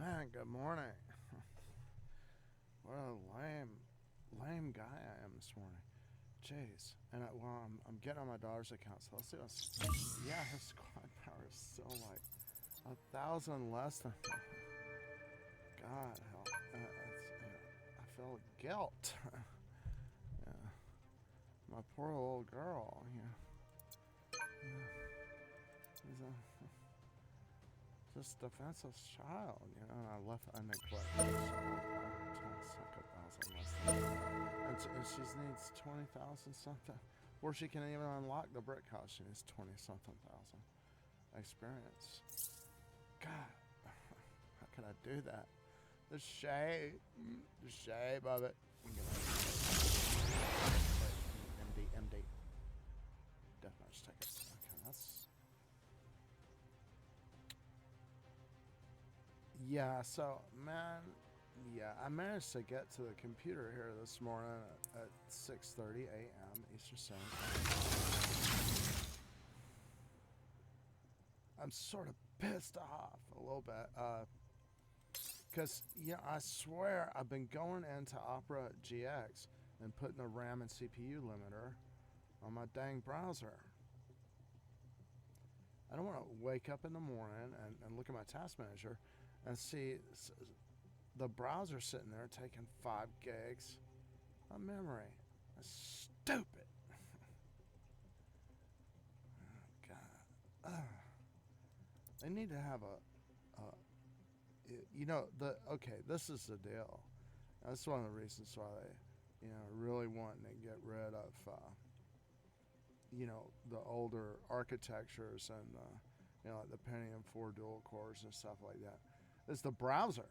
Man, good morning. What a lame guy I am this morning. Jeez. And I'm getting on my daughter's account, so let's see what's. Yeah, her squad power is still like 1,000 less than. God, hell. I feel guilt. Yeah. My poor little girl. Yeah. She's a just defenseless child, and I neglected her. So I'm suck 1,000 less than. And she needs 20,000 something. Or she can even unlock the brick house. She needs 20 something thousand experience. God, how could I do that? The shame of it. MD. Deathmatch tickets. Okay, that's. Yeah, so, man, yeah, I managed to get to the computer here this morning at 6:30 a.m. Eastern Standard Time. I'm sort of pissed off a little bit. Because, I swear I've been going into Opera GX and putting a RAM and CPU limiter on my dang browser. I don't want to wake up in the morning and look at my task manager and see the browser sitting there taking 5 gigs of memory. That's stupid. Oh, God. They need to have okay, this is the deal. That's one of the reasons why they, really wanting to get rid of, the older architectures and, like the Pentium 4 dual cores and stuff like that. It's the browser,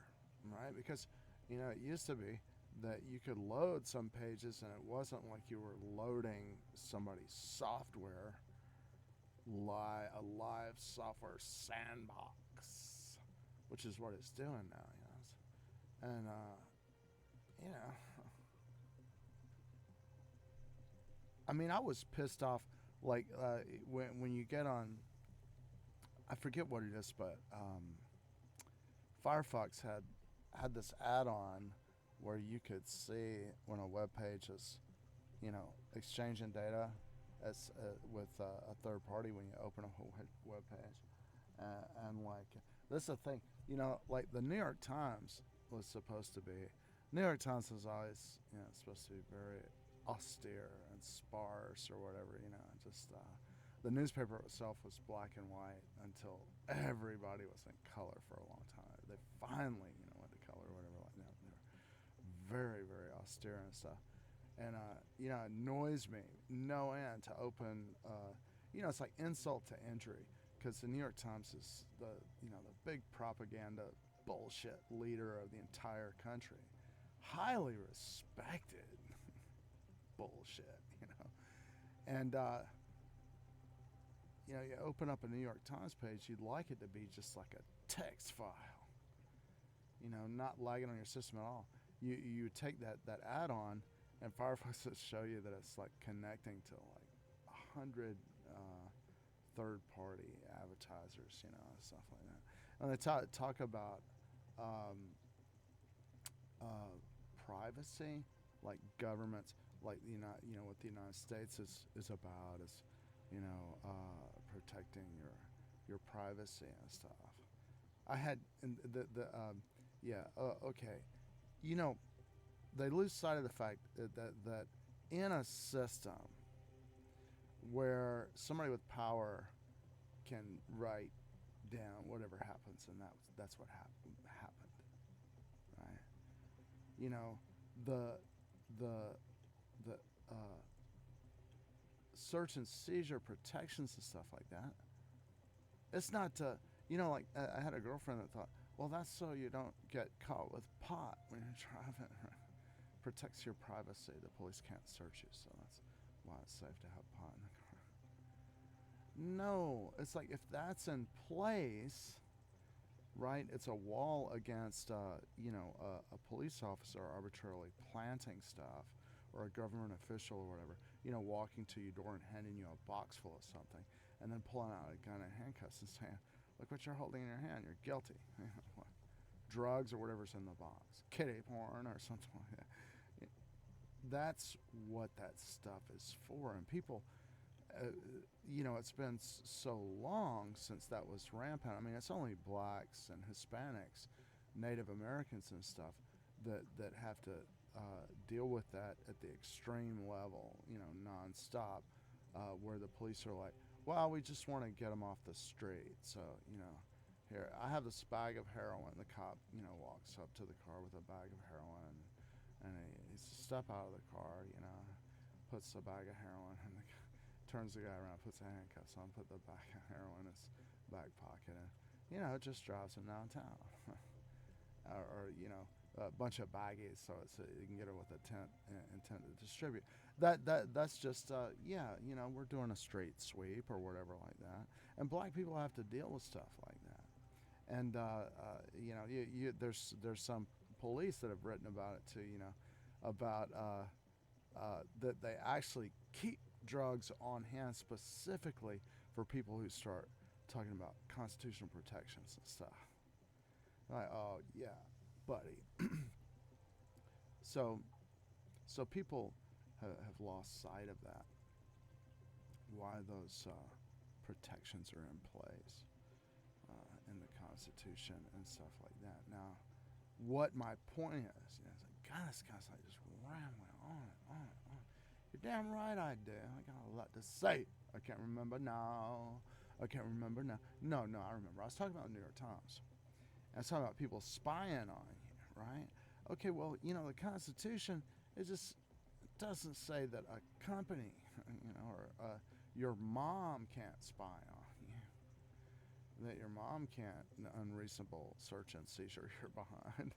right? Because, it used to be that you could load some pages and it wasn't like you were loading somebody's software, a live software sandbox, which is what it's doing now, And, you know, I mean, I was pissed off, like, when you get on, I forget what it is, but Firefox had this add-on where you could see when a web page is, exchanging data as with a third party when you open a whole web page, and like this is the thing, like the New York Times was supposed to be. New York Times was always, supposed to be very austere and sparse or whatever, just the newspaper itself was black and white until everybody was in color for a long time. They finally, went to color or whatever like that. They were very, very austere and stuff. And, it annoys me no end to open, it's like insult to injury because the New York Times is the big propaganda bullshit leader of the entire country. Highly respected bullshit, And, you open up a New York Times page, you'd like it to be just like a text file, not lagging on your system at all. You take that add-on, and Firefox will show you that it's like connecting to like 100 third-party advertisers, stuff like that. And they talk about privacy, like governments, like what the United States is about is, protecting your privacy and stuff. I had okay, they lose sight of the fact that in a system where somebody with power can write down whatever happens, and that's what happened, right? You know, the the the search and seizure protections and stuff like that. It's not to, like I had a girlfriend that thought, well, that's so you don't get caught with pot when you're driving. Protects your privacy. The police can't search you, so that's why it's safe to have pot in the car. No, it's like if that's in place, right? It's a wall against, a police officer arbitrarily planting stuff, or a government official or whatever, walking to your door and handing you a box full of something, and then pulling out a gun and handcuffs and saying, "Look what you're holding in your hand. You're guilty." drugs or whatever's in the box, kitty porn or something like that. That's what that stuff is for. And people, it's been so long since that was rampant. I mean, it's only blacks and Hispanics, Native Americans and stuff that have to deal with that at the extreme level, nonstop, where the police are like, well, we just want to get them off the street. So, here, I have this bag of heroin. The cop, walks up to the car with a bag of heroin, and he step out of the car, puts a bag of heroin, and turns the guy around, puts the handcuffs on, put the bag of heroin in his back pocket, and, it just drives him downtown. or a bunch of baggies, so you can get it with intent to distribute. That's just we're doing a street sweep or whatever like that, and black people have to deal with stuff like that. And there's some police that have written about it too, about that they actually keep drugs on hand specifically for people who start talking about constitutional protections and stuff. Like, oh yeah, buddy. So people have lost sight of that. Why those protections are in place in the Constitution and stuff like that. Now, what my point is, God, this guy's like just rambling on and on and on. You're damn right I do. I got a lot to say. I can't remember now. I can't remember now. No, I remember. I was talking about the New York Times. I was talking about people spying on you, right? Okay, well, the Constitution, it just doesn't say that a company, or your mom can't spy on you. That your mom can't unreasonable search and seizure your behind.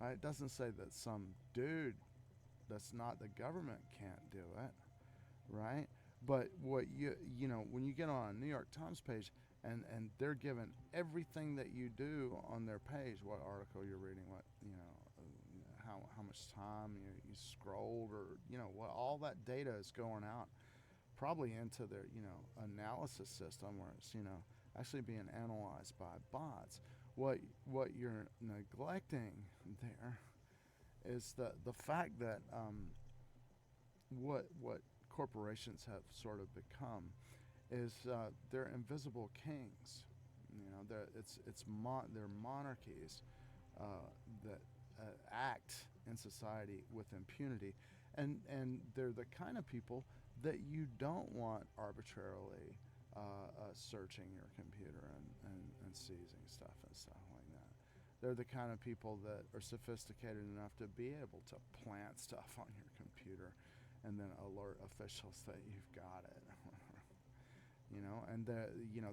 Right? It doesn't say that some dude that's not the government can't do it, right? But what when you get on a New York Times page and they're given everything that you do on their page, what article you're reading, what how much time you scrolled, or what all that data is going out, probably into their analysis system where it's actually being analyzed by bots. What you're neglecting there is the fact that what corporations have sort of become is they're invisible kings. They're monarchies that act in society with impunity, and they're the kind of people that you don't want arbitrarily searching your computer and seizing stuff and stuff like that. They're the kind of people that are sophisticated enough to be able to plant stuff on your computer and then alert officials that you've got it. And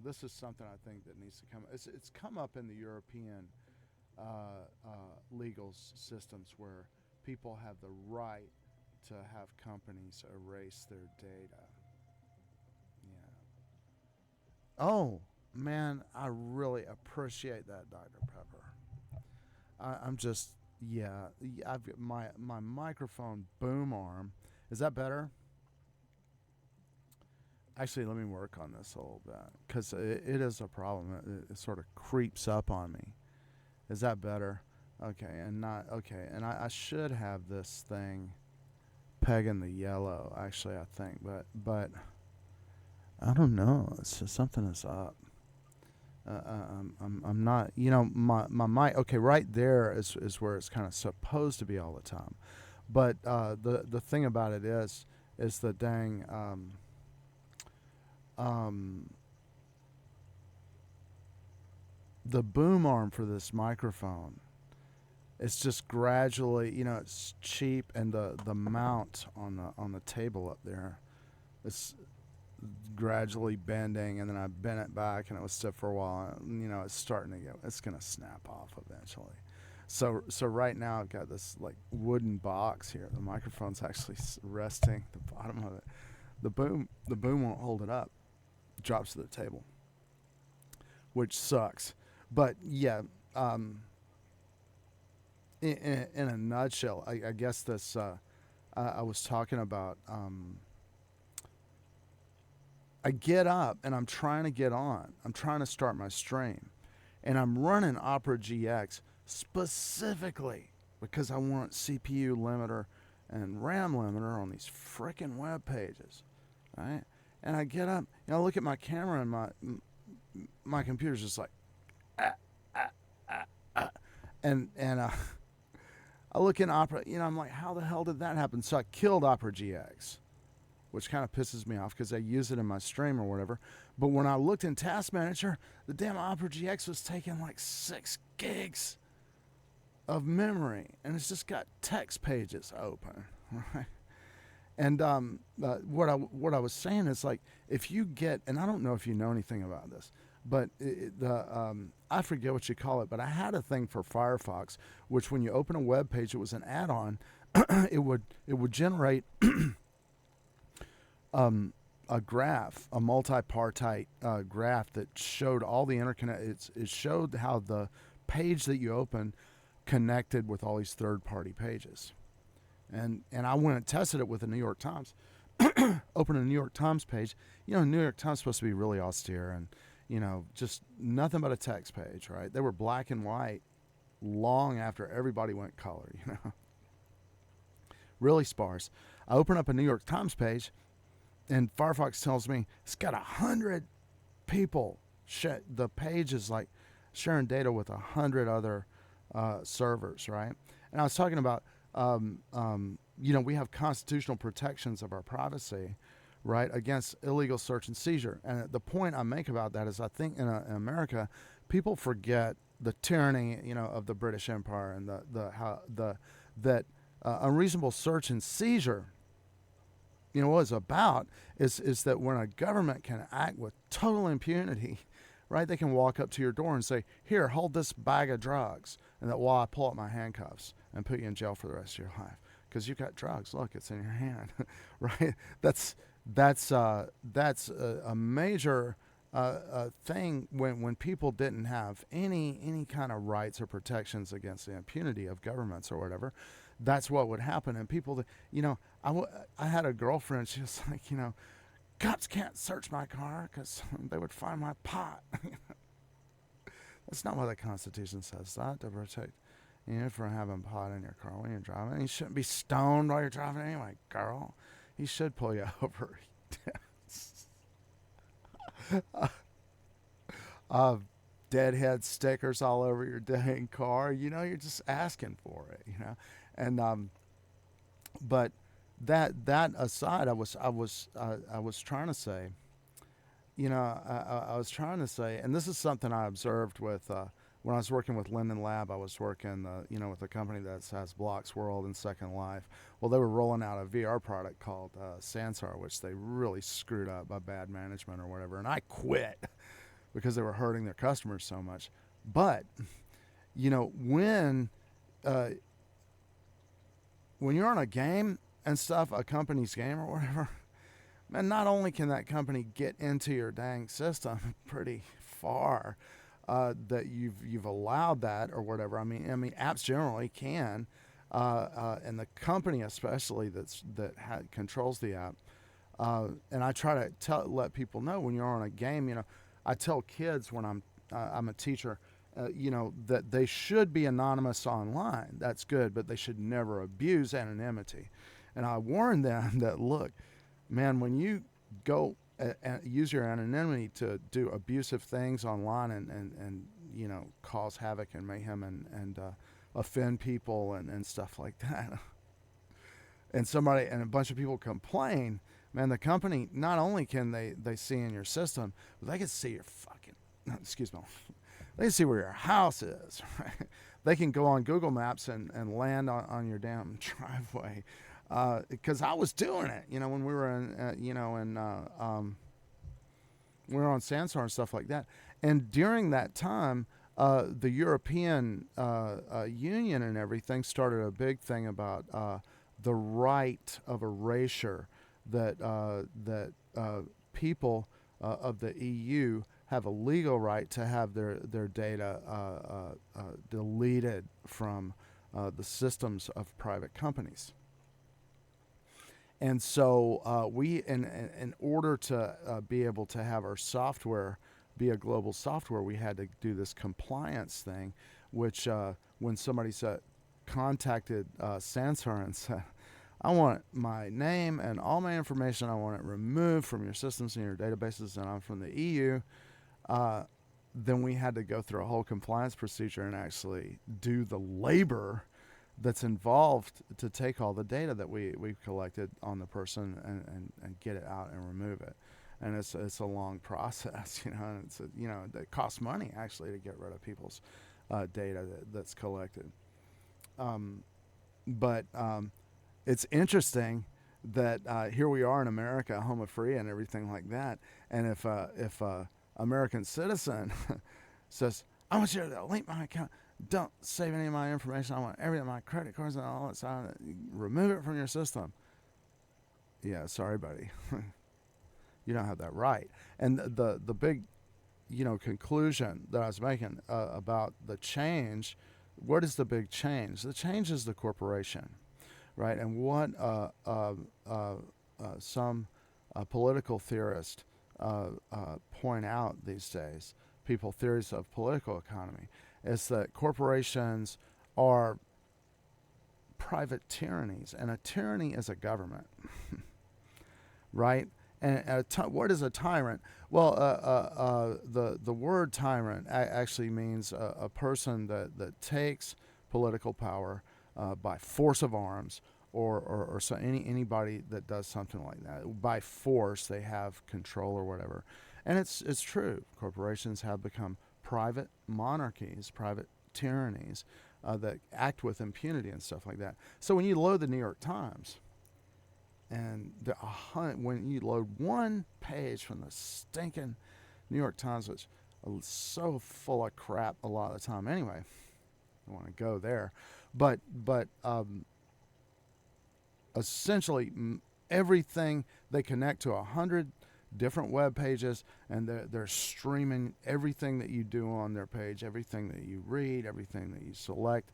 this is something I think that needs to come. It's come up in the European legal systems where people have the right to have companies erase their data. Yeah. Oh man, I really appreciate that, Dr. Pepper. I'm just I've got my microphone boom arm. Is that better? Actually, let me work on this a little bit because it is a problem. It sort of creeps up on me. Is that better? Okay, and I should have this thing pegging the yellow. Actually, I think, but I don't know. It's just something is up. I'm not. My mic. Okay, right there is where it's kind of supposed to be all the time. But the thing about it is the dang. The boom arm for this microphone, it's just gradually, it's cheap, and the mount on the table up there, it's gradually bending, and then I bent it back, and it was stiff for a while. And, it's starting to it's gonna snap off eventually. So right now I've got this like wooden box here. The microphone's actually resting the bottom of it. The boom won't hold it up. It drops to the table, which sucks. But yeah, in a nutshell, I guess this I was talking about. I get up and I'm trying to get on. I'm trying to start my stream, and I'm running Opera GX specifically because I want CPU limiter and RAM limiter on these frickin' web pages, right? And I get up, and I look at my camera, and my computer's just like, ah, ah, ah, ah. and I look in Opera, I'm like, how the hell did that happen? So I killed Opera GX, which kind of pisses me off because I use it in my stream or whatever. But when I looked in Task Manager, the damn Opera GX was taking like 6 gigs of memory, and it's just got text pages open, right? And what I was saying is, like, if you get, and I don't know if you know anything about this, but I forget what you call it, but I had a thing for Firefox, which when you open a web page, it was an add-on. it would generate a graph, a multipartite graph that showed all the interconnect. It showed how the page that you open connected with all these third-party pages. And I went and tested it with the New York Times. Open a New York Times page. New York Times is supposed to be really austere and, just nothing but a text page, right? They were black and white long after everybody went color, Really sparse. I open up a New York Times page, and Firefox tells me it's got 100 people. The page is like sharing data with 100 other servers, right? And I was talking about, we have constitutional protections of our privacy, right, against illegal search and seizure. And the point I make about that is, I think in America, people forget the tyranny, of the British Empire and that unreasonable search and seizure. What it's about is that when a government can act with total impunity, right? They can walk up to your door and say, "Here, hold this bag of drugs," and that while I pull up my handcuffs and put you in jail for the rest of your life because you've got drugs. Look, it's in your hand, right? That's a major thing when people didn't have any kind of rights or protections against the impunity of governments or whatever. That's what would happen. And people, I had a girlfriend. She was like, cops can't search my car because they would find my pot. That's not what the Constitution says. That to protect you from having pot in your car when you're driving. You shouldn't be stoned while you're driving anyway, girl. He should pull you over. Deadhead stickers all over your dang car. You're just asking for it. And but that aside, I was trying to say, I was trying to say, and this is something I observed with when I was working with Linden Lab. I was working, with a company that has Blocks World and Second Life. Well, they were rolling out a VR product called Sansar, which they really screwed up by bad management or whatever, and I quit because they were hurting their customers so much. But when you're on a game and stuff, a company's game or whatever, man, not only can that company get into your dang system pretty far, that you've allowed that or whatever. I mean, apps generally can, and the company especially that controls the app. And I try to let people know when you're on a game. I tell kids when I'm a teacher. That they should be anonymous online. That's good, but they should never abuse anonymity. And I warn them that, look, man, when you go and use your anonymity to do abusive things online and cause havoc and mayhem and offend people and stuff like that, and a bunch of people complain, man, the company, not only can they see in your system, but they can see your fucking, excuse me, they can see where your house is, right? They can go on Google Maps and land on your damn driveway. Because I was doing it, when we were we were on Sansar and stuff like that. And during that time, the European Union and everything started a big thing about the right of erasure that people of the EU have a legal right to have their data deleted from the systems of private companies. And so we, in order to be able to have our software be a global software, we had to do this compliance thing, which when somebody contacted Sansar and said, I want my name and all my information, I want it removed from your systems and your databases, and I'm from the EU, then we had to go through a whole compliance procedure and actually do the labor that's involved to take all the data that we've collected on the person and get it out and remove it. And it's a long process, and it costs money actually to get rid of people's data that's collected. But it's interesting that here we are in America, home of free and everything like that. And if American citizen says, I want you to delete my account, don't save any of my information, I want everything, my credit cards and all that stuff, remove it from your system. Yeah, sorry, buddy. You don't have that right. And the big, conclusion that I was making about the change, what is the big change? The change is the corporation, right? And what some political theorists point out these days, theories of political economy, is that corporations are private tyrannies, and a tyranny is a government, right? And what is a tyrant? Well, the word tyrant actually means a person that takes political power by force of arms, or so anybody that does something like that by force. They have control or whatever, and it's true. Corporations have become private monarchies, private tyrannies that act with impunity and stuff like that. So when you load the New York Times, and when you load one page from the stinking New York Times, which is so full of crap a lot of the time anyway, I want to go there, but essentially everything, they connect to 100 different web pages, and they're streaming everything that you do on their page, everything that you read, everything that you select,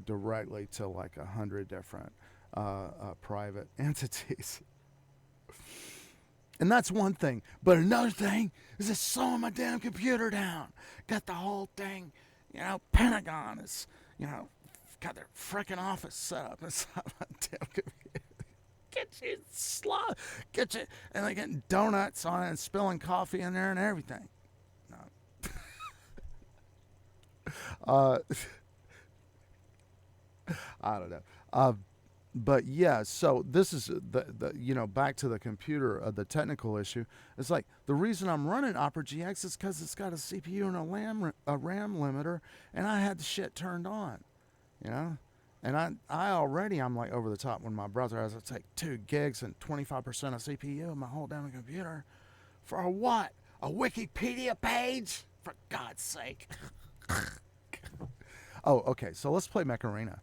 directly to like 100 different private entities. And that's one thing. But another thing is it's slowing my damn computer down. Got the whole thing, Pentagon is, got their frickin' office set up inside my damn computer. Get you, and they're getting donuts on it and spilling coffee in there and everything. No. I don't know. But yeah, so this is the back to the computer, the technical issue. It's like the reason I'm running Opera GX is because it's got a CPU and a RAM limiter, and I had the shit turned on, And I'm like over the top when my brother has to take 2 gigs and 25% of CPU of my whole damn computer. For what? A Wikipedia page? For God's sake. Oh, okay, so let's play Macarena.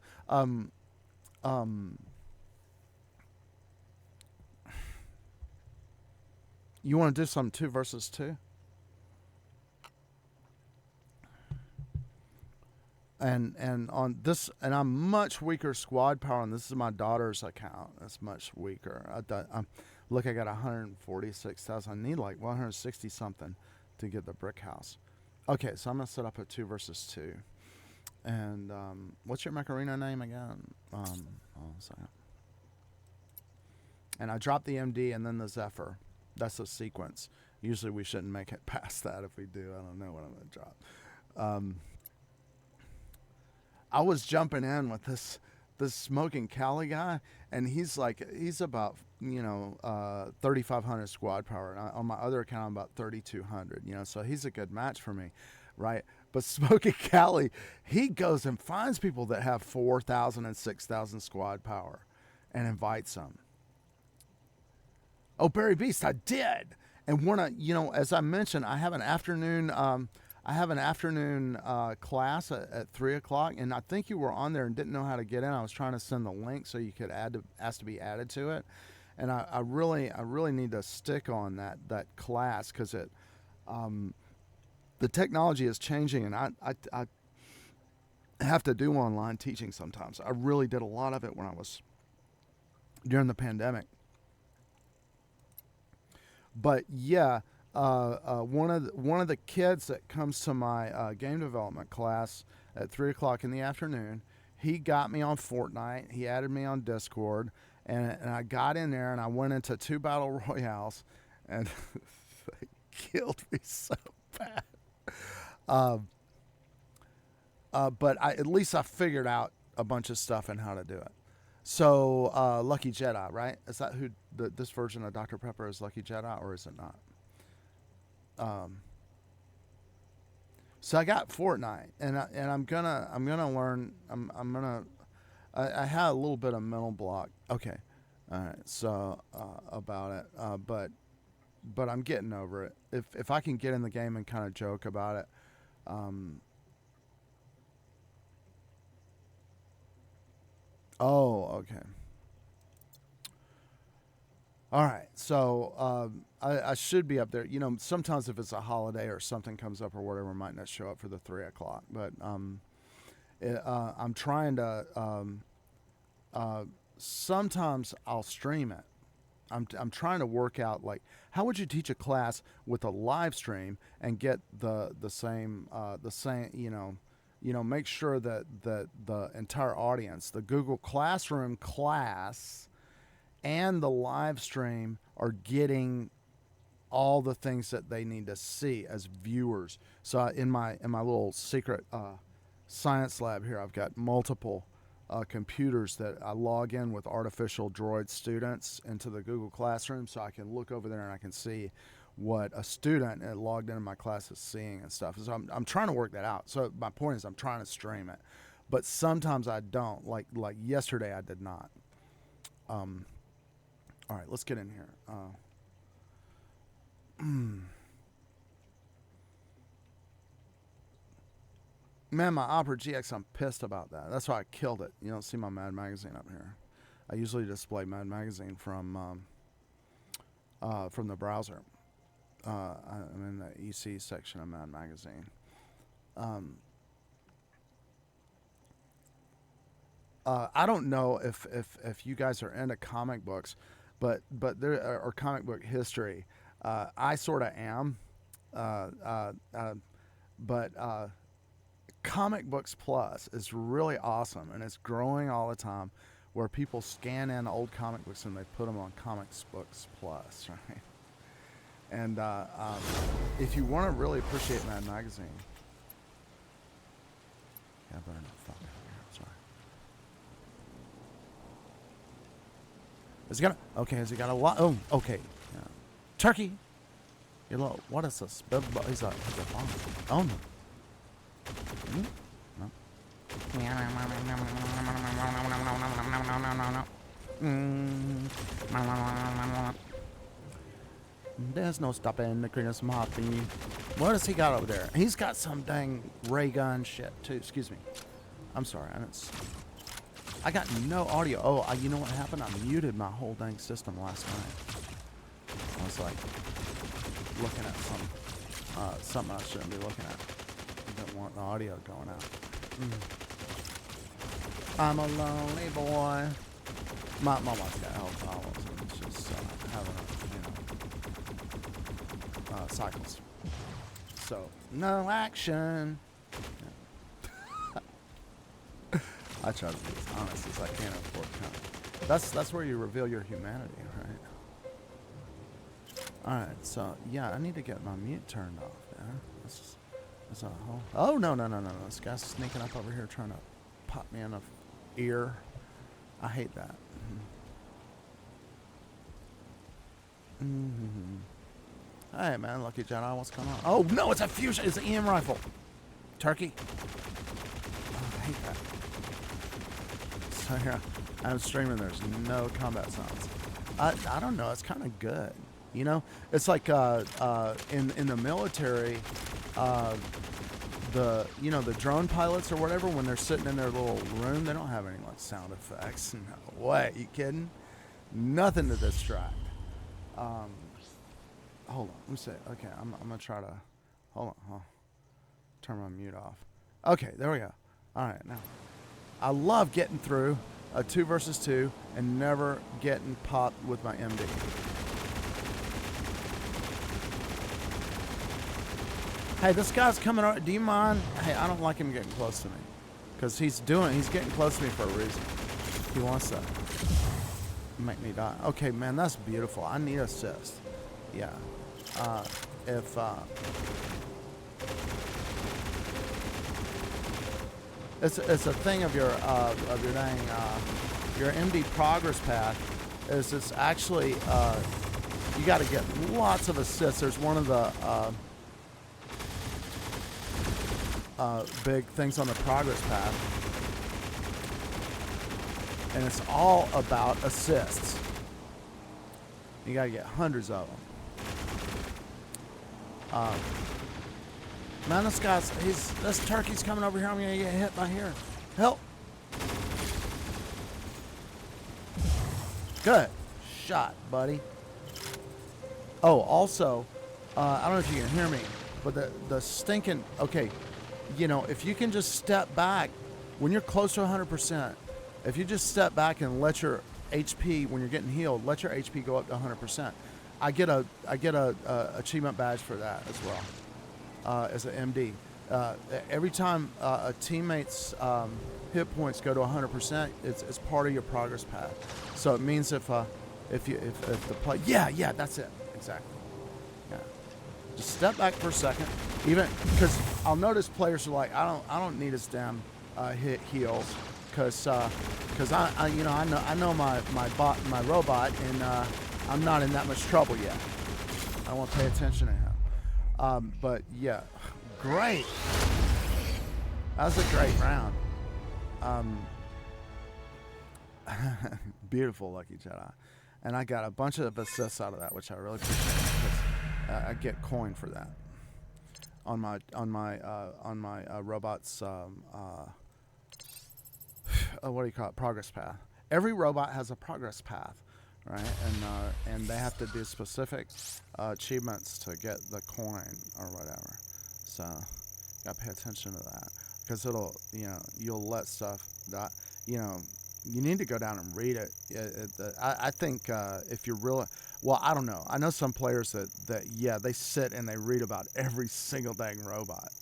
You want to do some 2 versus 2? And on this, and I'm much weaker squad power, and this is my daughter's account. That's much weaker. Look, I got 146,000. I need like 160 something to get the brick house. Okay, so I'm gonna set up a 2 versus 2. And what's your Macarena name again? Hold on a second. And I dropped the MD and then the Zephyr. That's a sequence. Usually we shouldn't make it past that. If we do, I don't know what I'm gonna drop. I was jumping in with this Smoking Cali guy, and he's about 3,500 squad power. And on my other account, I'm about 3,200. So he's a good match for me, right? But Smoking Cali, he goes and finds people that have 4,000 and 6,000 squad power, and invites them. Oh, Barry Beast, I did. And as I mentioned, I have an afternoon. Class at 3:00, and I think you were on there and didn't know how to get in. I was trying to send the link so you could ask to be added to it, and I really need to stick on that class, because the technology is changing, and I have to do online teaching sometimes. I really did a lot of it when I was during the pandemic. But yeah, one of the kids that comes to my game development class at 3 o'clock in the afternoon, he got me on Fortnite. He added me on Discord, and I got in there and I went into 2 battle royales, and they killed me so bad. But at least I figured out a bunch of stuff and how to do it. So Lucky Jedi, right? Is that who this version of Dr. Pepper is? Lucky Jedi, or is it not? So I got Fortnite, and I'm gonna learn. I had a little bit of mental block. Okay, all right. So about it, but I'm getting over it. If I can get in the game and kind of joke about it. Oh, okay. All right, so I should be up there. You know, sometimes if it's a holiday or something comes up or whatever, I might not show up for the 3 o'clock. But I'm trying to. Sometimes I'll stream it. I'm trying to work out, like, how would you teach a class with a live stream and get the same make sure that the entire audience, the Google Classroom class and the live stream, are getting all the things that they need to see as viewers. So in my little secret science lab here, I've got multiple computers that I log in with artificial droid students into the Google Classroom, so I can look over there and I can see what a student logged into my class is seeing and stuff. So I'm trying to work that out. So my point is I'm trying to stream it, but sometimes I don't. Like yesterday I did not. All right, let's get in here. Man, my Opera GX, I'm pissed about that. That's why I killed it. You don't see my Mad Magazine up here. I usually display Mad Magazine from the browser. I'm in the EC section of Mad Magazine. I don't know if you guys are into comic books, but there or comic book history. I sort of am, but Comic Books Plus is really awesome, and it's growing all the time, where people scan in old comic books and they put them on Comics Books Plus, right? And if you want to really appreciate Mad Magazine, yeah, I better not fuck out here. Sorry. Has he got has he got a lot? Oh, okay. Yeah. Turkey. You little, what is this? He's a bomb. Oh no. No. There's no stopping the Christmas Moppy. What has he got over there? He's got some dang ray gun shit too. Excuse me. I'm sorry. I got no audio. Oh, you know what happened? I muted my whole dang system last night. I was like looking at something I shouldn't be looking at. I don't want the audio going out. I'm a lonely boy. My wife's got health problems, and it's just having cycles. So no action. Yeah. I try to be as honest as I can at work. That's where you reveal your humanity, right? All right. So yeah, I need to get my mute turned off. Yeah. That's a whole. Oh no! This guy's sneaking up over here trying to pop me in the ear. I hate that. Hey man, Lucky Jedi, what's going on? Oh no, it's a fusion. It's an EM rifle. Turkey. Oh, I hate that. So here, I'm streaming. There's no combat sounds. I don't know. It's kind of good. You know, it's like in the military. The drone pilots or whatever, when they're sitting in their little room, they don't have any like sound effects. No way. You kidding? Nothing to distract. Hold on. Let me see. Okay, I'm gonna try to. Hold on. Turn my mute off. Okay, there we go. All right, now I love getting through a 2 versus 2 and never getting popped with my MD. Hey, this guy's coming over. Do you mind? Hey, I don't like him getting close to me. Because he's getting close to me for a reason. He wants to make me die. Okay, man, that's beautiful. I need assist. Yeah. If it's a thing of your dang your MD progress path is it's actually you got to get lots of assists. There's one of the big things on the progress path, and it's all about assists. You got to get hundreds of them. Man, this turkey's coming over here. I'm gonna get hit by here. Help! Good shot, buddy. Oh, also, I don't know if you can hear me, but the stinking. Okay, you know, if you can just step back when you're close to 100%, if you just step back and let your HP, when you're getting healed, let your HP go up to 100%. I get a achievement badge for that as well, as an MD. Every time a teammate's hit points go to 100%, it's part of your progress path. So it means if the play, yeah, that's it, exactly. Yeah, just step back for a second, even because I'll notice players are like, I don't need his damn hit heals, because I know my robot, and I'm not in that much trouble yet. I won't pay attention to him. But yeah, great. That was a great round. Beautiful, Lucky Jedi. And I got a bunch of assists out of that, which I really appreciate, because I get coin for that on my robot's what do you call it? Progress path. Every robot has a progress path, right? And they have to do specific achievements to get the coin or whatever. So gotta pay attention to that, because you'll let stuff that you need to go down and read it. I think if you're really, well, I don't know. I know some players that they sit and they read about every single dang robot,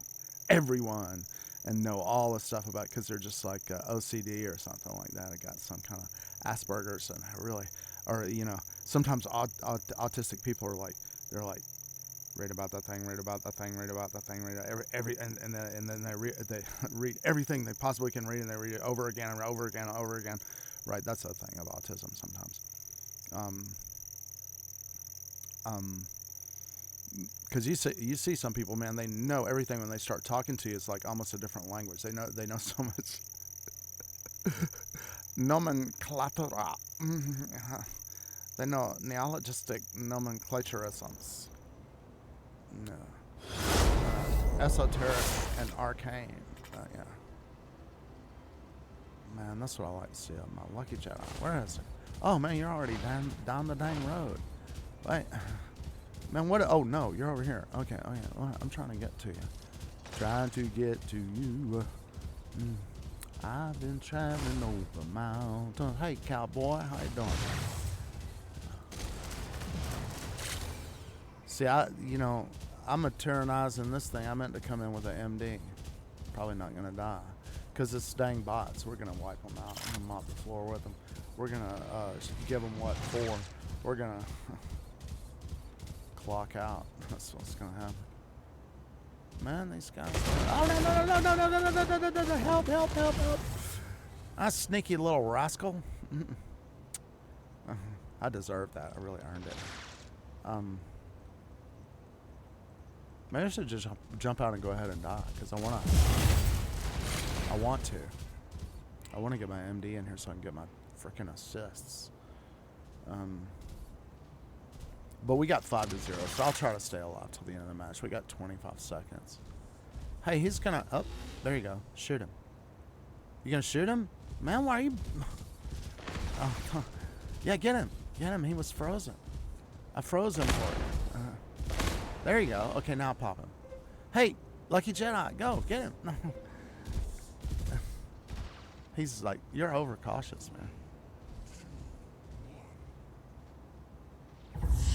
every one, and know all the stuff about it, because they're just like OCD or something like that. I got some kind of Asperger's, and sometimes autistic people are like, they're like, read about that thing, read about that thing, read about that thing, read and then they read everything they possibly can read, and they read it over again and over again and over again. Right, that's a thing of autism sometimes. Because you see some people, man, they know everything. When they start talking to you, it's like almost a different language. They know so much nomenclature. They know neologistic nomenclaturisms. No. Esoteric and arcane. Yeah. Man, that's what I like to see on my Lucky Jedi. Where is it? Oh, man, you're already down the dang road. Wait. Man, what? Oh, no, you're over here. Okay, oh, yeah. Well, I'm trying to get to you. Trying to get to you. I've been traveling over mountains. Hey, cowboy, how you doing? See, I'm a tyrannizing this thing. I meant to come in with an MD. Probably not going to die, because it's dang bots. We're going to wipe them out. I'm going to mop the floor with them. We're going to give them what for. We're going to clock out. That's what's going to happen. Man, these guys. Oh, no. Help. I sneaky little rascal. I deserve that. I really earned it. Maybe I should just jump out and go ahead and die, because I want to get my MD in here so I can get my freaking assists. But we got 5-0, so I'll try to stay alive till the end of the match. We got 25 seconds. Hey, he's gonna... Oh, there you go. Shoot him. You gonna shoot him? Man, why are you... Oh, yeah, get him. Get him. He was frozen. I froze him for you. There you go. Okay, now pop him. Hey, Lucky Jedi, go. Get him. No. He's like, you're overcautious, man.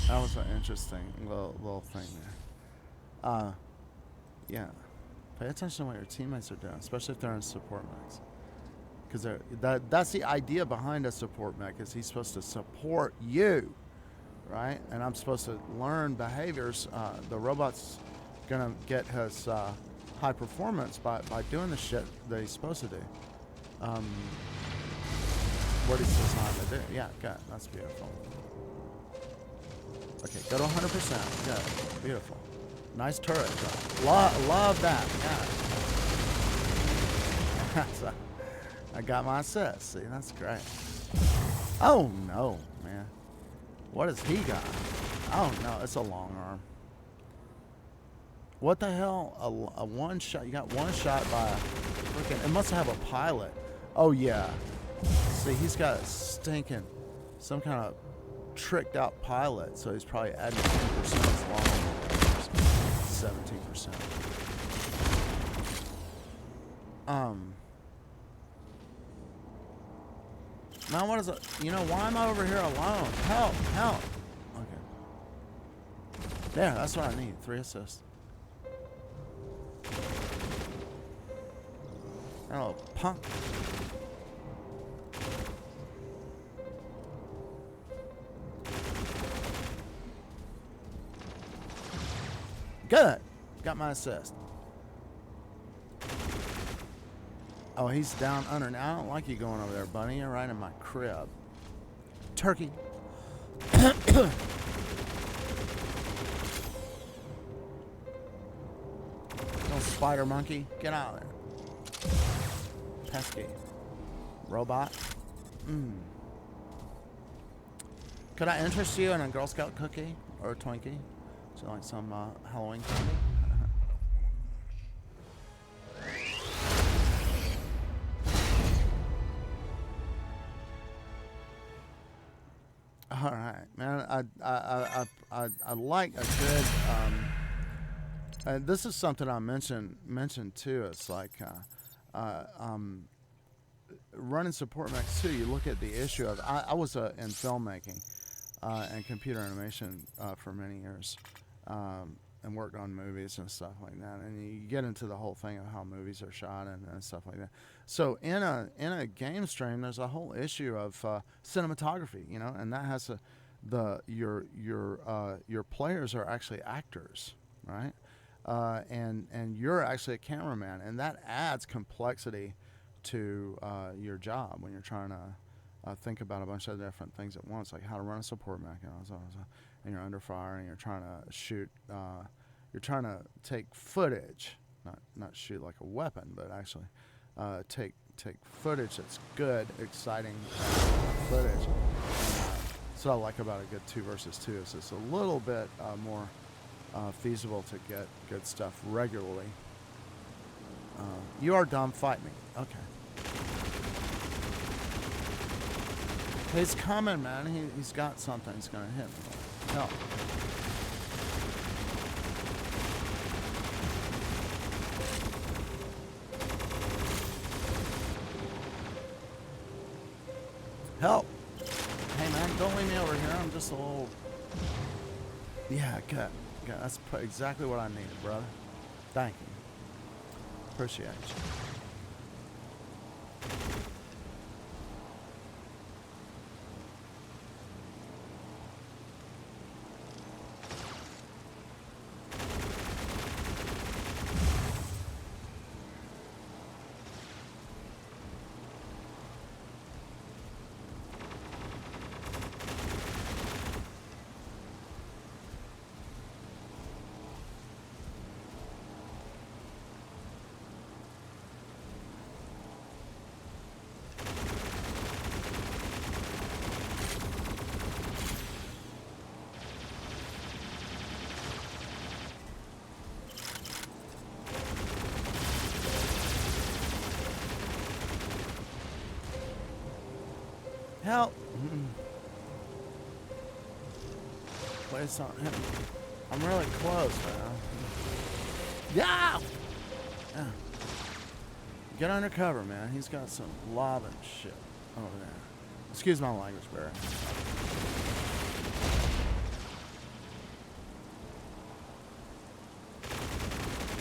That was an interesting little thing there. Yeah. Pay attention to what your teammates are doing, especially if they're in support mechs. Because that's the idea behind a support mech, is he's supposed to support you, right? And I'm supposed to learn behaviors. The robot's gonna get his high performance by doing the shit that he's supposed to do. What he's designed to do. Yeah, good. That's beautiful. Okay, go to 100%. Good. Beautiful. Nice turret drop. Love that. Yeah. So, I got my assist. See, that's great. Oh no, man. What has he got? Oh no, it's a long arm. What the hell? A one shot? You got one shot by a freaking... It must have a pilot. Oh yeah. See, he's got a stinking... Some kind of tricked out pilot, so he's probably adding 10% as long. 17%. Now what is it? You know, why am I over here alone? Help! Help! Okay. There, that's what I need. 3 assists. Oh, punk. Good. Got my assist. Oh, he's down under. Now, I don't like you going over there, buddy. You're right in my crib. Turkey. Little spider monkey. Get out of there. Pesky. Robot. Could I interest you in a Girl Scout cookie or a Twinkie? So like some Halloween candy? All right, man. I like a good. This is something I mentioned too. It's like running support mechs too. You look at the issue of I was in filmmaking and computer animation for many years. And worked on movies and stuff like that, and you get into the whole thing of how movies are shot and stuff like that. So in a game stream, there's a whole issue of cinematography, you know, and that has your players are actually actors, right? And you're actually a cameraman, and that adds complexity to your job when you're trying to think about a bunch of different things at once, like how to run a support mech, and you're under fire, and you're trying to shoot. You're trying to take footage, not shoot like a weapon, but actually take footage that's good, exciting footage. So I like about a good 2 versus 2 is it's a little bit more feasible to get good stuff regularly. You are dumb. Fight me. Okay. He's coming, man. He's got something. He's gonna hit me. Help. Help. Hey, man, don't leave me over here. I'm just a little... Yeah, good. That's exactly what I needed, brother. Thank you. Appreciate you. Help! Please don't hit me. I'm really close, man. Yeah! Yeah. Get under cover, man. He's got some lobbing shit over there. Excuse my language, Barry.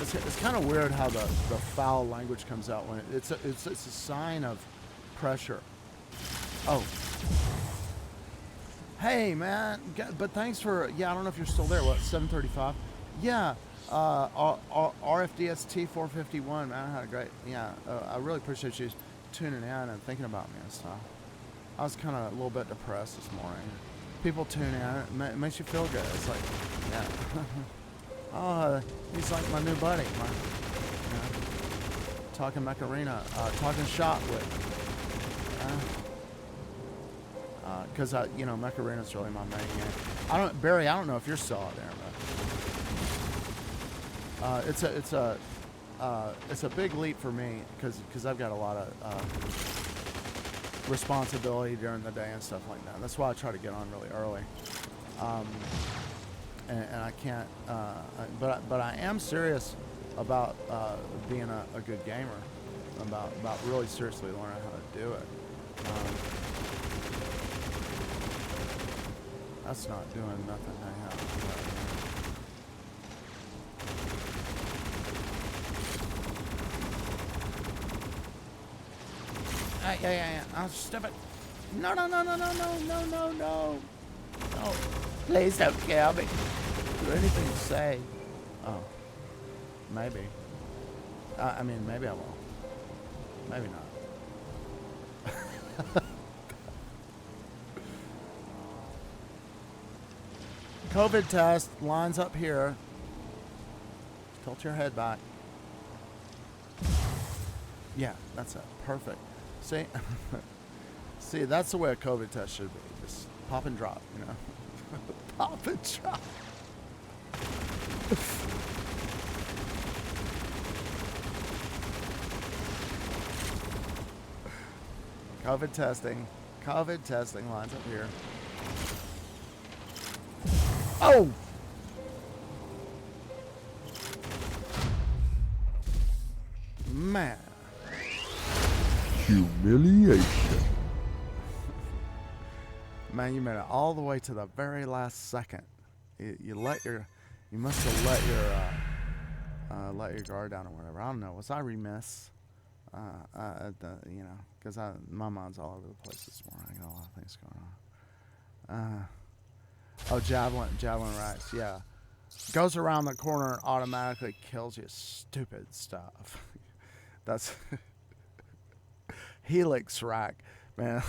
It's kind of weird how the foul language comes out when it's a sign of pressure. Oh. Hey, man. But thanks for, I don't know if you're still there. What, 7:35? Yeah. RFDST 451, man. I had a great, I really appreciate you tuning in and thinking about me and stuff. I was kind of a little bit depressed this morning. People tune in. It makes you feel good. It's like, yeah. Oh, he's like my new buddy. Talking Macarena. Talking shop with. Because Macarena's really my main game. Barry, I don't know if you're still out there, but it's a big leap for me because I've got a lot of responsibility during the day and stuff like that. That's why I try to get on really early. And I can't. But I am serious about being a good gamer. About really seriously learning how to do it. That's not doing nothing. Yeah. I'll stop it. No. No. Please don't kill me. Is there anything to say? Oh. Maybe. Maybe I won't. Maybe not. COVID test lines up here. Tilt your head back. Yeah, that's it. Perfect. See? See, that's the way a COVID test should be. Just pop and drop, Pop and drop. COVID testing lines up here. Oh! Man. Humiliation. Man, you made it all the way to the very last second. You must have let your guard down or whatever. I don't know. Was I remiss? Because my mind's all over the place this morning. I got a lot of things going on. Javelin racks, yeah. Goes around the corner and automatically kills you. Stupid stuff. That's Helix rack, man.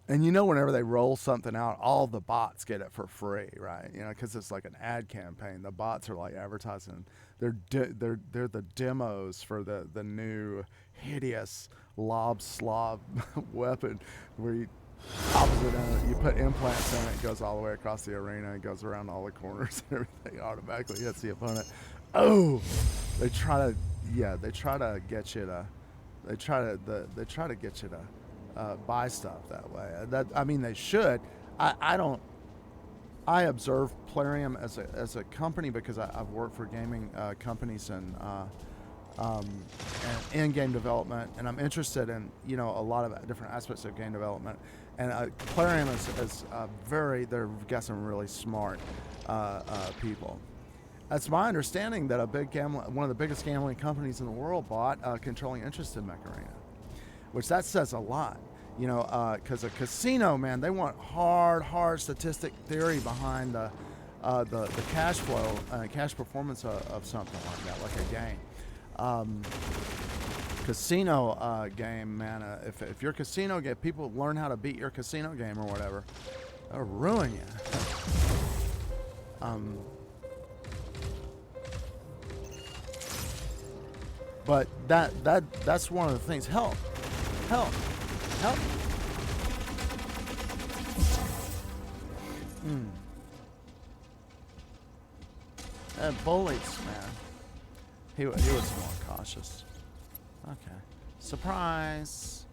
And whenever they roll something out, all the bots get it for free, right? Because it's like an ad campaign. The bots are like advertising. They're the demos for the new hideous lob slob weapon where you opposite end it, you put implants in it, it goes all the way across the arena, it goes around all the corners and everything, automatically hits the opponent. Oh, they try to get you to buy stuff that way. They should. I observe Plarium as a company because I've worked for gaming companies and in-game development, and I'm interested in a lot of different aspects of game development. And Plarium is they've got some really smart people. It's my understanding that one of the biggest gambling companies in the world bought a controlling interest in Macarena, which that says a lot. Because a casino, man, they want hard statistic theory behind the cash flow, cash performance of something like that, like a game. Casino game, man. If your casino game, people learn how to beat your casino game or whatever, they'll ruin you. But that's one of the things. Help. Bullies, man. He was more cautious. Okay. Surprise.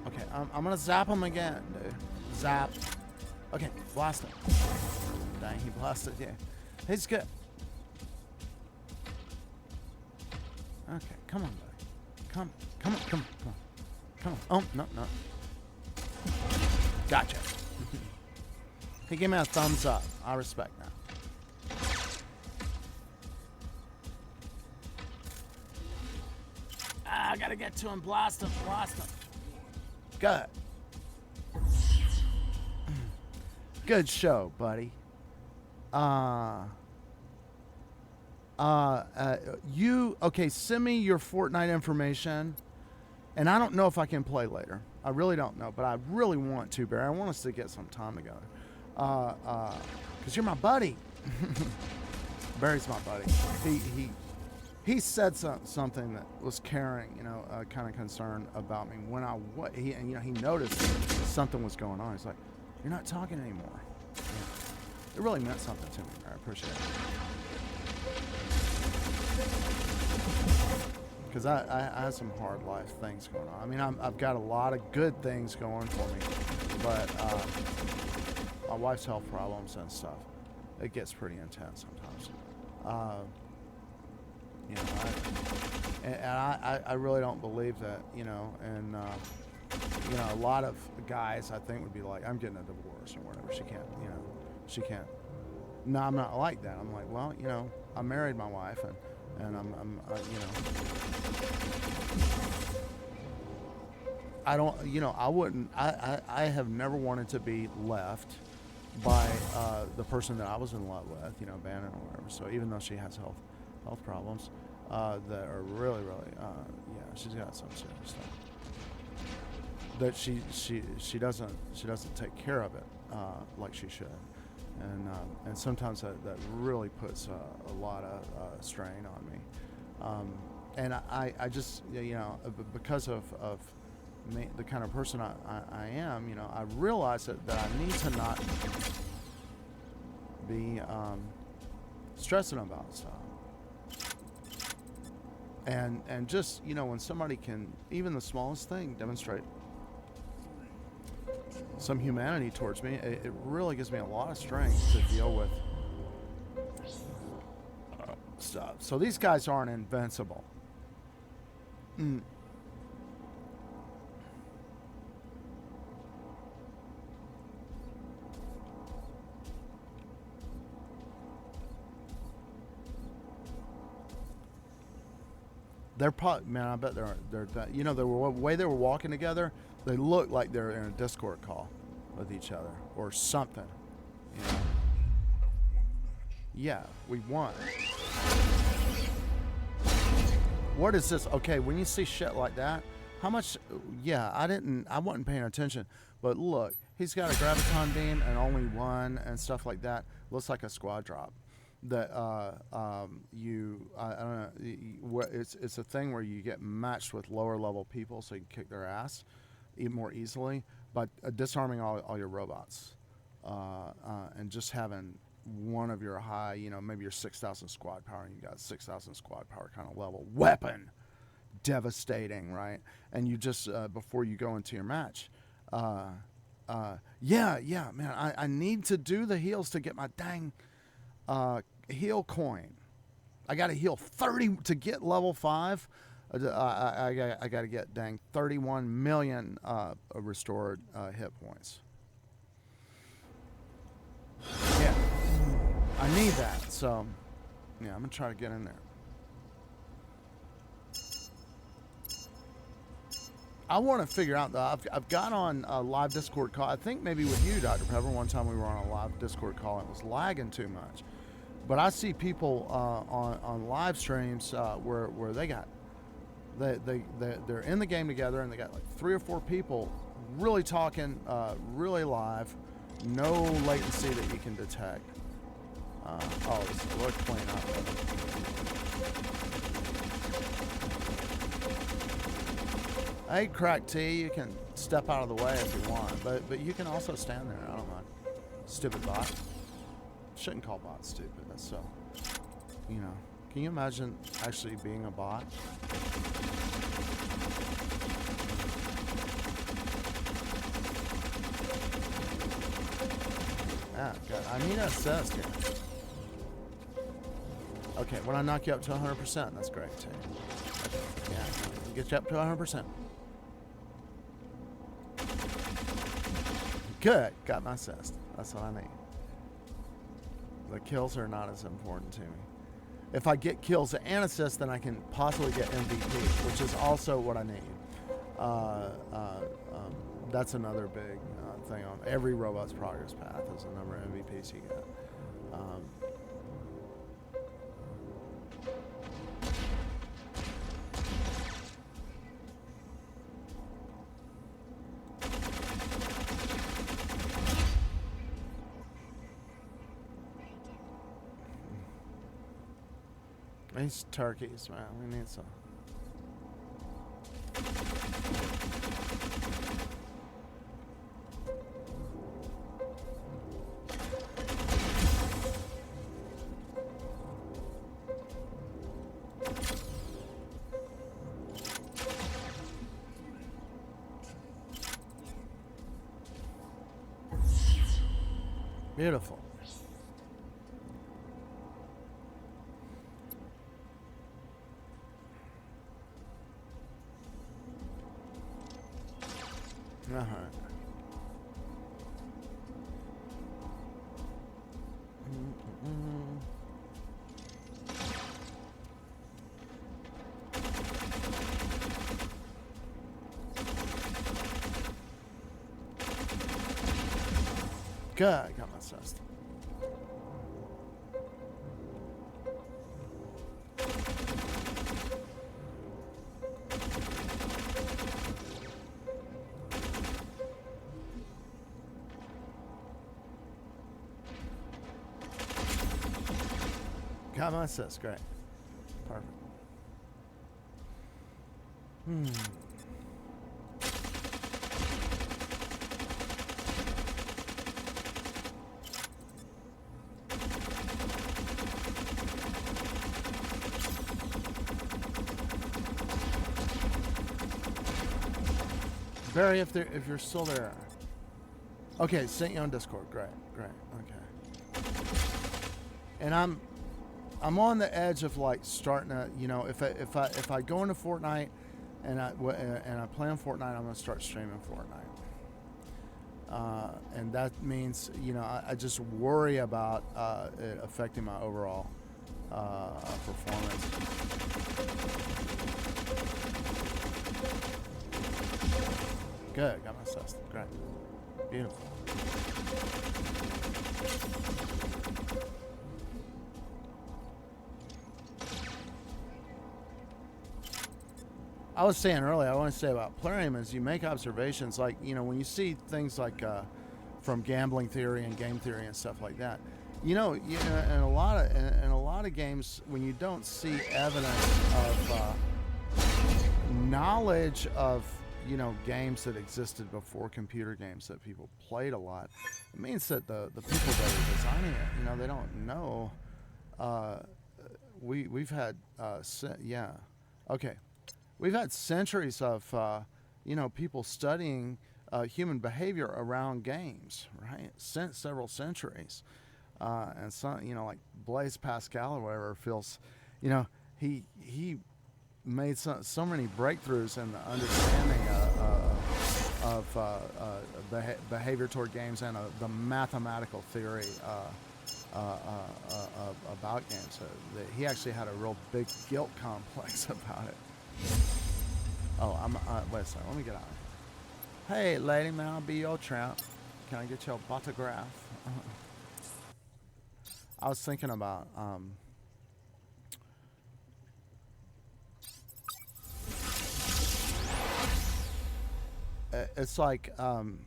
Okay, I'm gonna zap him again, dude. Zap. Okay, blast him. Dang, he blasted, yeah. He's good. Okay, come on, buddy. Come on. Oh, no. Gotcha. He gave me a thumbs up. I respect that. I gotta get to him. Blast him. Good. Good show, buddy. Okay, send me your Fortnite information. And I don't know if I can play later. I really don't know, but I really want to, Barry. I want us to get some time together. Because you're my buddy. Barry's my buddy. He said something that was caring, kind of concerned about me when he noticed something was going on. He's like, "You're not talking anymore." Yeah. It really meant something to me. I appreciate it. Because I have some hard life things going on. I mean, I've got a lot of good things going for me, but my wife's health problems and stuff, it gets pretty intense sometimes. I really don't believe that, and a lot of guys I think would be like, I'm getting a divorce or whatever. She can't. No, I'm not like that. I'm like, well, I married my wife and I don't, I have never wanted to be left by the person that I was in love with, Bannon or whatever. So even though she has health problems that are really, she's got some serious stuff that she doesn't take care of it like she should. And sometimes that really puts a lot of strain on me. And I just, because of me, the kind of person I am, I realize that I need to not be stressing about stuff. And just, when somebody can, even the smallest thing, demonstrate some humanity towards me, it really gives me a lot of strength to deal with stuff. So these guys aren't invincible. They're probably, man, I bet they're the way they were walking together, they look like they're in a Discord call with each other or something. Yeah, we won. What is this? Okay, when you see shit like that, how much? Yeah, I wasn't paying attention, but look, he's got a graviton beam and only one and stuff like that. Looks like a squad drop. That I don't know. It's a thing where you get matched with lower level people, so you can kick their ass even more easily. But disarming all your robots, and just having one of your high, maybe your 6,000 squad power, and you got 6,000 squad power kind of level weapon, devastating, right? And you just before you go into your match, man, I need to do the heals to get my dang heal coin. I got to heal 30 to get level 5. I got to get dang 31 million restored hit points. Yeah, I need that. So, yeah, I'm gonna try to get in there. I want to figure out though. I've got on a live Discord call. I think maybe with you, Dr. Pepper. One time we were on a live Discord call and it was lagging too much. But I see people on live streams where they're in the game together and they got like 3 or 4 people really talking, really live, no latency that you can detect. Let's clean up. Hey, Crack T, you can step out of the way if you want, but you can also stand there. I don't mind. Stupid bot. Shouldn't call bots stupid. That's so, can you imagine actually being a bot? Ah, God, I need an assist here. Okay, when I knock you up to 100%, that's great too. Okay, yeah. Get you up to 100%. Good. Got my assist. That's what I need. The kills are not as important to me. If I get kills and assists, then I can possibly get MVP, which is also what I need. That's another big thing on every robot's progress path is the number of MVPs you get. These turkeys, man, we need some. Beautiful. Good, I got my assist. Got my assist, great. Perfect. Barry, if you're still there. Okay, sent you on Discord. Great, okay. And I'm on the edge of like starting to, you know, if I go into Fortnite and I play on Fortnite, I'm gonna start streaming Fortnite. And that means, you know, I just worry about it affecting my overall performance. Good, got my assist. Great. Beautiful. I was saying earlier, I want to say about Plarium is you make observations like, you know, when you see things like from gambling theory and game theory and stuff like that, you know, in a lot of games, when you don't see evidence of knowledge of, you know, games that existed before computer games that people played a lot, it means that the people that are designing it, you know, they don't know. We've had we've had centuries of you know, people studying human behavior around games, right? Several centuries, and some, you know, like Blaise Pascal or whatever feels, you know, he made so many breakthroughs in the understanding of behavior toward games and the mathematical theory about games. So he actually had a real big guilt complex about it. Oh, wait a second, let me get out. Hey, lady, may I be your tramp? Can I get your autograph? I was thinking about it's like I'm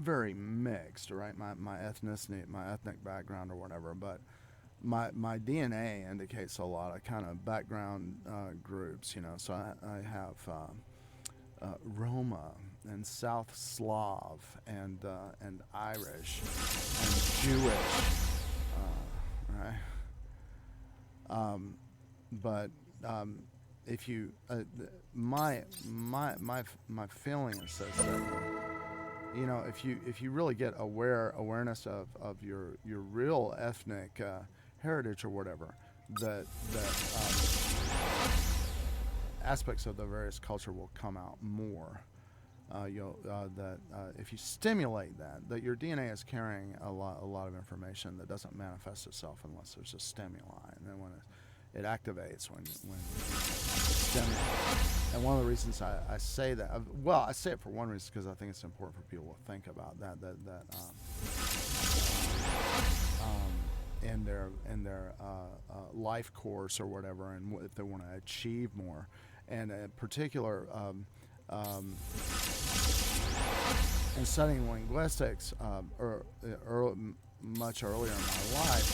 very mixed, right? My ethnicity, my ethnic background or whatever, but my DNA indicates a lot of kind of background groups, you know. So I have Roma and South Slav and Irish and Jewish, right? But if you my feeling is this, that, you know, if you really get awareness of your real ethnic heritage or whatever, that aspects of the various culture will come out more. If you stimulate that your DNA is carrying a lot of information that doesn't manifest itself unless there's a stimuli, and then when it activates when stimuli. And one of the reasons I say that, I say it for one reason because I think it's important for people to think about that in their life course or whatever, and if they want to achieve more, and in particular. In studying linguistics, much earlier in my life,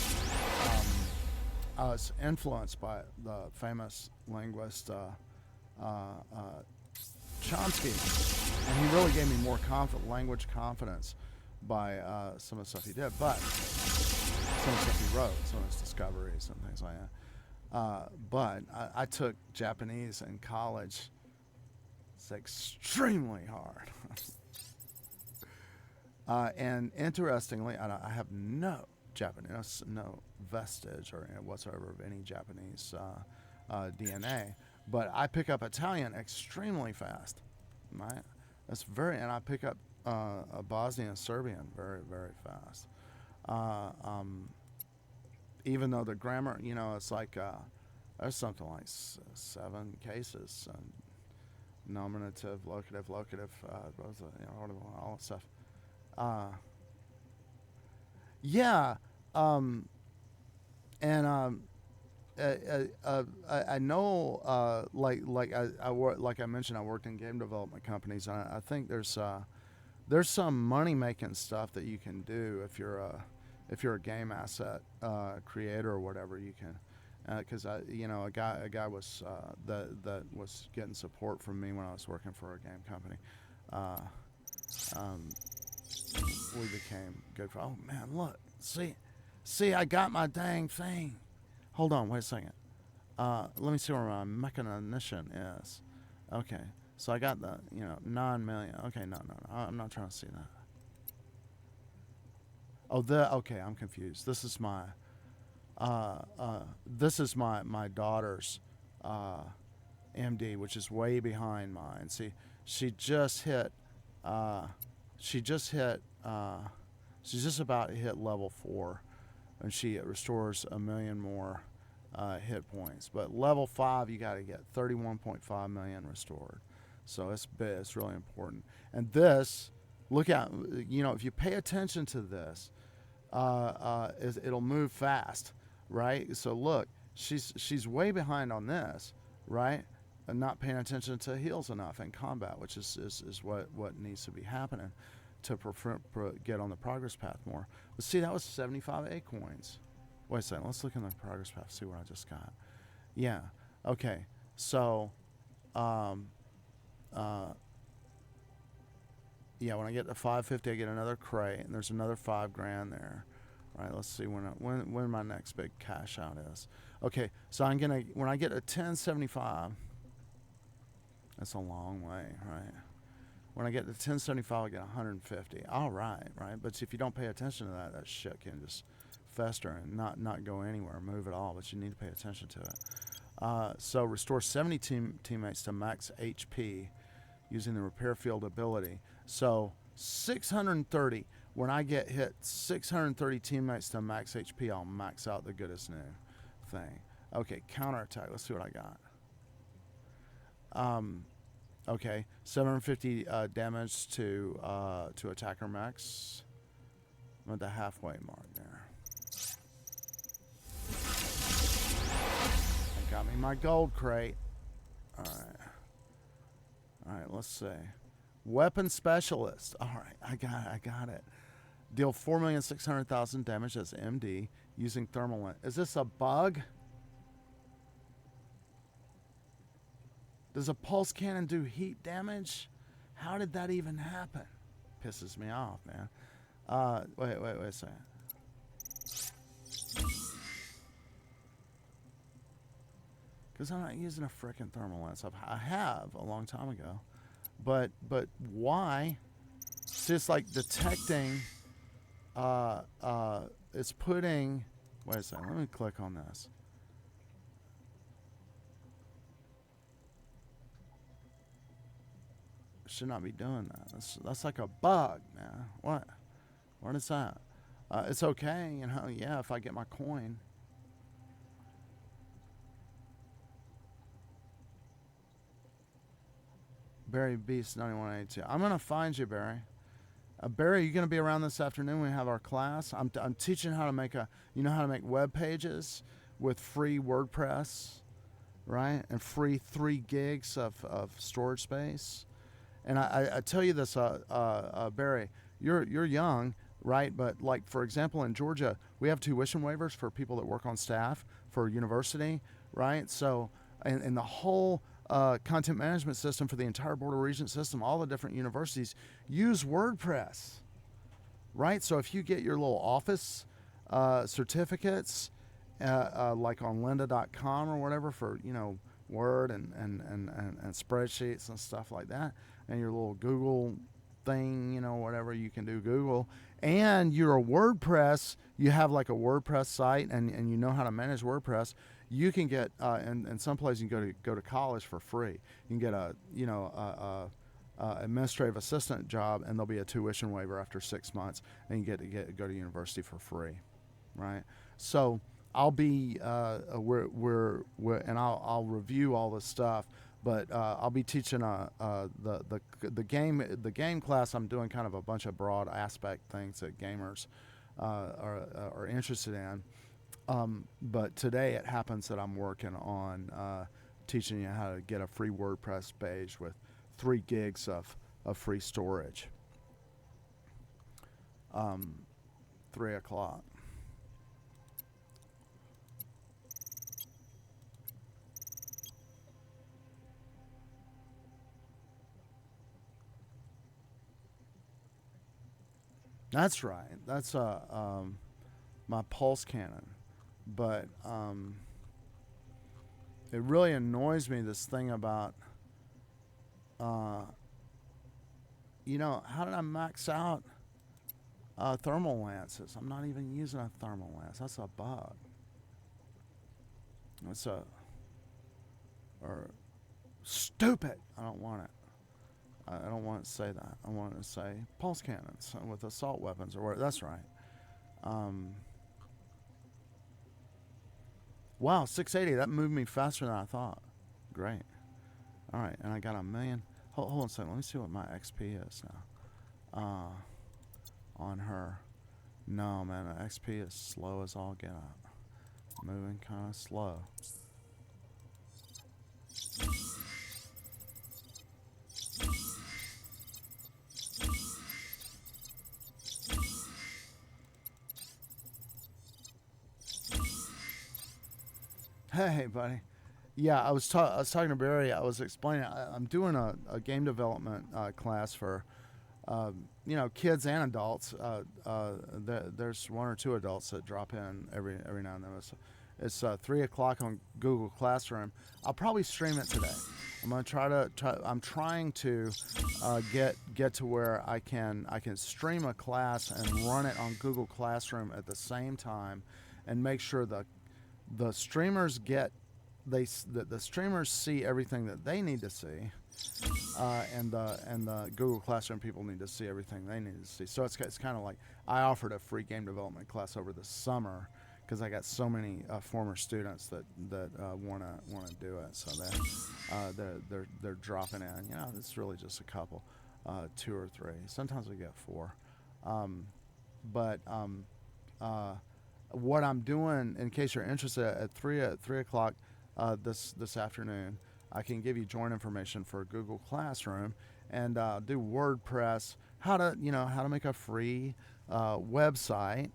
I was influenced by the famous linguist Chomsky, and he really gave me more language confidence by some of the stuff he did, but some of the stuff he wrote, some of his discoveries and things like that. But I took Japanese in college. It's extremely hard. And interestingly, I have no Japanese, no vestige or whatsoever of any Japanese DNA, but I pick up Italian extremely fast. Right? And I pick up Bosnian and Serbian very, very fast. Even though the grammar, it's like there's something like 7 cases. Nominative, locative, all that stuff. I know, like I mentioned, I worked in game development companies, and I think there's some money making stuff that you can do if you're a game asset creator or whatever. You can. Because a guy was that was getting support from me when I was working for a game company. We became good friends. Oh man, look, see, I got my dang thing. Hold on, wait a second. Let me see where my mechanician is. Okay, so I got the 9 million. Okay, no, I'm not trying to see that. Okay, I'm confused. This is my. This is my daughter's MD, which is way behind mine. See, she just she's just about to hit level 4, and she restores 1 million more hit points. But level 5, you got to get 31.5 million restored. So it's big. It's really important. And this, look at, if you pay attention to this, it'll move fast. Right, so look, she's way behind on this, right, and not paying attention to heals enough in combat, which is what needs to be happening to get on the progress path more. But see, that was 75 acorns. Wait a second, let's look in the progress path, see what I just got. Yeah, okay, so, yeah, when I get to 550, I get another crate, and there's another $5,000 there. All right, let's see when my next big cash out is. Okay, so when I get a 1075, that's a long way, right? When I get to 1075, I get 150. All right. But if you don't pay attention to that shit can just fester and not go anywhere, move at all. But you need to pay attention to it. So restore 70 teammates to max HP using the repair field ability. So 630. When I get hit 630 teammates to max HP, I'll max out the goodest new thing. Okay, counterattack. Let's see what I got. Okay, 750 damage to attacker max. I'm at the halfway mark there. That got me my gold crate. All right, let's see. Weapon specialist. All right, I got it. Deal 4,600,000 damage as MD using thermal lens. Is this a bug? Does a pulse cannon do heat damage? How did that even happen? Pisses me off, man. Wait a second. Because I'm not using a frickin' thermal lens. I have a long time ago. But why? It's just like detecting... it's putting... Wait a second. Let me click on this. should not be doing that. That's like a bug, man. What is that? It's okay, yeah, if I get my coin. Barry Beast 9182. I'm gonna find you, Barry. Barry, you gonna be around this afternoon when we have our class? I'm teaching how to make how to make web pages with free WordPress, right? And free 3 gigs of storage space. And I tell you this, Barry, you're young, right? But like, for example, in Georgia, we have tuition waivers for people that work on staff for university, right? So, and the whole content management system for the entire Board of Regents system, all the different universities use WordPress, right? So if you get your little office certificates, like on lynda.com or whatever for, Word and spreadsheets and stuff like that, and your little Google thing, whatever you can do Google, and you're a WordPress, you have like a WordPress site and you know how to manage WordPress, you can get, in some places you can go to college for free. You can get a administrative assistant job, and there'll be a tuition waiver after 6 months, and you get to go to university for free, right? So I'll be and I'll review all this stuff, but I'll be teaching the game class. I'm doing kind of a bunch of broad aspect things that gamers are interested in. But today it happens that I'm working on teaching you how to get a free WordPress page with 3 gigs of free storage. 3 o'clock. That's right. That's my pulse cannon. But it really annoys me, this thing about, how did I max out thermal lances? I'm not even using a thermal lance. That's a bug. Or stupid. I don't want it. I don't want to say that. I want to say pulse cannons with assault weapons or whatever. That's right. Wow, 680. That moved me faster than I thought. Great. All right, and I got 1 million. Hold on a second. Let me see what my XP is now. On her. No, man, the XP is slow as all get out. Moving kind of slow. Hey, buddy. Yeah, I was talking to Barry. I was explaining. I'm doing a game development class for, kids and adults. There's 1 or 2 adults that drop in every now and then. It's 3 o'clock on Google Classroom. I'll probably stream it today. I'm gonna try. I'm trying to get to where I can stream a class and run it on Google Classroom at the same time, and make sure the streamers the streamers see everything that they need to see, and the Google Classroom people need to see everything they need to see. So it's kind of like I offered a free game development class over the summer because I got so many former students that want to do it. So they're dropping in. It's really just a couple, 2 or 3. Sometimes we get 4, but what I'm doing, in case you're interested, at 3 o'clock this afternoon, I can give you join information for Google Classroom, and do WordPress, how to make a free website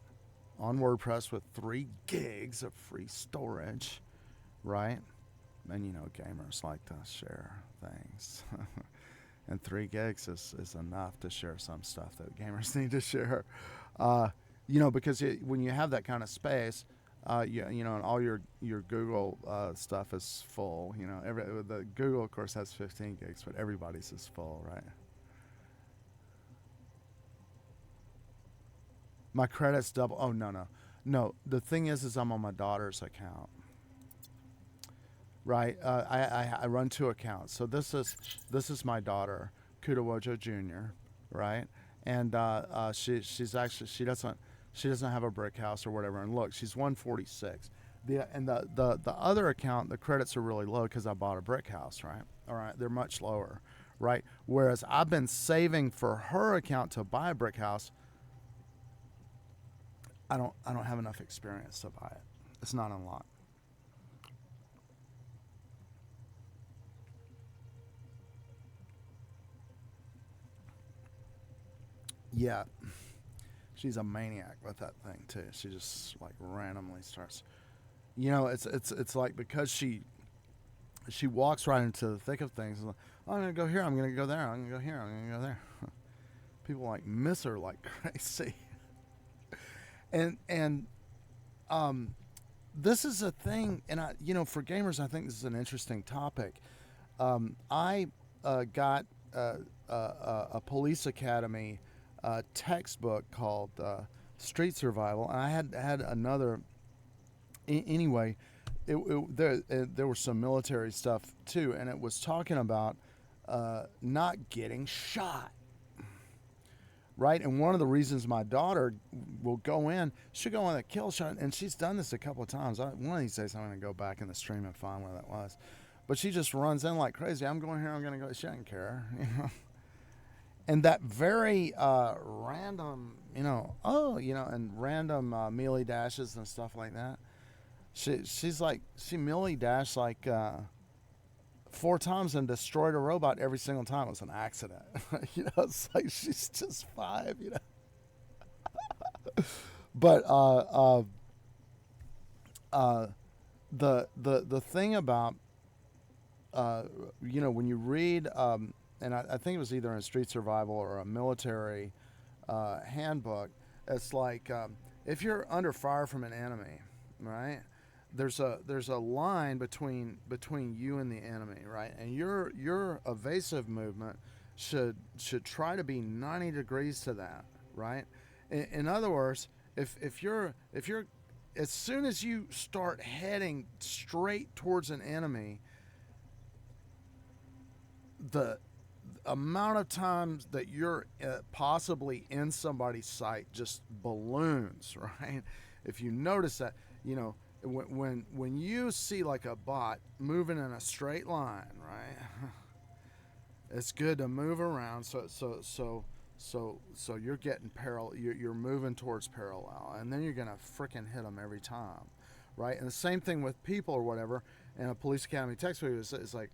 on WordPress with 3 gigs of free storage, right? And gamers like to share things. And 3 gigs is enough to share some stuff that gamers need to share. Because when you have that kind of space, and all your Google stuff is full. The Google, of course, has 15 gigs, but everybody's is full, right? My credits double. Oh, no. The thing is I'm on my daughter's account, right? I run 2 accounts. So this is my daughter, Kudawojo Jr., right? And she doesn't have a brick house or whatever. And look, she's 146. The other account, the credits are really low because I bought a brick house, right? All right, they're much lower, right? Whereas I've been saving for her account to buy a brick house. I don't have enough experience to buy it. It's not unlocked. Yeah, she's a maniac with that thing too. She just like randomly starts. It's like because she walks right into the thick of things. Like, oh, I'm gonna go here. I'm gonna go there. I'm gonna go here. I'm gonna go there. People like miss her like crazy. And this is a thing, and for gamers, I think this is an interesting topic. I got a police academy textbook called Street Survival, and I had another. Anyway, there was some military stuff too, and it was talking about not getting shot. Right, and one of the reasons my daughter will go in, she'll go in a kill shot, and she's done this a couple of times. One of these days, I'm going to go back in the stream and find where that was. But she just runs in like crazy. I'm going here. I'm going to go. She doesn't care, And that very random, and random melee dashes and stuff like that. She melee dashed like 4 times and destroyed a robot every single time. It was an accident. It's like she's just 5. But the thing about when you read and I think it was either in Street Survival or a military handbook, it's like if you're under fire from an enemy, right? There's a line between you and the enemy, right? And your evasive movement should try to be 90 degrees to that, right? In other words, if you're as soon as you start heading straight towards an enemy, the amount of times that you're possibly in somebody's sight just balloons, right? If you notice that, when you see like a bot moving in a straight line, right? It's good to move around so you're getting parallel. You're moving towards parallel, and then you're gonna freaking hit them every time, right? And the same thing with people or whatever. And a police academy textbook is like,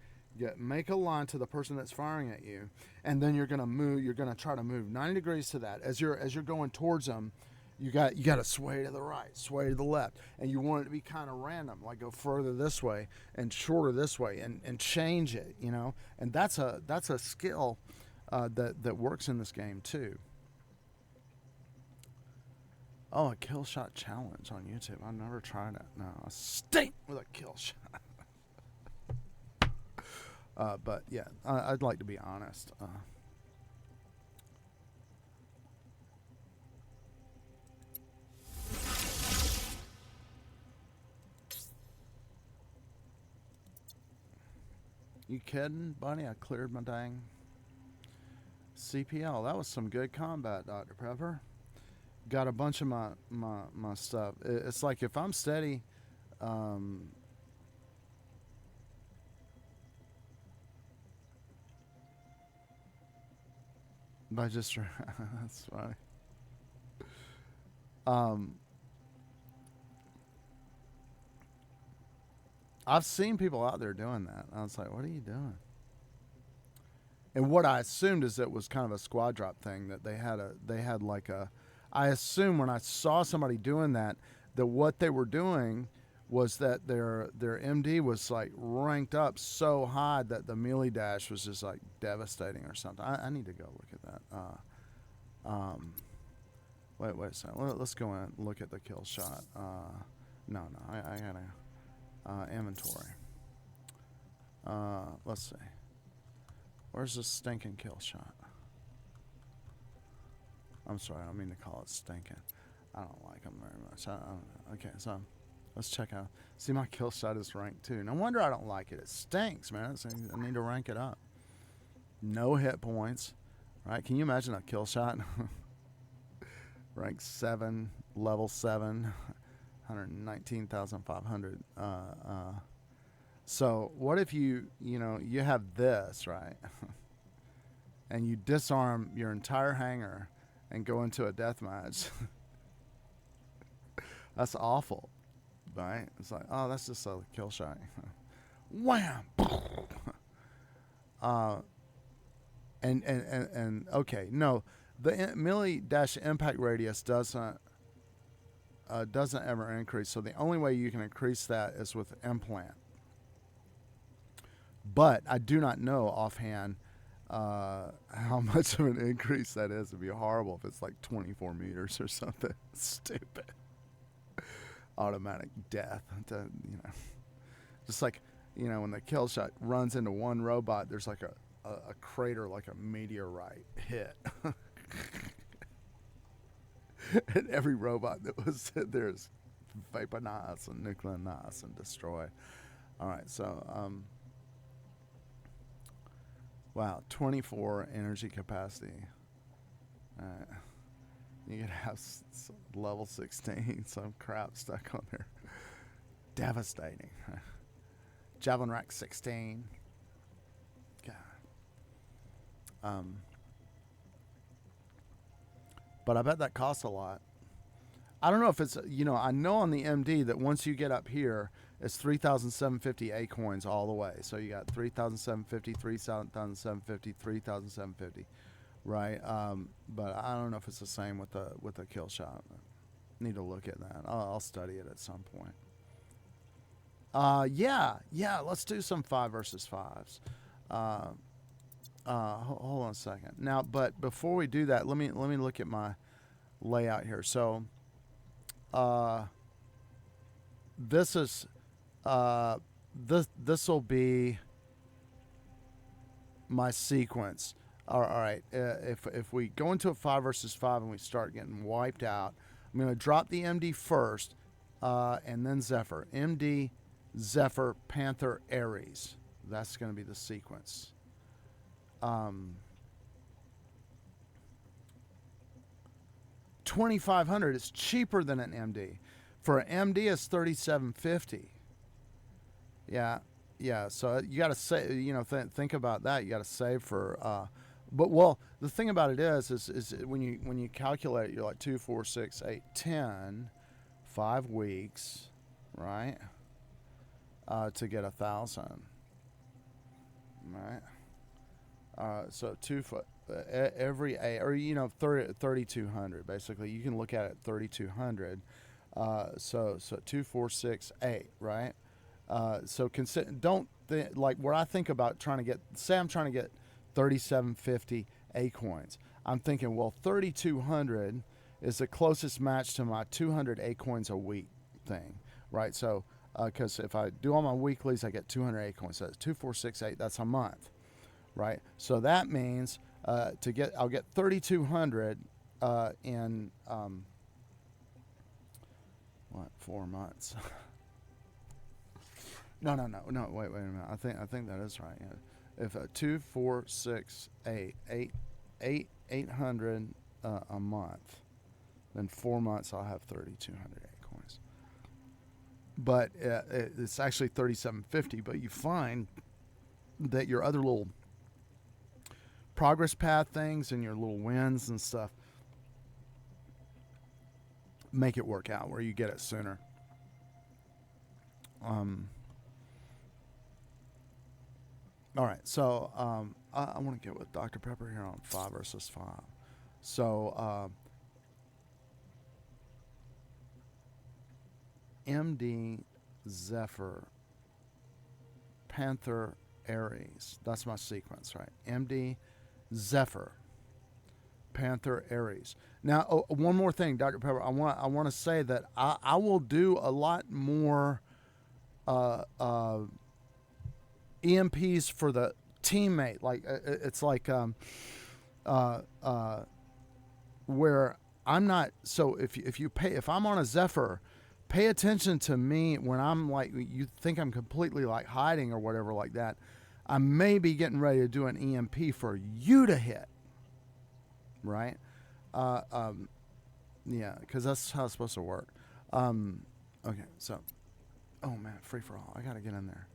make a line to the person that's firing at you, and then you're gonna move. You're gonna try to move 90 degrees to that as you're going towards them. You got to sway to the right, sway to the left, and you want it to be kind of random, like go further this way and shorter this way, and change it, And that's a skill that works in this game too. Oh, a kill shot challenge on YouTube. I've never tried it. No, I stink with a kill shot. But yeah, I'd like to be honest. You kidding, buddy? I cleared my dang CPL. That was some good combat, Dr. Pepper. Got a bunch of my stuff. It's like if I'm steady, by just that's funny. I've seen people out there doing that. I was like, what are you doing? And what I assumed is it was kind of a squad drop thing, that they had like a, I assume when I saw somebody doing that what they were doing was that their MD was like ranked up so high that the melee dash was just like devastating or something. I need to go look at that. Wait a second. Let's go in and look at the kill shot. No, I gotta inventory. Let's see. Where's the stinking kill shot? I'm sorry, I don't mean to call it stinking. I don't like them very much. I don't know. Okay, so let's check out. See, my kill shot is ranked 2. No wonder I don't like it. It stinks, man. I need to rank it up. no hit points, right? Can you imagine a kill shot? Rank 7, level 7, 119,500. So what if you have this, right? And you disarm your entire hangar and go into a death match? That's awful, right? It's like, oh, that's just a kill shot. Wham! And okay, no, the melee dash impact radius doesn't ever increase. So the only way you can increase that is with implant. But I do not know offhand how much of an increase that is. It'd be horrible if it's like 24 meters or something stupid. Automatic death. Just like, when the kill shot runs into one robot, there's like a crater, like a meteorite hit. And every robot that was hit there is vaporized and nuclearized and destroyed. All right, so wow, 24 energy capacity. You could have level 16, some crap stuck on there. Devastating. Javelin rack 16. God. But I bet that costs a lot. I don't know if it's, I know on the MD that once you get up here, it's 3,750 A coins all the way. So you got 3,750, 3,750, 3,750, right? But I don't know if it's the same with the kill shot. Need to look at that. I'll study it at some point. Yeah, let's do some 5 versus 5s. Hold on a second. Now, but before we do that, let me look at my layout here. So, this is this will be my sequence. All right. If we go into a 5 versus 5 and we start getting wiped out, I'm going to drop the MD first, and then Zephyr. MD, Zephyr, Panther, Ares. That's going to be the sequence. 2,500 is cheaper than an MD. For an MD, it's 3,750. Yeah. So you got to say, think about that. You got to save for. But the thing about it is when you calculate, you're like 2, 4, 6, 8, 10, 5 weeks, right? To get 1,000, right? So 2 foot every 8, or 3,200 basically. You can look at it 3,200. So 2, 4, 6, 8, right? So don't like what I think about trying to get. Say I'm trying to get 3,750 A coins. I'm thinking, well, 3,200 is the closest match to my 200 A coins a week thing, right? So because if I do all my weeklies, I get 200 A coins. So that's 2, 4, 6, 8. That's a month. Right, so that means I'll get 3,200 in 4 months? No. Wait a minute. I think that is right. Yeah. If 2, 4, 6, 8, 800 a month, then 4 months I'll have 3,200 A coins. But it's actually 3,750. But you find that your other little progress path things and your little wins and stuff make it work out where you get it sooner. All right, so I want to get with Dr. Pepper here on 5 versus 5. So MD, Zephyr, Panther, Ares. That's my sequence, right? MD, Zephyr, Panther, Ares. Now, one more thing, Dr. Pepper. I want to say that I will do a lot more EMPs for the teammate. Like it's like where I'm not. So if I'm on a Zephyr, pay attention to me when I'm like, you think I'm completely like hiding or whatever like that. I may be getting ready to do an EMP for you to hit. Right? Yeah, because that's how it's supposed to work. Okay, so, oh man, free for all. I gotta get in there.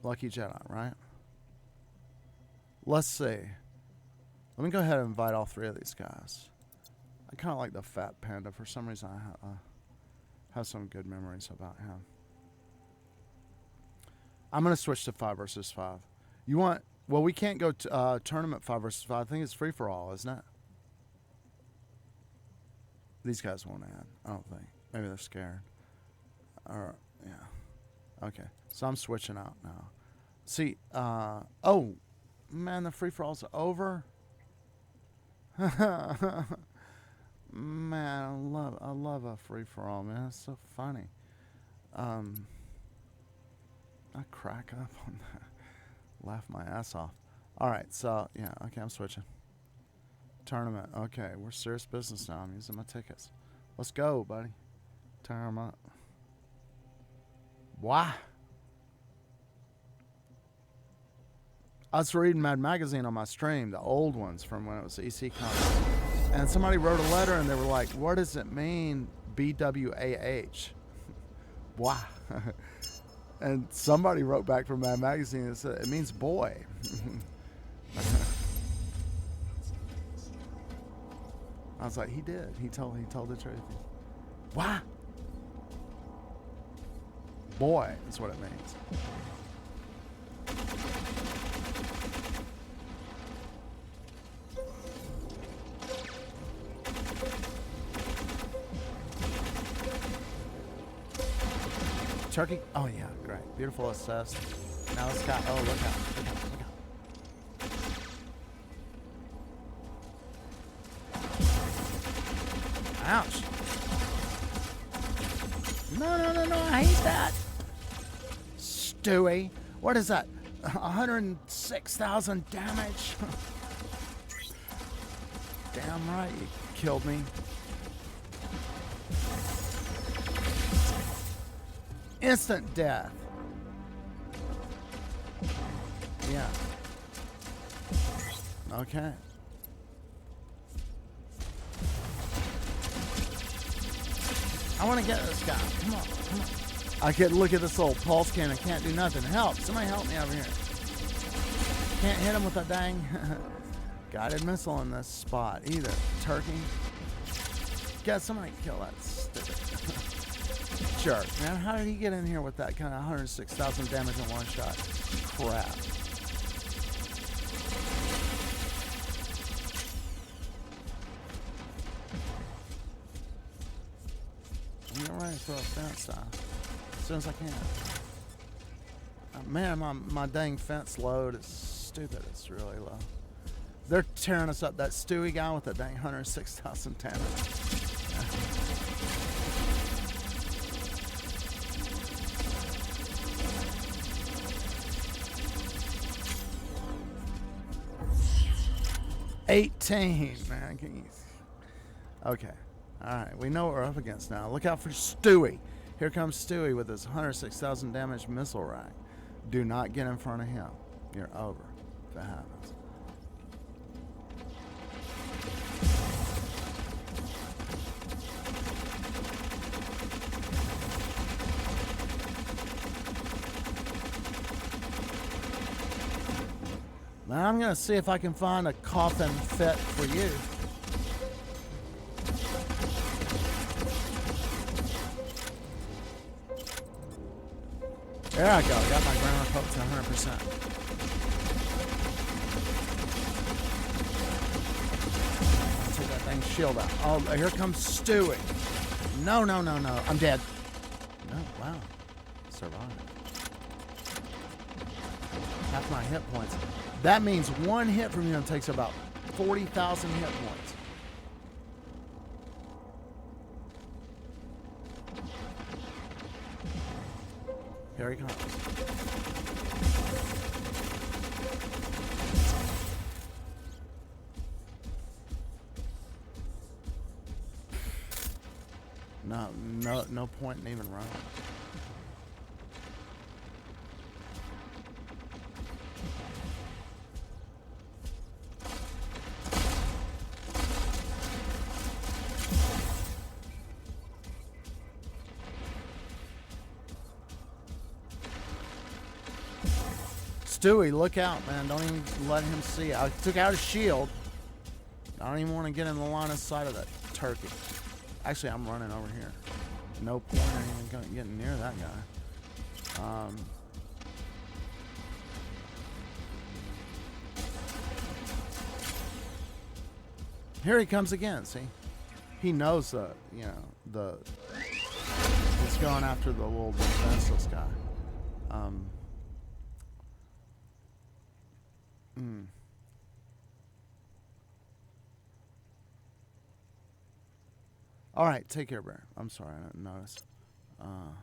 Lucky Jedi, right? Let's see. Let me go ahead and invite all three of these guys. I kind of like the fat panda. For some reason, I have some good memories about him. I'm going to switch to 5 versus 5. You want... Well, we can't go to tournament 5 versus 5. I think it's free for all, isn't it? These guys won't add. I don't think. Maybe they're scared. Or, yeah. Okay. So I'm switching out now. See, oh, man, the free for all's over. Man, I love a free for all, man. It's so funny. I crack up on that. Laugh my ass off. All right, so yeah, okay, I'm switching. Tournament. Okay, we're serious business now. I'm using my tickets. Let's go, buddy. Turn them up. Why? I was reading Mad Magazine on my stream, the old ones from when it was EC Comics. And somebody wrote a letter and they were like, what does it mean, BWAH? Why? And somebody wrote back from Mad Magazine and said, it means boy. I was like, he did. He told the truth. Why? Boy is what it means. Turkey. Oh yeah, great. Beautiful assist. Now it's got. Oh, look out! Look out! Look out! Ouch! No! I hate that. Stewie, what is that? 106,000 damage. Damn right, you killed me. Instant death. Yeah. Okay. I want to get this guy. Come on. I could look at this little pulse cannon. Can't do nothing. Help. Somebody help me over here. Can't hit him with a dang guided missile in this spot either. Turkey. God, somebody kill that stupid jerk, man. How did he get in here with that kind of 106,000 damage in one shot? Crap. I'm getting ready to throw a fence down as soon as I can. Man, my dang fence load is stupid. It's really low. They're tearing us up. That Stewie guy with the dang 106,000 damage. $18, man. Okay. All right. We know what we're up against now. Look out for Stewie. Here comes Stewie with his 106,000 damage missile rack. Do not get in front of him. You're over if that happens. Now I'm going to see if I can find a coffin fit for you. There I go. Got my ground poke to 100%. Take that thing's shield out. Oh, here comes Stewie. No. I'm dead. No, wow. Survived. Half my hit points. That means one hit from him takes about 40,000 hit points. Here he comes. No point in even running. Stewie, look out, man. Don't even let him see. I took out his shield. I don't even want to get in the line of sight of that turkey. Actually, I'm running over here. No point in even getting near that guy. Here he comes again, see? He knows that, you know, he's going after the little defenseless guy. All right, take care, Bear. I'm sorry, I didn't notice. All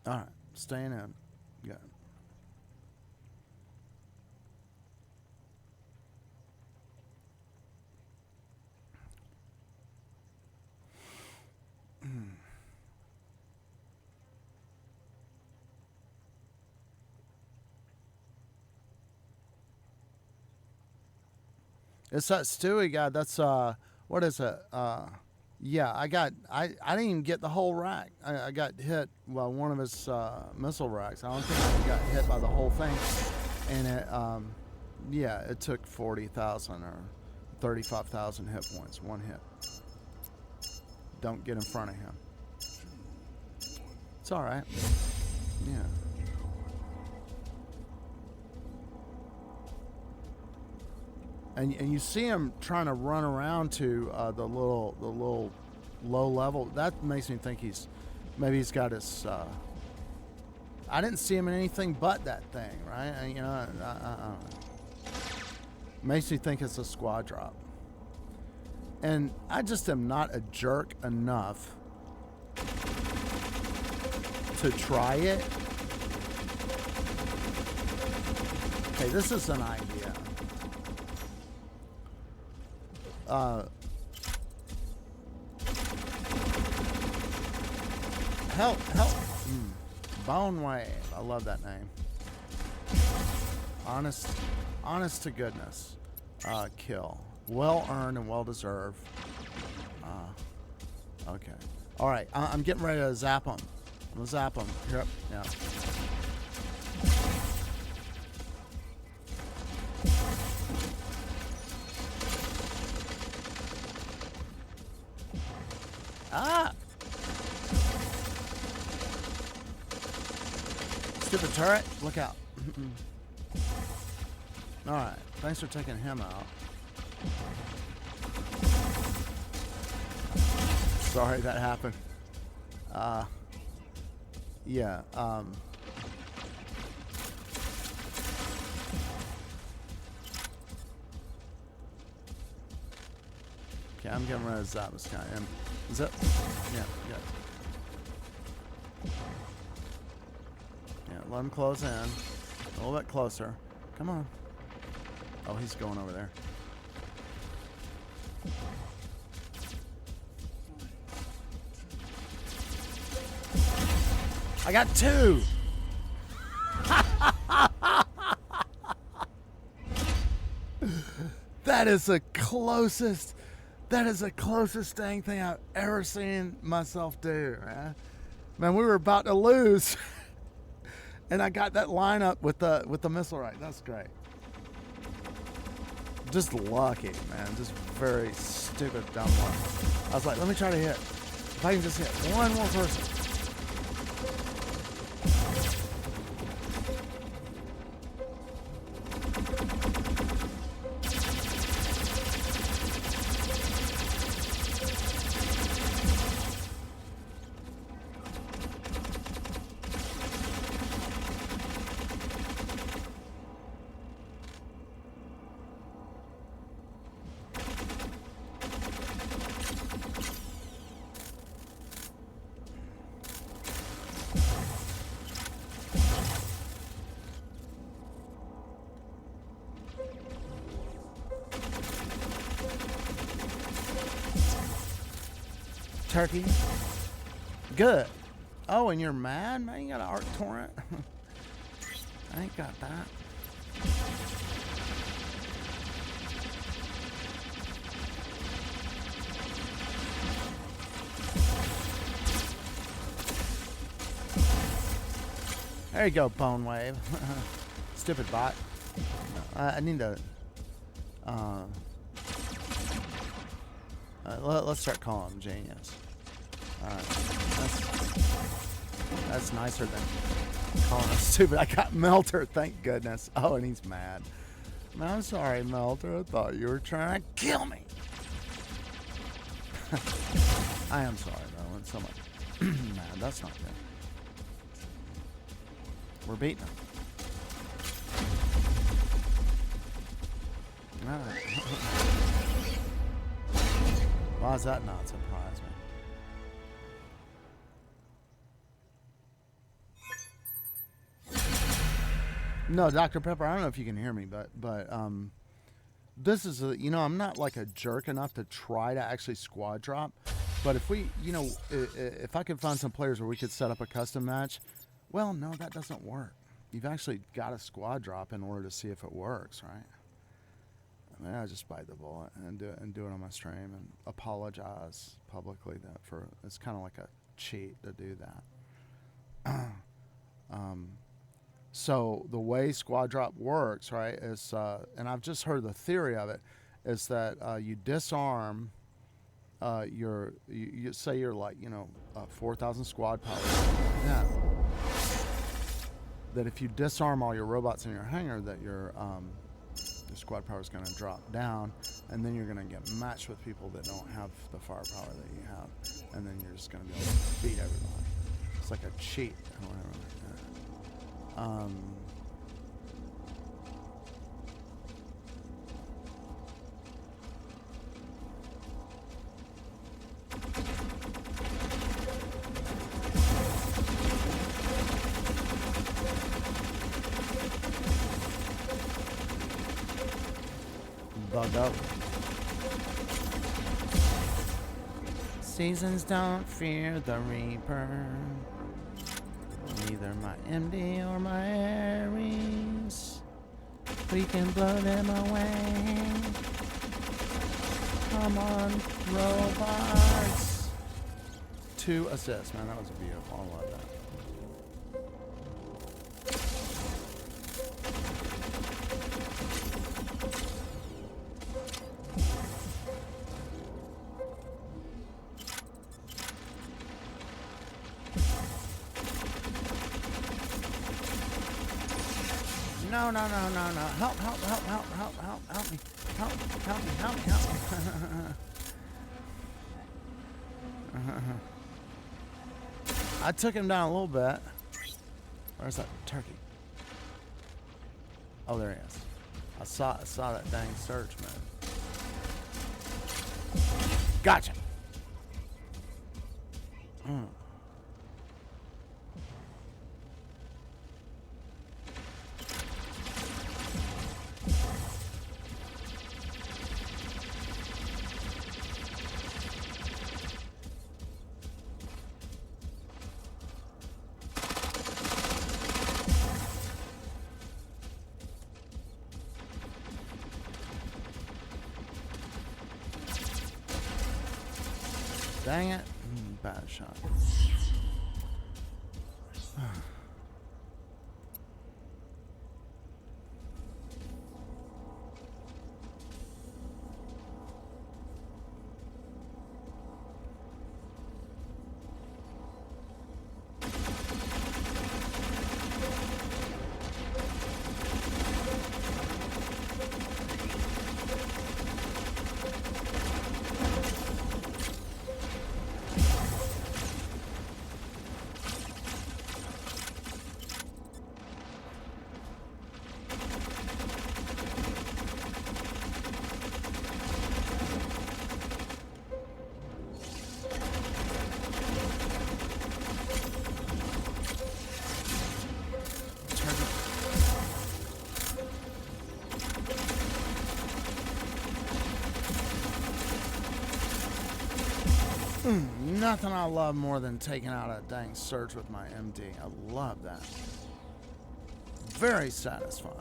right, staying in. Good. It's that Stewie guy. That's what is it? Yeah, I didn't even get the whole rack. I got hit by one of his missile racks. I don't think I got hit by the whole thing. And it yeah, it took 40,000 or 35,000 hit points. One hit. Don't get in front of him. It's all right. Yeah. And you see him trying to run around to the little low level. That makes me think maybe he's got his. I didn't see him in anything but that thing, right? You know, I don't know. Makes me think it's a squad drop. And I just am not a jerk enough to try it. Okay, this is an idea. Help. Bone Wave. I love that name. Honest to goodness. Kill. Well earned and well deserved. Okay. All right. I'm getting ready to zap him. I'm gonna zap him. Yep. Yeah. Ah! Stupid turret. Look out. Alright. Thanks for taking him out. Sorry that happened. Yeah. Okay, I'm getting ready to zap this guy. Is it? Yeah. Yeah, let him close in. A little bit closer. Come on. Oh, he's going over there. I got two! That is the closest dang thing I've ever seen myself do, man. Man, we were about to lose. And I got that lineup with the missile right. That's great. Just lucky, man. Just very stupid, dumb luck. I was like, let me try to hit. If I can just hit one more person. Turkey. Good. Oh, and you're mad? Man, you got an Arc Torrent? I ain't got that. There you go, Bone Wave. Stupid bot. I need to... let's start calling him Genius. That's nicer than calling him stupid. I got Melter, thank goodness. Oh, and he's mad. I'm sorry, Melter. I thought you were trying to kill me. I am sorry, though. It's so much. Man, that's not good. We're beating him. Alright. Why does that not surprise me? No, Dr. Pepper, I don't know if you can hear me, but this is I'm not like a jerk enough to try to actually squad drop, but if we, if I could find some players where we could set up a custom match, well, no, that doesn't work. You've actually got a squad drop in order to see if it works, right? I mean, I just bite the bullet and do it on my stream and apologize publicly it's kind of like a cheat to do that. So the way squad drop works, right, is and I've just heard the theory of it, is that you disarm you say you're like 4,000 squad power. Yeah. That if you disarm all your robots in your hangar, that your squad power is going to drop down, and then you're going to get matched with people that don't have the firepower that you have, and then you're just going to be able to beat everybody. It's like a cheat or whatever like that. Bug up. Seasons don't fear the Reaper. Neither my MD or my Ares. We can blow them away. Come on, robots. 2 assists, man. That was beautiful. I love that. No. Help me. Help me. I took him down a little bit. Where's that turkey? Oh, there he is. I saw that dang search, man. Gotcha. Dang it. Bad shot. nothing I love more than taking out a dang surge with my MD. I love that. Very satisfying.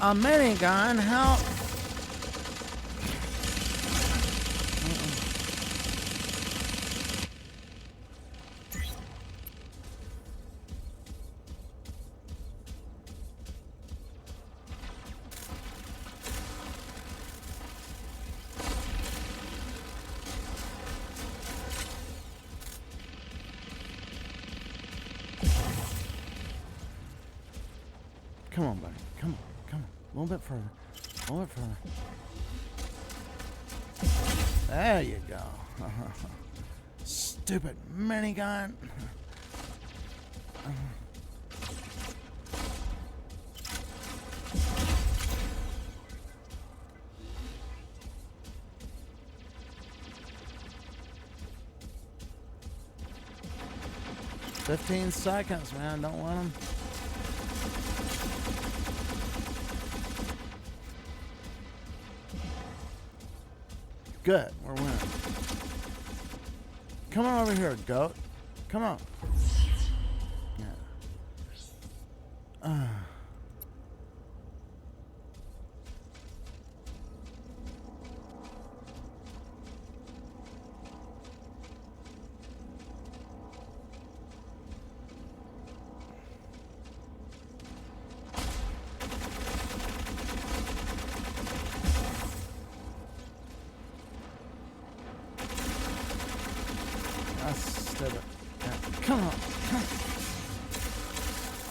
A minigun, help! 'Come on, buddy. Come on. Come on. A little bit further. A little bit further. There you go. Stupid minigun. 15 seconds, man. Don't let them. Good. We're winning. Come on over here, goat. Come on. Yeah. 'Come on. Come on.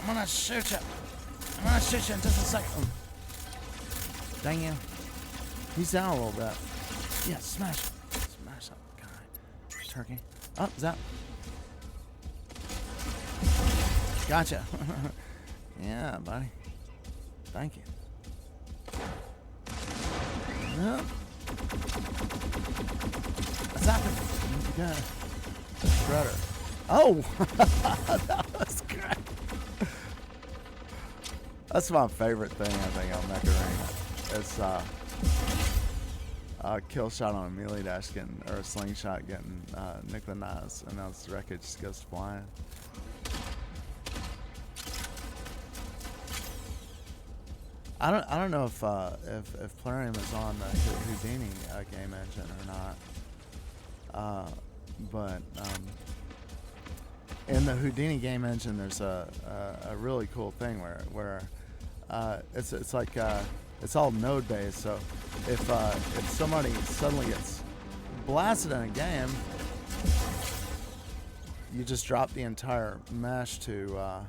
I'm gonna shoot you. I'm gonna shoot you in just a second. Dang you. He's down a little bit. Yeah, smash. Smash that guy. Turkey. Oh, zap. Gotcha. Yeah, buddy. Thank you. Yep. What's happening? You got a shredder. Oh! That was great. That's my favorite thing, I think, on Mech Arena. It's kill shot on a melee dash getting, or a slingshot getting nickelized, and now this wreckage just goes flying. I don't know if Plarium is on the Houdini game engine or not, but in the Houdini game engine, there's a really cool thing where it's like it's all node based. So if somebody suddenly gets blasted in a game, you just drop the entire mesh to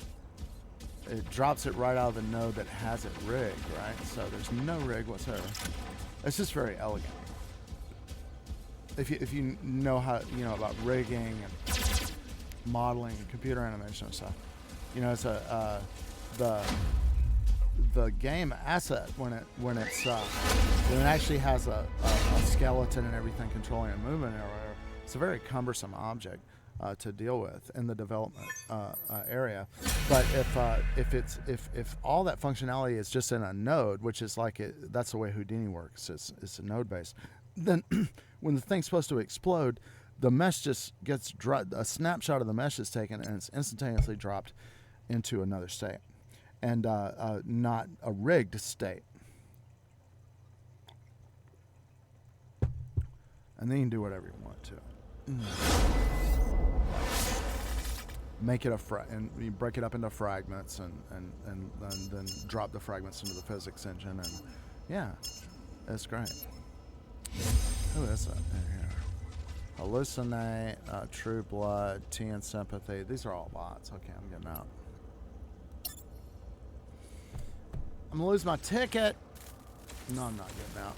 it drops it right out of the node that has it rigged, right? So there's no rig whatsoever. It's just very elegant. If you know how about rigging and modeling and computer animation and stuff, it's the game asset when it actually has a skeleton and everything controlling a movement or whatever. It's a very cumbersome object to deal with in the development area. But if all that functionality is just in a node, which is like that's the way Houdini works. It's a node based. Then when the thing's supposed to explode, the mesh just gets a snapshot of the mesh is taken and it's instantaneously dropped into another state, and not a rigged state. And then you can do whatever you want to. Make it and you break it up into fragments and then drop the fragments into the physics engine, and yeah, it's great. Who is that in here? Hallucinate, True Blood, Tea and Sympathy. These are all bots. Okay, I'm getting out. I'm gonna lose my ticket. No, I'm not getting out.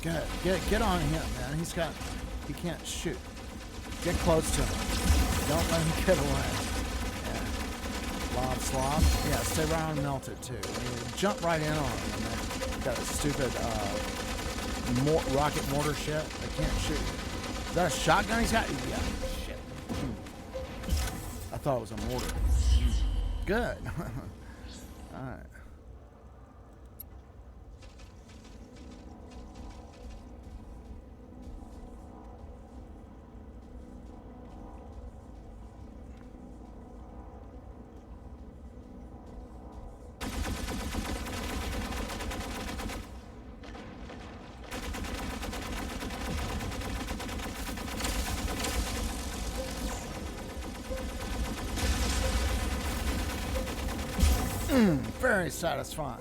Good. Get on him, man. He can't shoot. Get close to him. Don't let him get away. Yeah. Slob. Yeah, stay right on melted too. Jump right in on him. And then got a stupid rocket mortar shit. They can't shoot. Is that a shotgun he's got? Yeah. Shit. I thought it was a mortar. Good. All right. Very satisfying.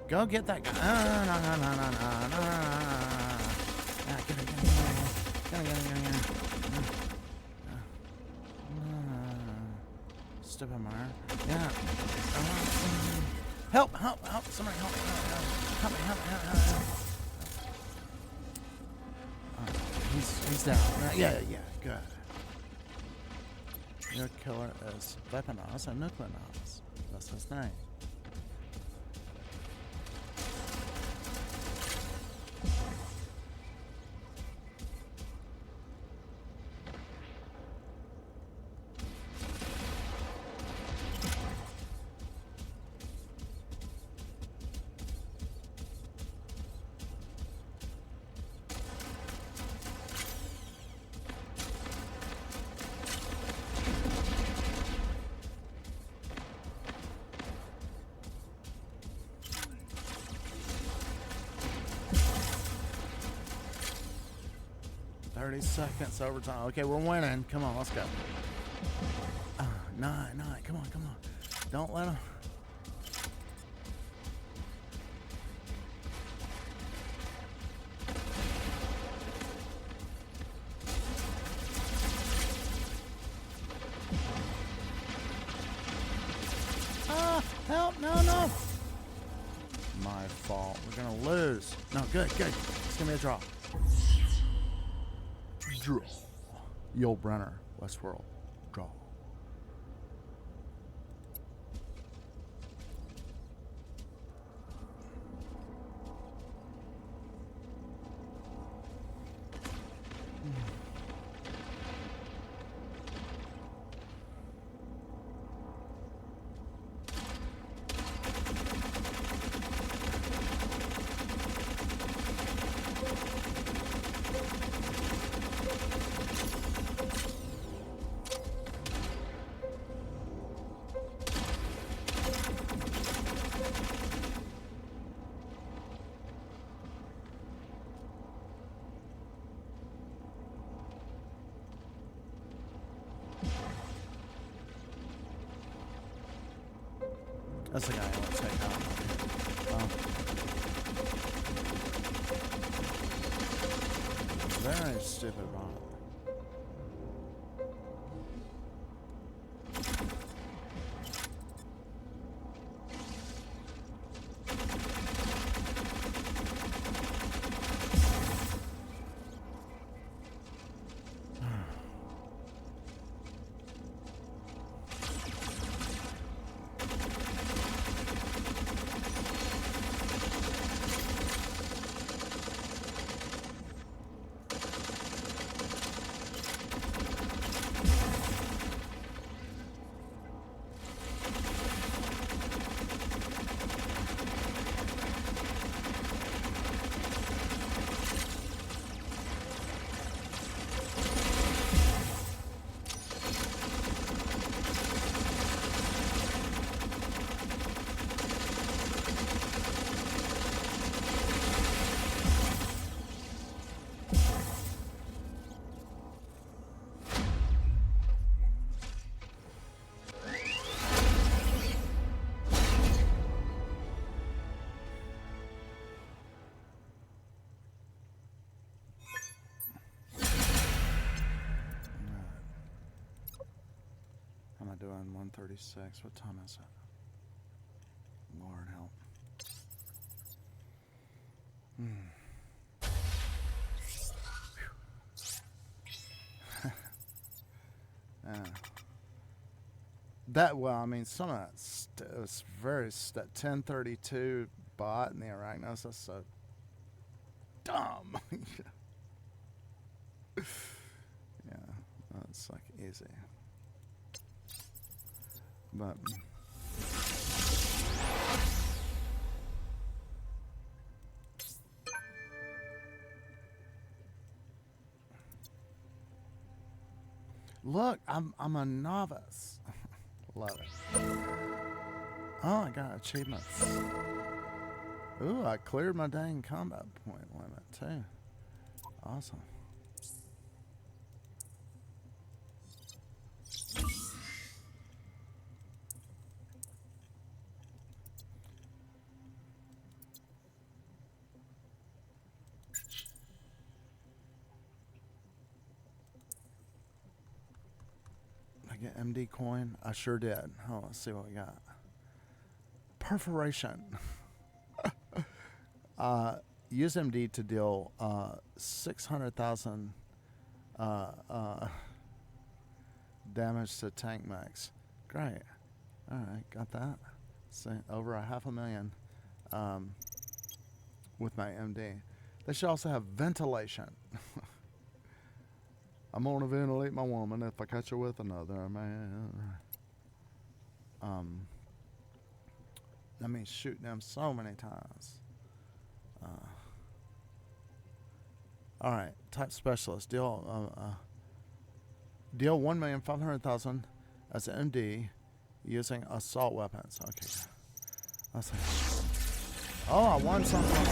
Go get that guy. Stupid Meyer. Yeah. Help! Somebody help me. Help. He's down. Yeah, good. Your killer is Weaponos and Nucleonos. That's his name. Seconds overtime. Okay, we're winning. Come on, let's go. 9. Come on. Don't let him. Help! No. My fault. We're gonna lose. No, good. It's gonna be a draw. Draw. Yul Brynner, Westworld. Draw. That's the guy I want to take out. Very stupid bot. doing? 1:36. What time is it? Lord help. I mean, some of that was very, that 1032 bot and the Arachnos, that's so dumb. Yeah, it's like easy. But look, I'm a novice. Love it. Oh, I got achievements. Ooh, I cleared my dang combat point limit too. Awesome. I get MD coin? I sure did. Oh, let's see what we got. Perforation. Use MD to deal 600,000 damage to tank mechs. Great. All right, got that. So over 500,000 with my MD. They should also have ventilation. I'm gonna ventilate my woman if I catch her with another man. That means shoot them so many times. All right, type specialist. Deal 1,500,000 as an MD using assault weapons. Okay. Let's see. Oh, I won something.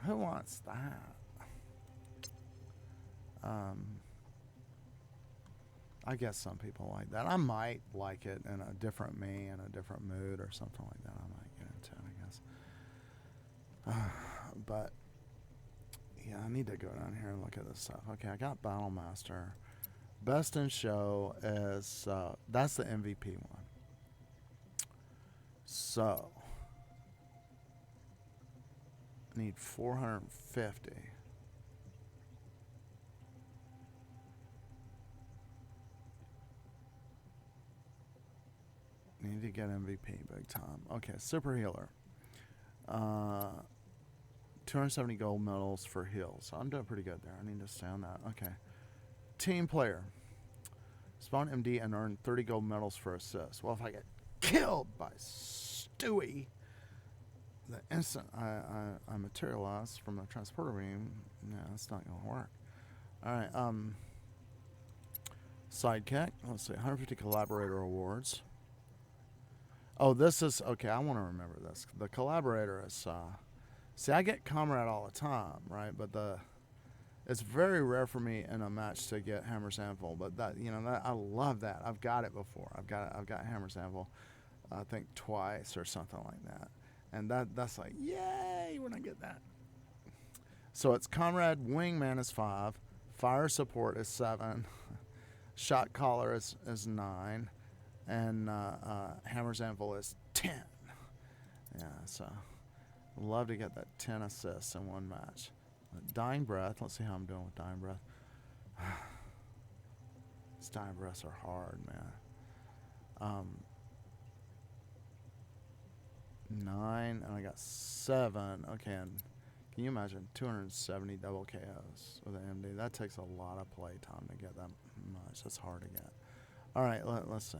Who wants that? I guess some people like that. I might like it in a different me, in a different mood or something like that. I might get into it, I guess. But yeah, I need to go down here and look at this stuff. Okay, I got Battlemaster. Best in show is that's the MVP one. So I need 450. Need to get MVP big time. Okay, super healer. 270 gold medals for heals. So I'm doing pretty good there. I need to stay on that. Okay. Team player. Spawn MD and earn 30 gold medals for assists. Well, if I get killed by Stewie, the instant I materialize from the transporter beam, yeah, that's not gonna work. All right. Sidekick. Let's see. 150 collaborator awards. Oh, this is okay. I want to remember this. The collaborator is. See, I get comrade all the time, right? But it's very rare for me in a match to get Hammer's Anvil. But that, I love that. I've got it before. I've got Hammer's Anvil, I think twice or something like that. And that's like, yay, when I get that. So it's comrade wingman is 5, fire support is 7, shot caller is 9, and Hammer's Anvil is 10. Yeah, so love to get that 10 assists in one match. Dying Breath. Let's see how I'm doing with Dying Breath. These Dying Breaths are hard, man. 9, and I got 7. Okay, and can you imagine 270 double KOs with an MD? That takes a lot of play time to get that much. That's hard to get. All right, let's see.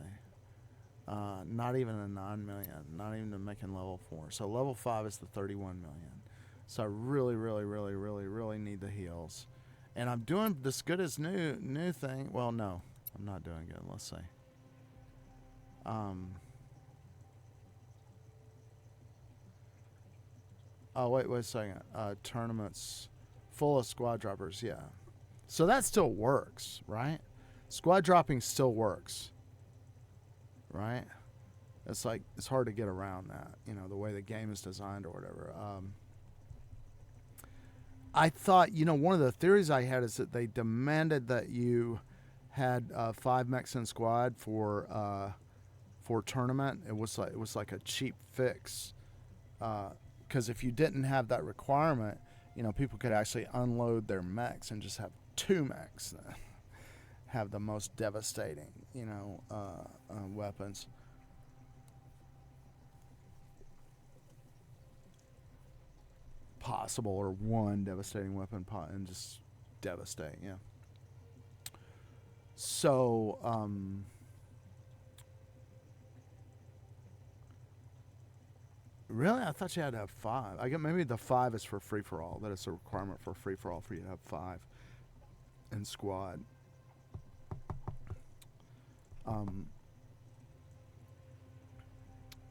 Not even a 9 million, not even to making level 4. So level 5 is the 31 million. So I really, really, really, really, really need the heals. And I'm doing this good as new thing. Well, no, I'm not doing good. Let's see. Oh, wait a second. Tournaments full of squad droppers, yeah. So that still works, right? Squad dropping still works. Right? It's like, it's hard to get around that, the way the game is designed or whatever. I thought, one of the theories I had is that they demanded that you had 5 mechs in squad for tournament. It was like a cheap fix, because if you didn't have that requirement, people could actually unload their mechs and just have 2 mechs that have the most devastating weapons. Possible, or 1 devastating weapon and just devastate. Yeah. So really, I thought you had to have 5. I guess maybe the 5 is for free for all. That is a requirement for free for all for you to have 5 in squad.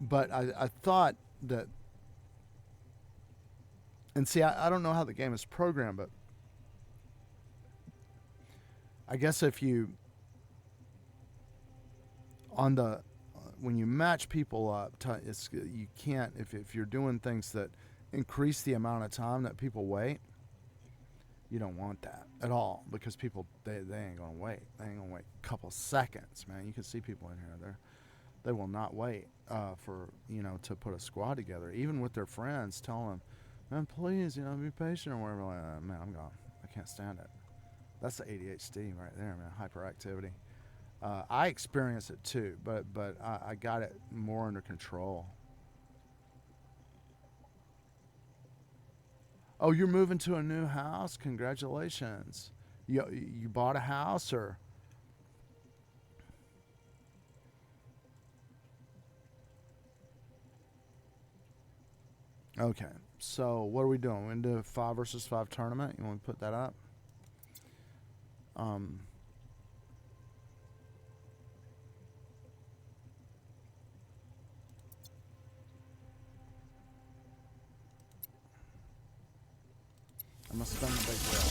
But I thought that, and see, I don't know how the game is programmed, but I guess if you, when you match people up, you can't, if you're doing things that increase the amount of time that people wait, you don't want that at all, because people, they ain't gonna wait. They ain't gonna wait a couple seconds, man. You can see people in here, they will not wait for to put a squad together, even with their friends. Tell them, man, please, be patient or whatever. Like, man, I'm gone. I can't stand it. That's the ADHD right there, man. Hyperactivity. I experience it too, but I got it more under control. Oh, you're moving to a new house? Congratulations. You bought a house, or? Okay. So what are we doing? We're going to do a 5 versus 5 tournament. You want to put that up? I'm going to spin the big wheel.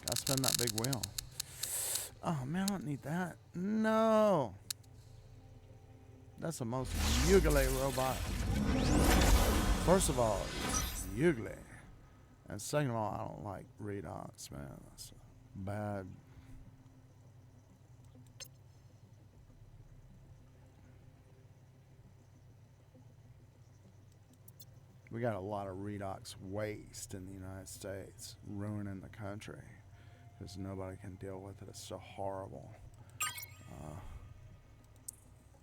Gotta spin that big wheel. Oh, man, I don't need that. No. That's the most ugly robot. First of all, it's ugly. And second of all, I don't like redox, man. That's bad. We got a lot of redox waste in the United States, ruining the country, because nobody can deal with it. It's so horrible.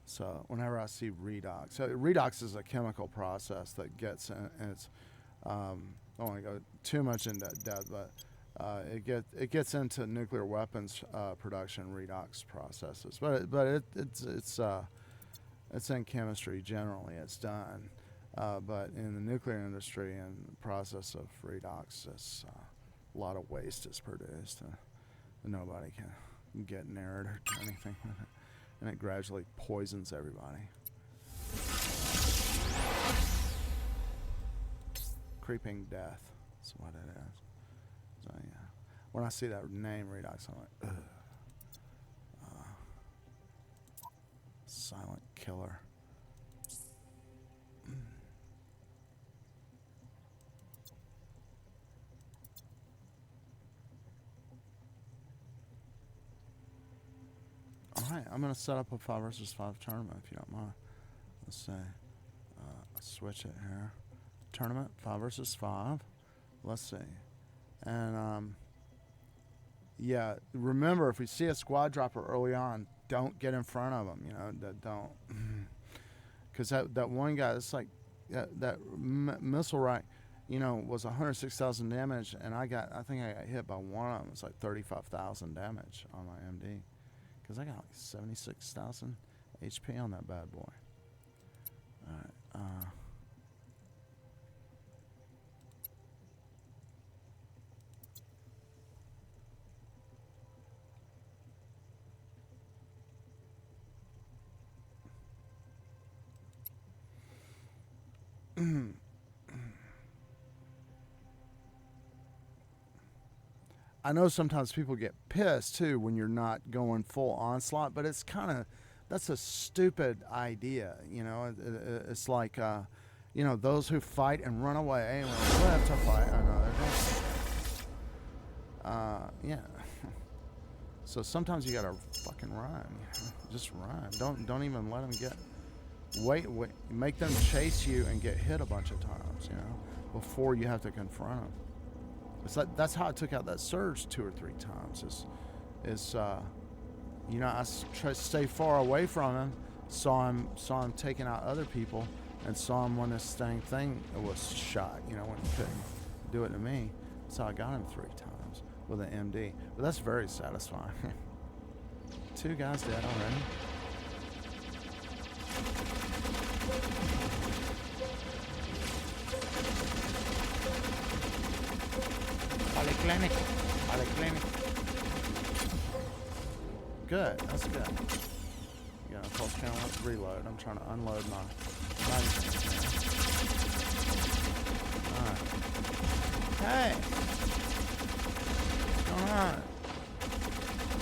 So whenever I see redox, so redox is a chemical process that gets in, and it's, I don't want to go too much into depth, but it gets into nuclear weapons production redox processes. But it's in chemistry generally. It's done. But in the nuclear industry and the process of redox, a lot of waste is produced, and nobody can get near it or do anything with it, and it gradually poisons everybody. Creeping death is what it is. So yeah, when I see that name redox, I'm like, ugh. Silent killer. Alright, I'm going to set up a 5 versus 5 tournament if you don't mind. Let's say, switch it here. Tournament, 5 versus 5. Let's see. And, yeah, remember, if we see a squad dropper early on, don't get in front of them, don't. Because that one guy, it's like, that missile rack, was 106,000 damage, and I think I got hit by one of them. It's like 35,000 damage on my MD. Because I got like 76,000 HP on that bad boy. Alright, I know sometimes people get pissed too when you're not going full onslaught, but it's that's a stupid idea, It's like, those who fight and run away will live to fight another day. Yeah. So sometimes you gotta fucking run. Just run. Don't even let them get. Wait. Make them chase you and get hit a bunch of times. You know, before you have to confront them. It's like that's how I took out that surge 2 or 3 times. You know, I tried to stay far away from him. Saw him taking out other people, and saw him when this thing was shot. You know, when he couldn't do it to me. So I got him 3 times with an MD. But that's very satisfying. 2 guys dead already. Polyclinic. Good, that's good. You know, pulse count, let's reload. I'm trying to unload my magazine. Alright. Hey! What's going on?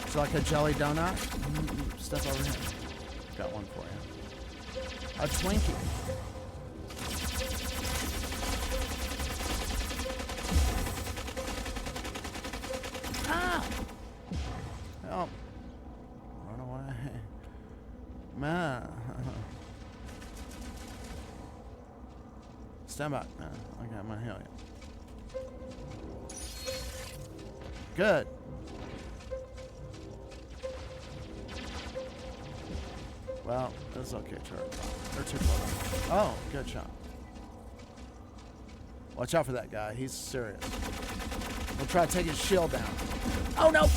It's like a jelly donut. Step over here. Got one for you. A Twinkie. Ah! Help. Run away. Man. Stand back, man. Okay, I'm gonna heal you. Good. Well, that's okay, Charlie. They're too close. Oh, good shot. Watch out for that guy. He's serious. We'll try to take his shield down. Oh, no!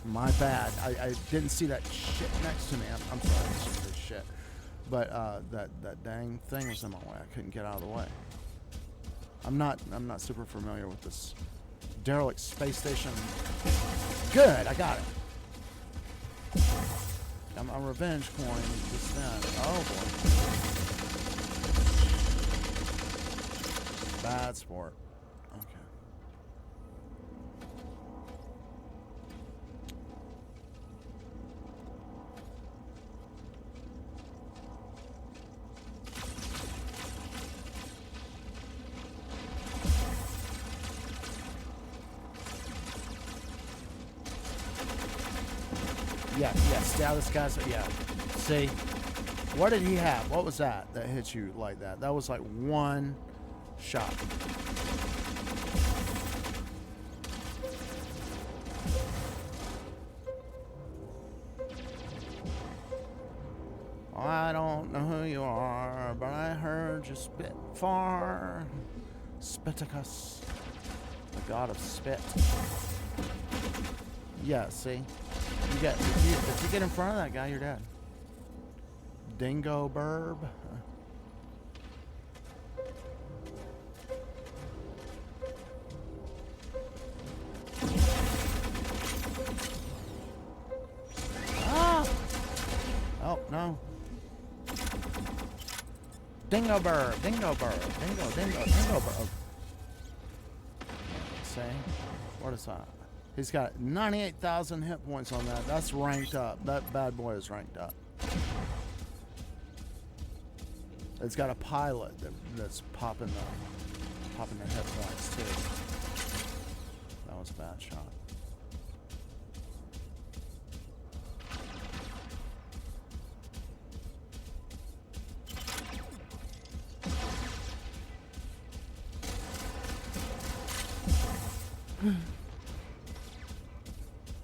My bad. I didn't see that shit next to me. I'm sorry. This is shit. But that dang thing was in my way. I couldn't get out of the way. I'm not super familiar with this derelict space station. Good, I got it. I'm a revenge coin. Just then. Oh boy. Bad sport. Okay. Yeah, this guy's, yeah. See? What did he have? What was that hit you like that? That was like one shot. I don't know who you are, but I heard you spit far. Spiticus, the god of spit. Yeah, see? If you get in front of that guy, you're dead. Dingo burb. Ah! Oh, no. Dingo burb. Dingo burb. See? What is that? He's got 98,000 hit points on that. That's ranked up. That bad boy is ranked up. It's got a pilot that's popping the hit points too. That was a bad shot.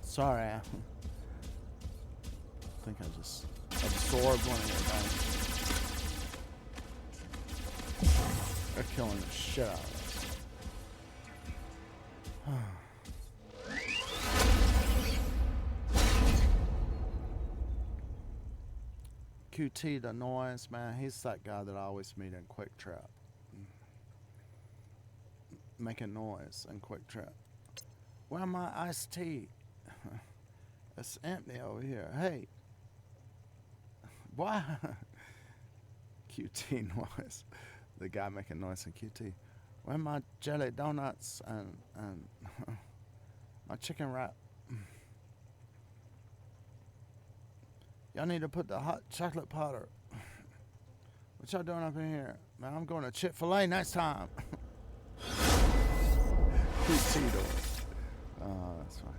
Sorry, I think I just absorbed one of your guys. They're killing the shit out of us. QT the noise, man. He's that guy that I always meet in Quick Trap. Making noise in Quick Trap. Where's my iced tea? It's empty over here. Hey. Why? QT noise. The guy making noise in QT. Where my jelly donuts and my chicken wrap? Y'all need to put the hot chocolate powder. What y'all doing up in here? Man, I'm going to Chick-fil-A next time. QT though. Oh, that's fine.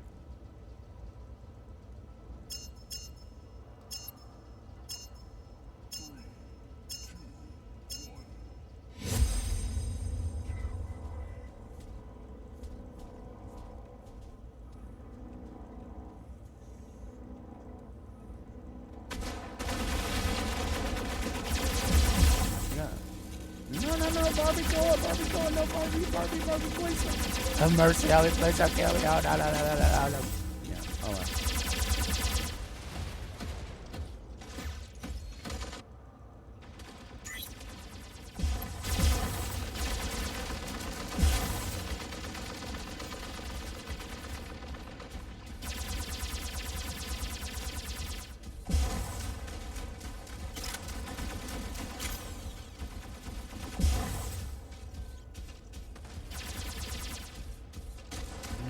no Barbie, please. Have mercy, Ellie, please don't kill me. Oh, no. Yeah, all right.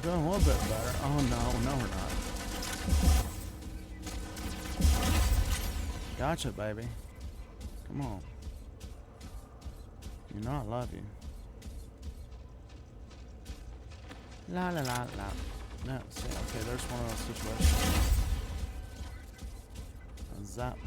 Doing a little bit better. Oh no, we're not. Gotcha, baby. Come on. You know I love you. La la la la. No, see, okay, there's one of those situations. Zap.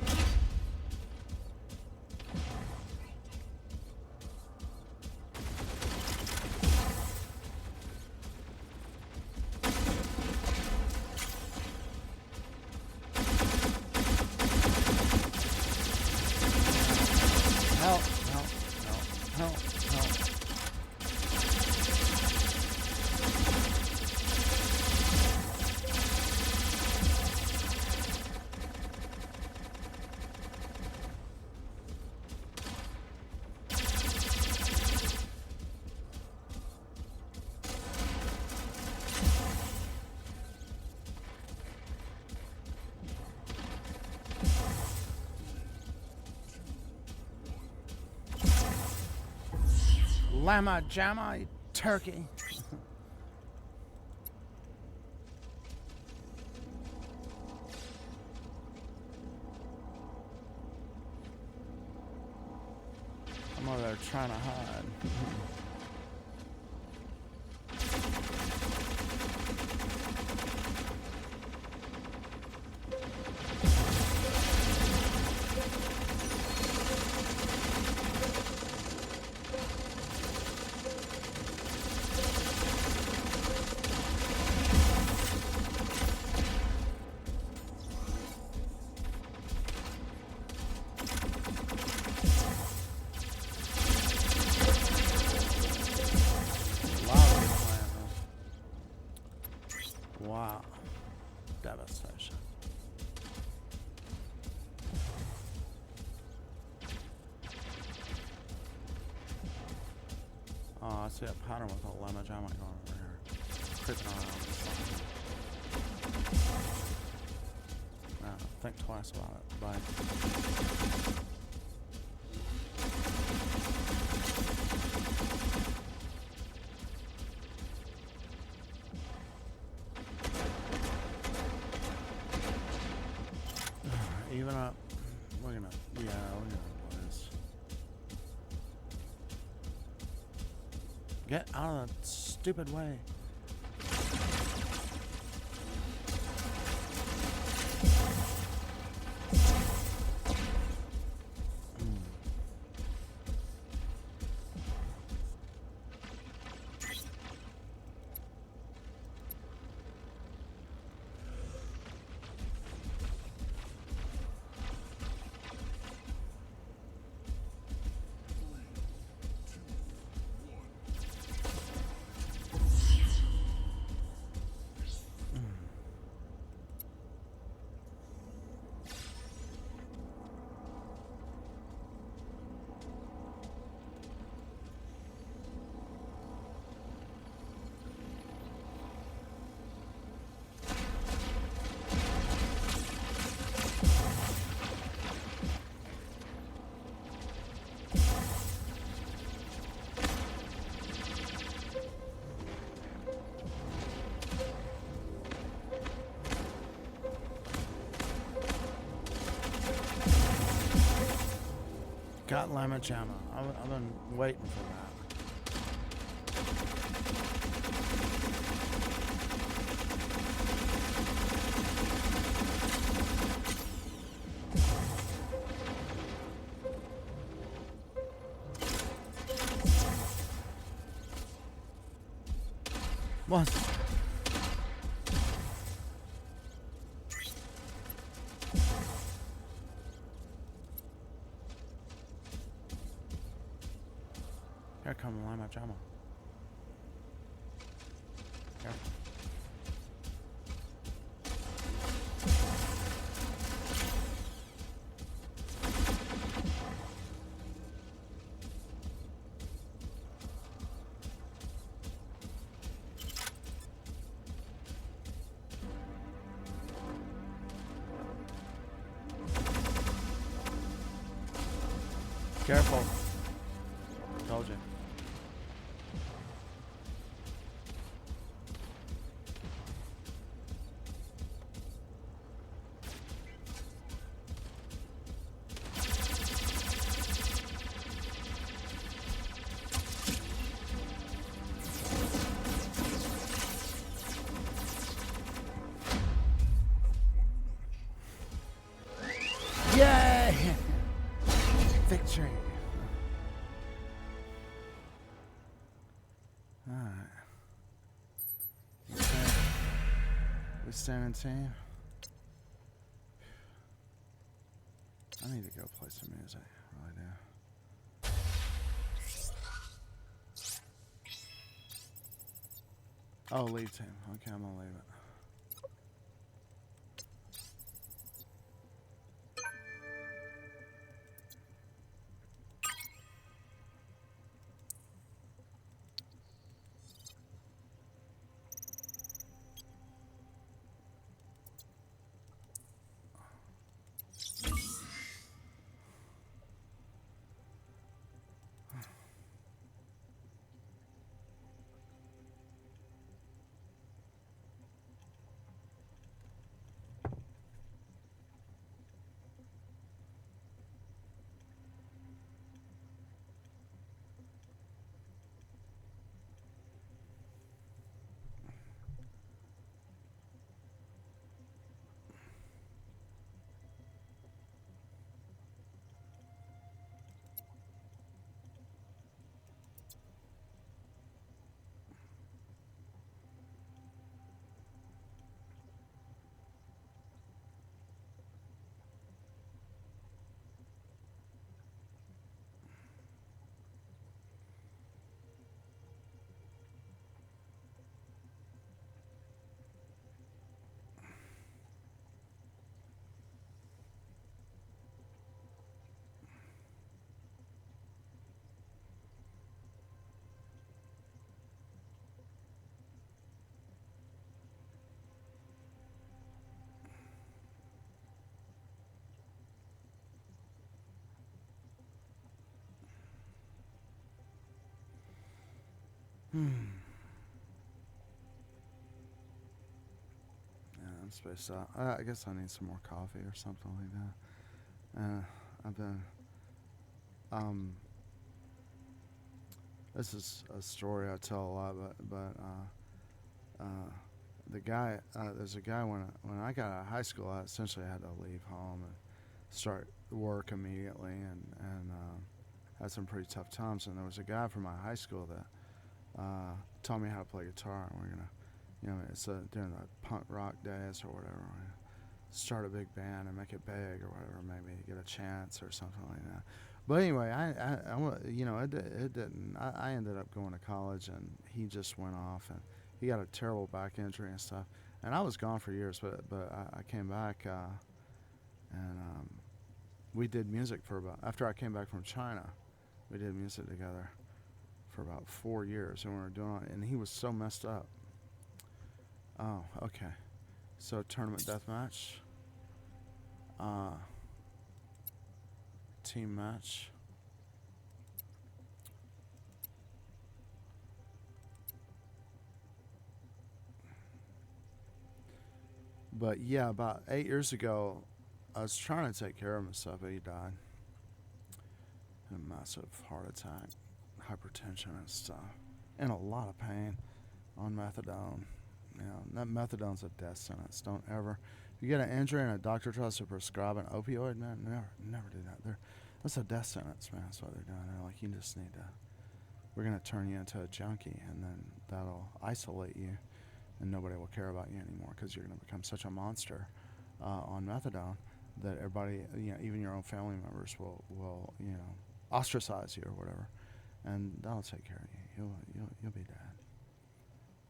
Help. Llama jamma, you turkey. I'm over there trying to hide. Wow. Devastation. Oh, I see a pattern with a lemon jam going over here. Creeping around. Think twice about it. Bye. Even up. We're gonna do this. Get out of that stupid way. Got llama jamma. I've been waiting for that. What? drama. Careful. Careful. Told you. Yay! Victory. Alright. We stand in team. I need to go play some music. I really do. Oh, leave team. Okay, I'm gonna leave it. Yeah, I'm spaced out. I guess I need some more coffee or something like that. I've been. This is a story I tell a lot, but the guy, there's a guy when I got out of high school, I essentially had to leave home and start work immediately, and had some pretty tough times. And there was a guy from my high school that taught me how to play guitar, and we're gonna, it's during the punk rock days or whatever. We're gonna start a big band and make it big or whatever, maybe get a chance or something like that. But anyway, it didn't. I ended up going to college, and he just went off, and he got a terrible back injury and stuff. And I was gone for years, but I came back, and we did music for about. After I came back from China, we did music together for about 4 years, and we were doing it. And he was so messed up. Oh, okay. So tournament deathmatch. Team match. But yeah, about 8 years ago, I was trying to take care of myself, but he died. Had a massive heart attack, hypertension and stuff, and a lot of pain on methadone. That methadone's a death sentence. Don't ever. If you get an injury and a doctor tries to prescribe an opioid, man, never do that. That's a death sentence, man. That's what they're doing. They're like, you just need to. We're gonna turn you into a junkie, and then that'll isolate you, and nobody will care about you anymore because you're gonna become such a monster on methadone that everybody, even your own family members will ostracize you or whatever, and that'll take care of you. you'll be dead.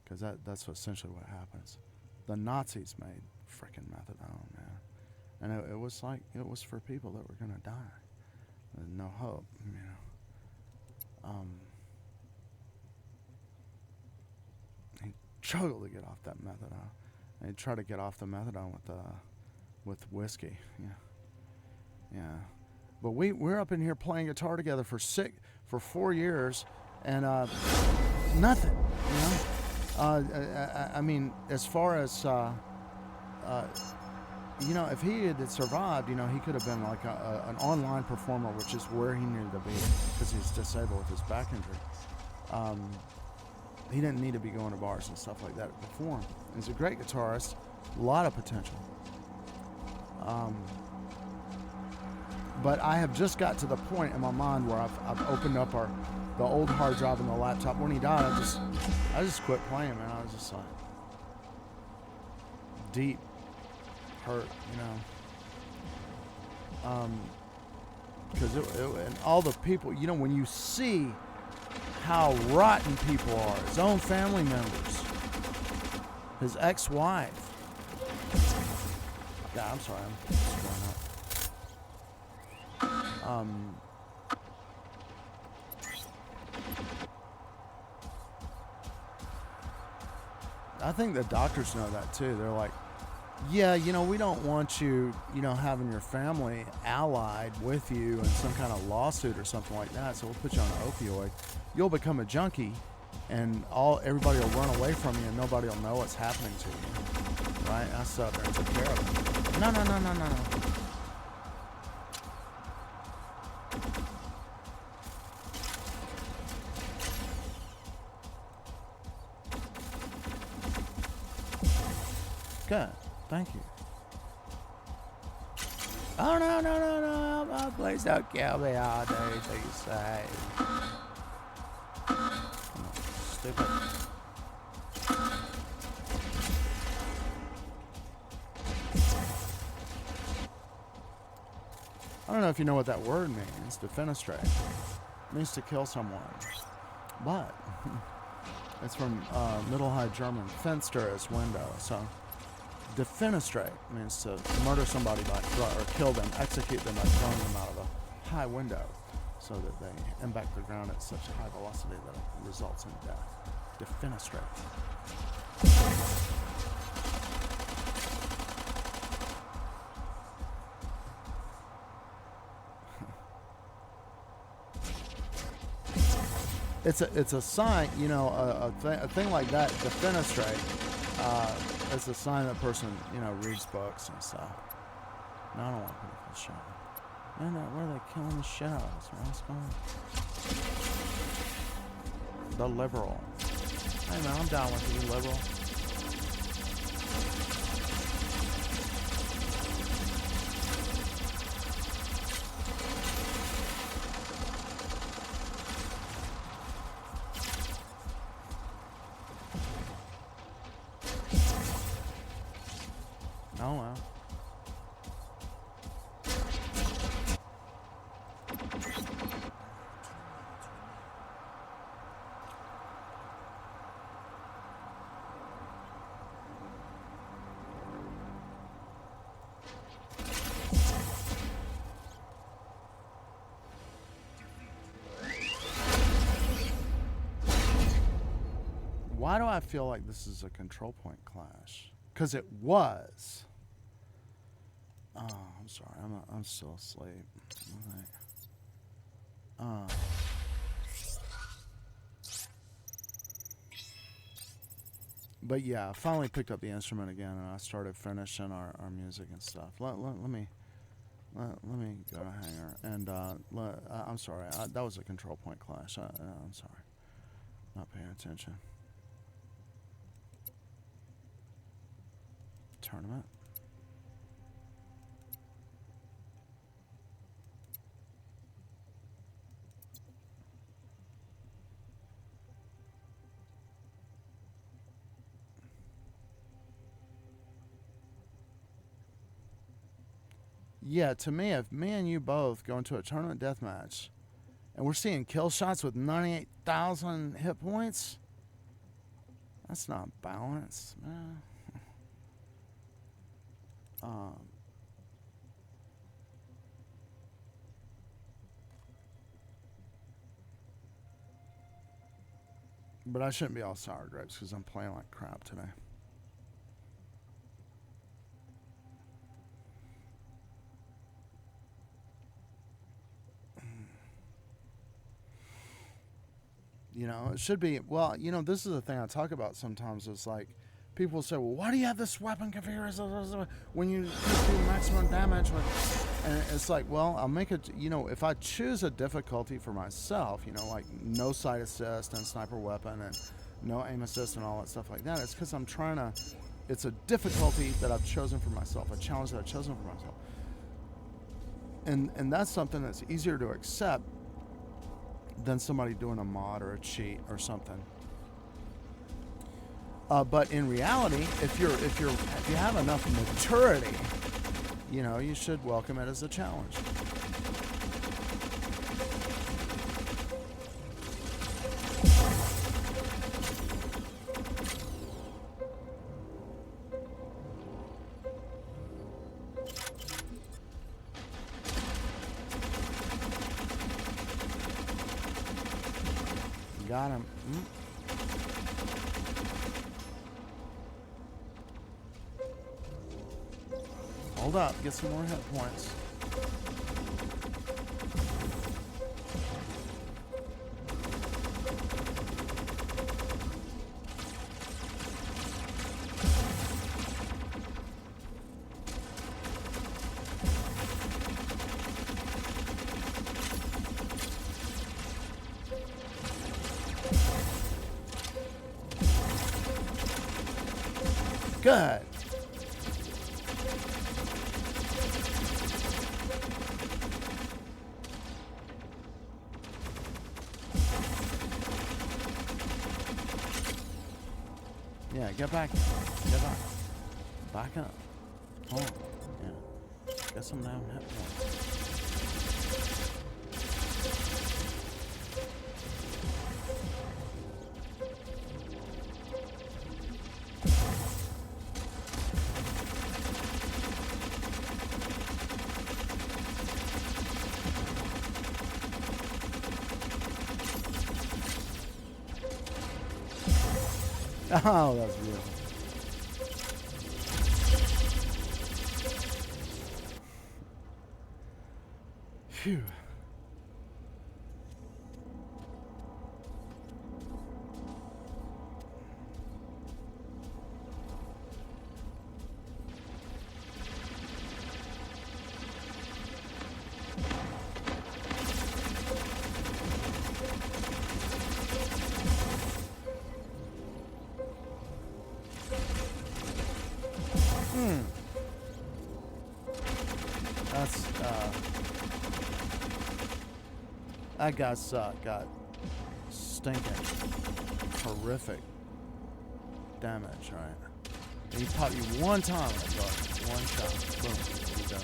Because that's essentially what happens. The Nazis made freaking methadone, man, and it was like it was for people that were gonna die, with no hope, you know. He struggled to get off that methadone, and he tried to get off the methadone with whiskey, yeah. But we're up in here playing guitar together for 4 years, and nothing, you know. I mean, as far as you know, if he had survived, you know, he could have been like an online performer, which is where he needed to be because he's disabled with his back injury. He didn't need to be going to bars and stuff like that to perform. He's a great guitarist, a lot of potential. But I have just got to the point in my mind where I've opened up the old hard drive in the laptop. When he died, I just quit playing, man. I was just like deep hurt, you know. Because and all the people, you know, when you see how rotten people are, his own family members, his ex-wife. Yeah, I'm sorry, I'm screwing up. I think the doctors know that too. They're like, yeah, you know, we don't want you, you know, having your family allied with you in some kind of lawsuit or something like that. So we'll put you on an opioid. You'll become a junkie, and everybody will run away from you, and nobody will know what's happening to you. Right? I sat there and took care of it. No. Good. Thank you. Oh, no. Please don't kill me. I'll do anything you say. Come on, stupid. I don't know if you know what that word means, defenestrate. It means to kill someone. But it's from Middle High German. Fenster is window, so defenestrate means to murder somebody or kill them, execute them by throwing them out of a high window so that they impact the ground at such a high velocity that it results in death. Defenestrate. It's a sign, you know, a thing like that, defenestrate. It's a sign that person, you know, reads books and stuff. No, I don't want people to show. No, where are they killing the shit out of us? What's going on? The liberal. Hey man, I'm down with you, liberal. Oh well. Why do I feel like this is a control point clash? Because it was. Oh, I'm sorry. I'm still asleep. All right. But yeah, I finally picked up the instrument again, and I started finishing our music and stuff. Let me go to Hanger. And I'm sorry. That was a control point clash. I'm sorry. Not paying attention. Tournament. Yeah, to me, if me and you both go into a tournament deathmatch And we're seeing kill shots with 98,000 hit points. That's not balanced, man. But I shouldn't be all sour grapes because I'm playing like crap today. You know, it should be, well, you know, this is the thing I talk about sometimes. It's like, people say, well, why do you have this weapon configured when you do maximum damage? And it's like, well, I'll make it, you know, if I choose a difficulty for myself, you know, like no sight assist and sniper weapon and no aim assist and all that stuff like that, it's because I'm trying to, it's a difficulty that I've chosen for myself, a challenge that I've chosen for myself. And that's something that's easier to accept than somebody doing a mod or a cheat or something. But in reality, if you have enough maturity, you know, you should welcome it as a challenge. Got him. Hold up, get some more hit points. Good. Yeah, get back. Get back. Back up. Hold on. Yeah. Get some down hit points. Oh, that's beautiful. Phew. That's, that guy sucked. Got stinking, horrific damage, right? And he popped you one time, one shot, boom, you go.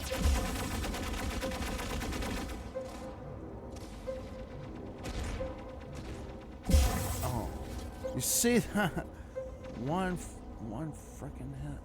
Oh, you see that? One freaking hit.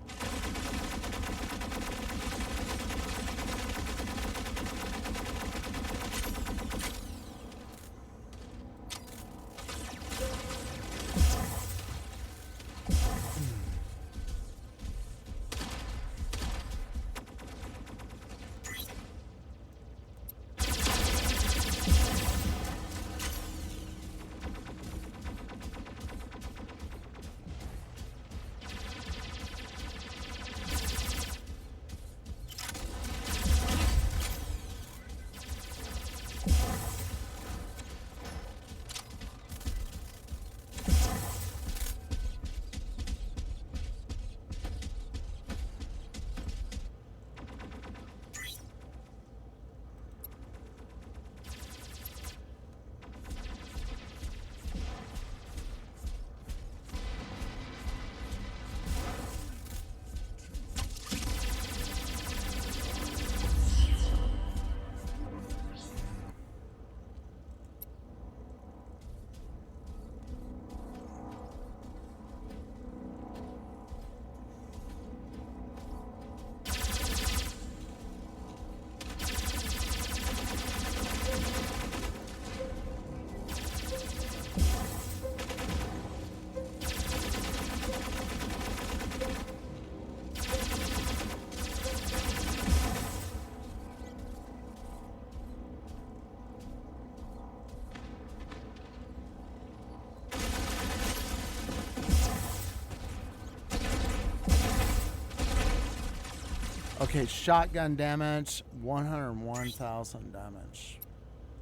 Okay, shotgun damage, 101,000 damage.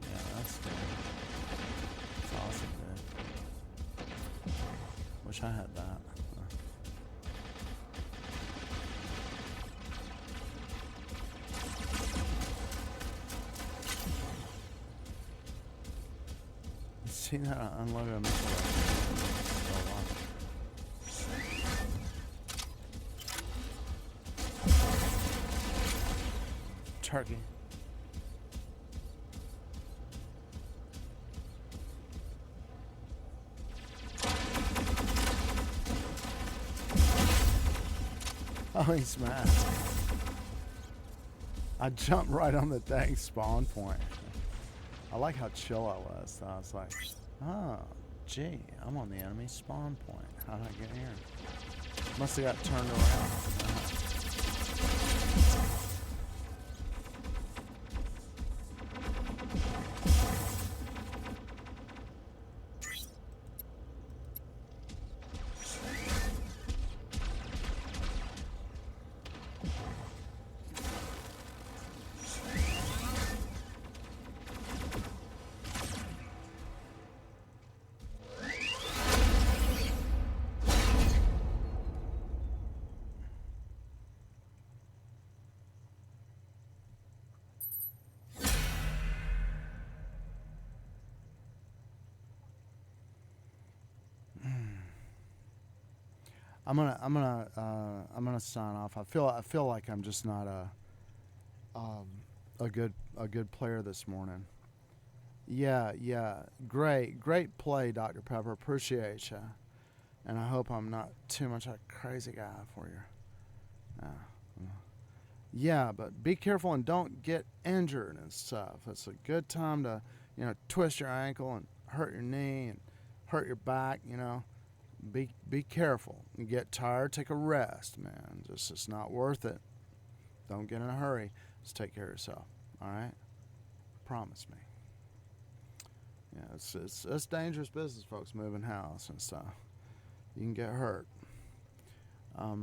Yeah, that's good. That's awesome, dude. Wish I had that. See that unloaded missile? Oh, wow. Turkey. Oh, he's mad. I jumped right on the dang spawn point. I like how chill I was. So I was like, oh, gee, I'm on the enemy spawn point. How did I get here? Must have got turned around. I'm gonna sign off. I feel like I'm just not a good player this morning. Yeah, great play, Dr. Pepper. Appreciate you, and I hope I'm not too much a crazy guy for you. Yeah, but be careful and don't get injured and stuff. It's a good time to twist your ankle and hurt your knee and hurt your back. Be careful. You get tired, take a rest, man. It's not worth it. Don't get in a hurry. Just take care of yourself. All right? Promise me. Yeah, it's dangerous business, folks, moving house and stuff. You can get hurt. All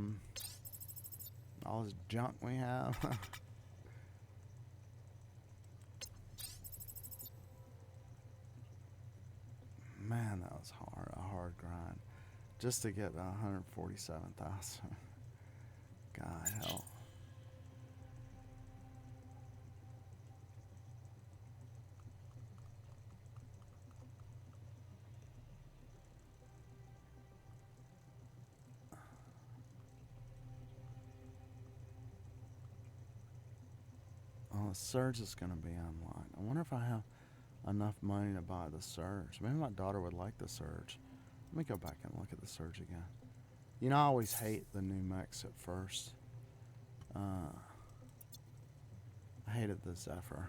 this junk we have. Man, that was a hard grind. Just to get 147,000. God help. Oh, the Surge is going to be unlocked. I wonder if I have enough money to buy the Surge. Maybe my daughter would like the Surge. Let me go back and look at the Surge again. I always hate the new mechs at first. I hated the Zephyr.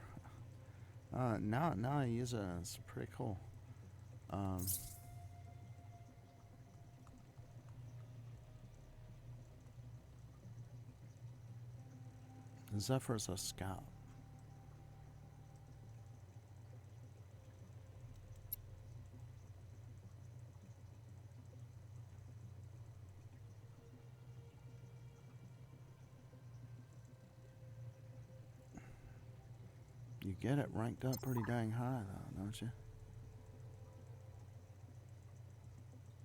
Now I use it and it's pretty cool. The Zephyr is a scout. You get it ranked up pretty dang high, though, don't you?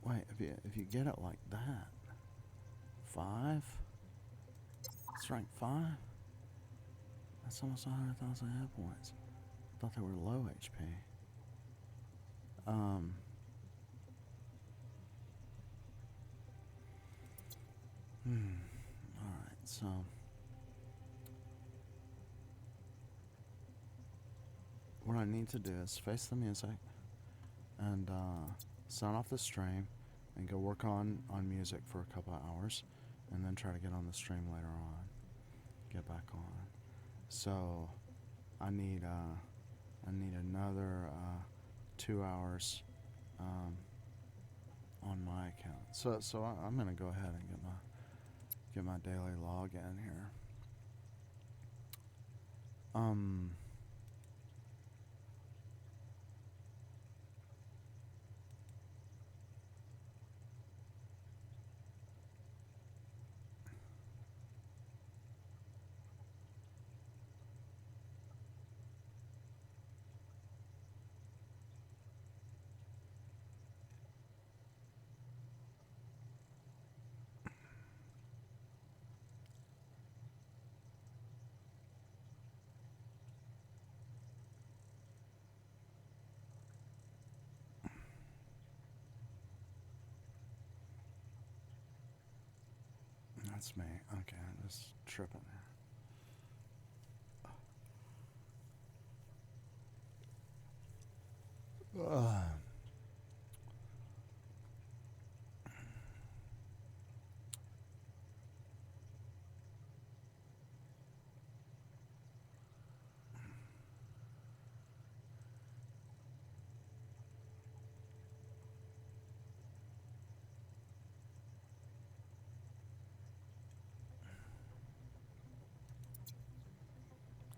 Wait, if you get it like that, 5? It's ranked 5? That's almost 100,000 hit points. I thought they were low HP. Alright, so what I need to do is face the music and sign off the stream and go work on music for a couple of hours and then try to get on the stream later on. Get back on. So I need another 2 hours on my account. So I'm gonna go ahead and get my daily log in here. That's me. Okay, I'm just tripping here. Ugh.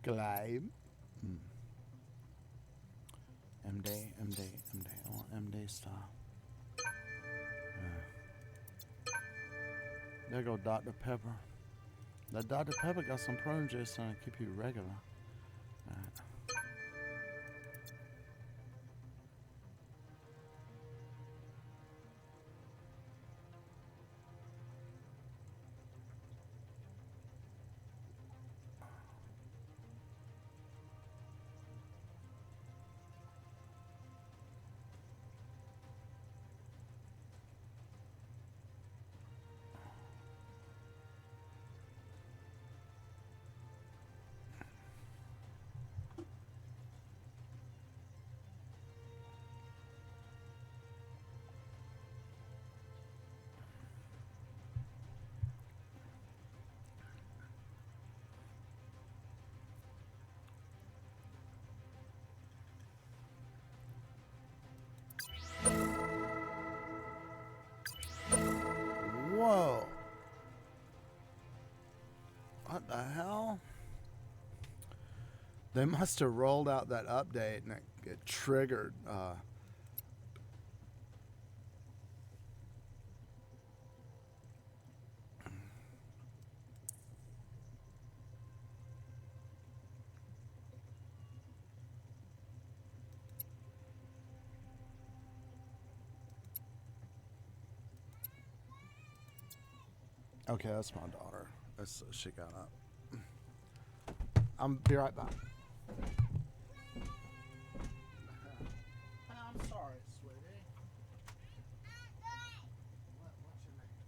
Glide. MD, MD, MD. I want MD style. There go Dr. Pepper. That Dr. Pepper got some prune juice in it, keep you regular. Alright. Whoa. What the hell? They must have rolled out that update and it triggered. Okay, that's my daughter. She got up. I'll be right back. I'm sorry, sweetie. What's your name?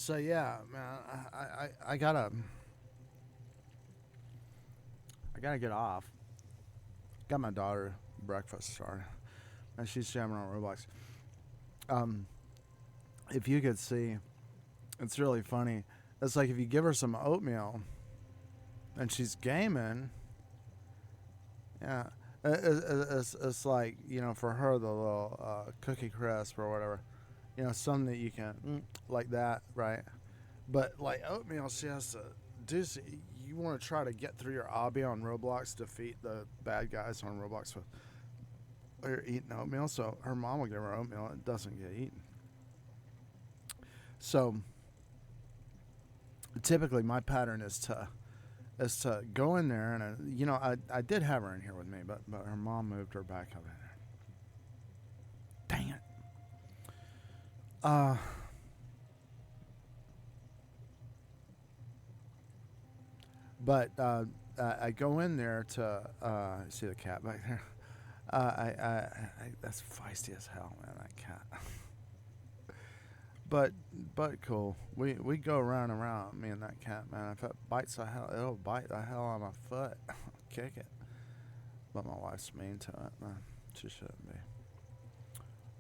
So yeah, man, I gotta get off. Got my daughter breakfast started, and she's jamming on Roblox. If you could see, it's really funny. It's like if you give her some oatmeal, and she's gaming. Yeah, it's like, for her, the little cookie crisp or whatever, something that you can like that, right? But like oatmeal, she has to do. You want to try to get through your obby on Roblox, defeat the bad guys on Roblox with her eating oatmeal. So her mom will give her oatmeal, and it doesn't get eaten. So typically, my pattern is to go in there, and I did have her in here with me, but her mom moved her back up in there. Dang it. But I go in there to see the cat back there. That's feisty as hell, man. That cat. But cool. We go around and around, me and that cat, man. If it bites the hell, it'll bite the hell out of my foot. Kick it. But my wife's mean to it, man. She shouldn't be.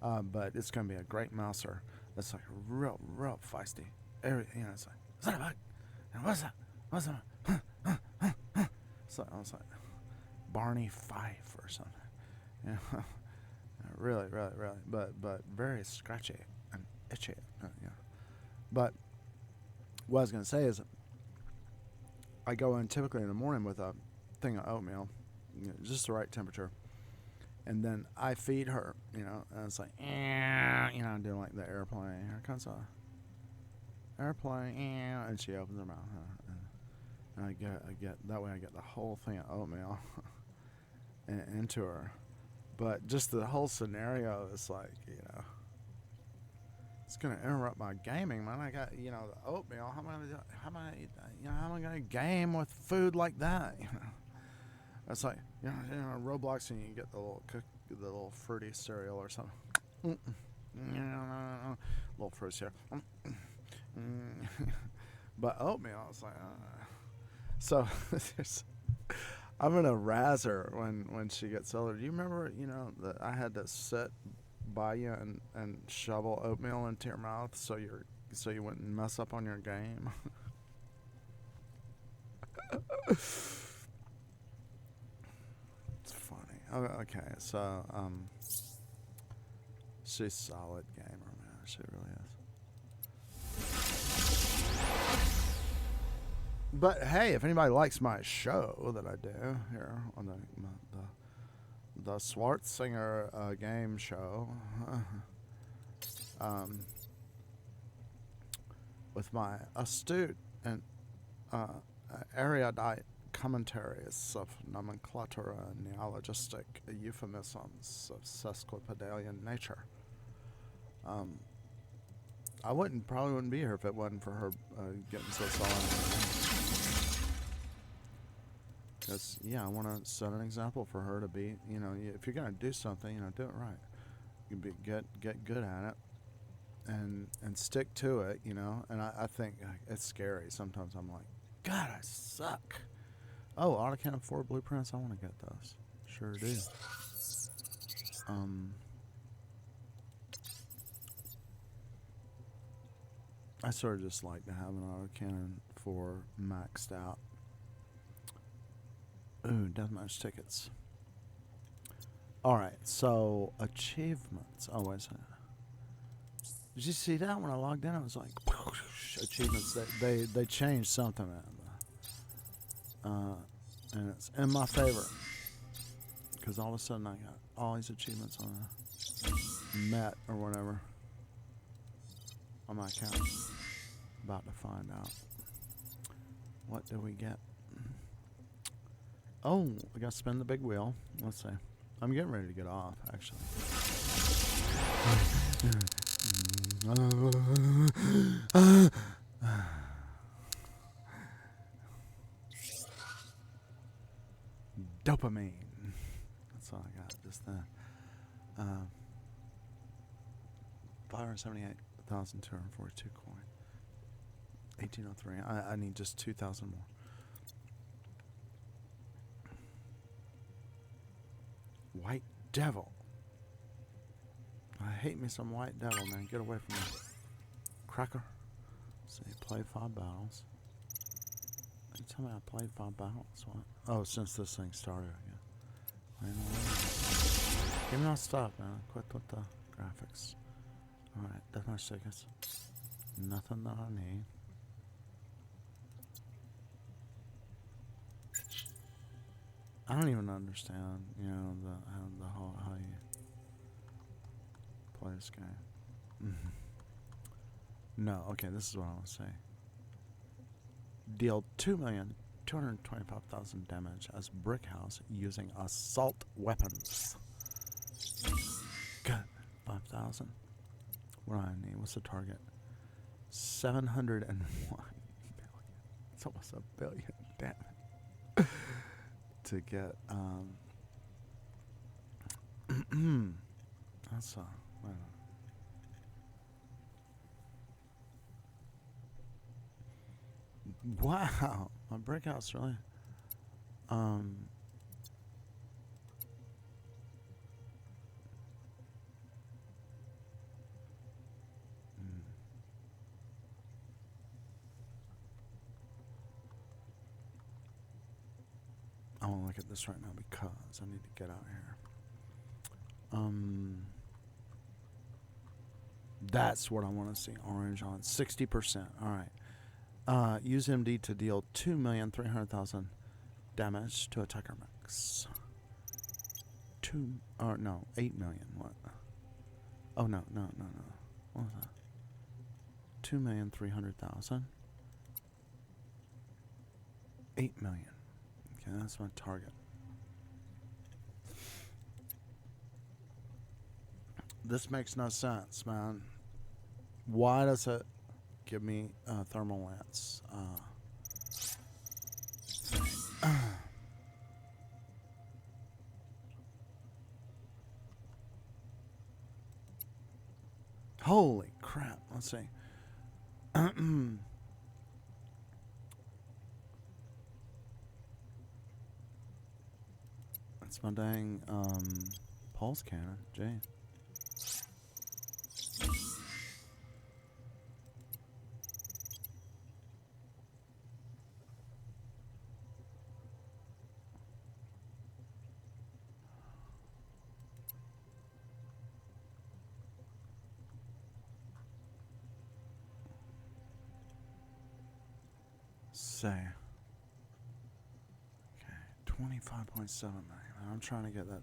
But it's gonna be a great mouser. It's like real feisty. It's like, is that a bug? And what's that? What's that? So I was like Barney Fife or something. Really, but very scratchy and itchy. But what I was gonna say is, I go in typically in the morning with a thing of oatmeal, just the right temperature, and then I feed her, and it's like, doing like the airplane. Here comes a airplane, and she opens her mouth, and I get that way I get the whole thing of oatmeal into her. But just the whole scenario is like, it's gonna interrupt my gaming, man. I got, the oatmeal. How am I gonna game with food like that? It's like, Roblox, and you get the little fruity cereal or something. Little fruity cereal. But oatmeal, it's like, so I'm gonna razz her when she gets older. Do you remember, that I had to sit by you and shovel oatmeal into your mouth so you wouldn't mess up on your game? It's funny. Okay, so she's a solid gamer, man. She really is. But hey, if anybody likes my show that I do here on the Schwartzinger game show, with my astute and erudite commentaries of nomenclatura and neologistic euphemisms of sesquipedalian nature, I probably wouldn't be here if it wasn't for her getting so solid. Because, I want to set an example for her to be, if you're going to do something, do it right. You get good at it and stick to it, And I think it's scary. Sometimes I'm like, God, I suck. Oh, AutoCAD 4 blueprints, I want to get those. Sure do. I sort of just like to have an AutoCAD 4 maxed out. Ooh, deathmatch tickets. Alright, so achievements. Oh, wait a second. Did you see that when I logged in? It was like achievements. They changed something, and it's in my favor, because all of a sudden I got all these achievements on met or whatever on my account. About to find out. What do we get? Oh, I gotta spin the big wheel. Let's see. I'm getting ready to get off, actually. Dopamine. That's all I got just then. 578,242 coin. 1803. I need just 2,000 more. White Devil. I hate me some White Devil, man. Get away from me. Cracker. So you play 5 battles. You tell me I played 5 battles. What? Oh, since this thing started again. Give me all stuff, man. Quit with the graphics. Alright, deathmatch tickets. Nothing that I need. I don't even understand, you know, the whole how you play this game. No, okay, this is what I want to say. Deal 2,225,000 damage as Brick House using assault weapons. Good. 5,000. What do I need? What's the target? 701 billion. It's almost a billion. Damn it. To get that's wait a minute. Wow, my brick house really I want to look at this right now because I need to get out here. That's what I want to see. Orange on 60%. All right. Use MD to deal 2,300,000 damage to attacker mix. 8 million. What? Oh no. What was that? 2,300,000. 8 million. Okay, that's my target. This makes no sense, man. Why does it give me thermal lance? Holy crap. Let's see. That's my dang pulse cannon. Jay. Say. Okay, 25.7 million. I'm trying to get that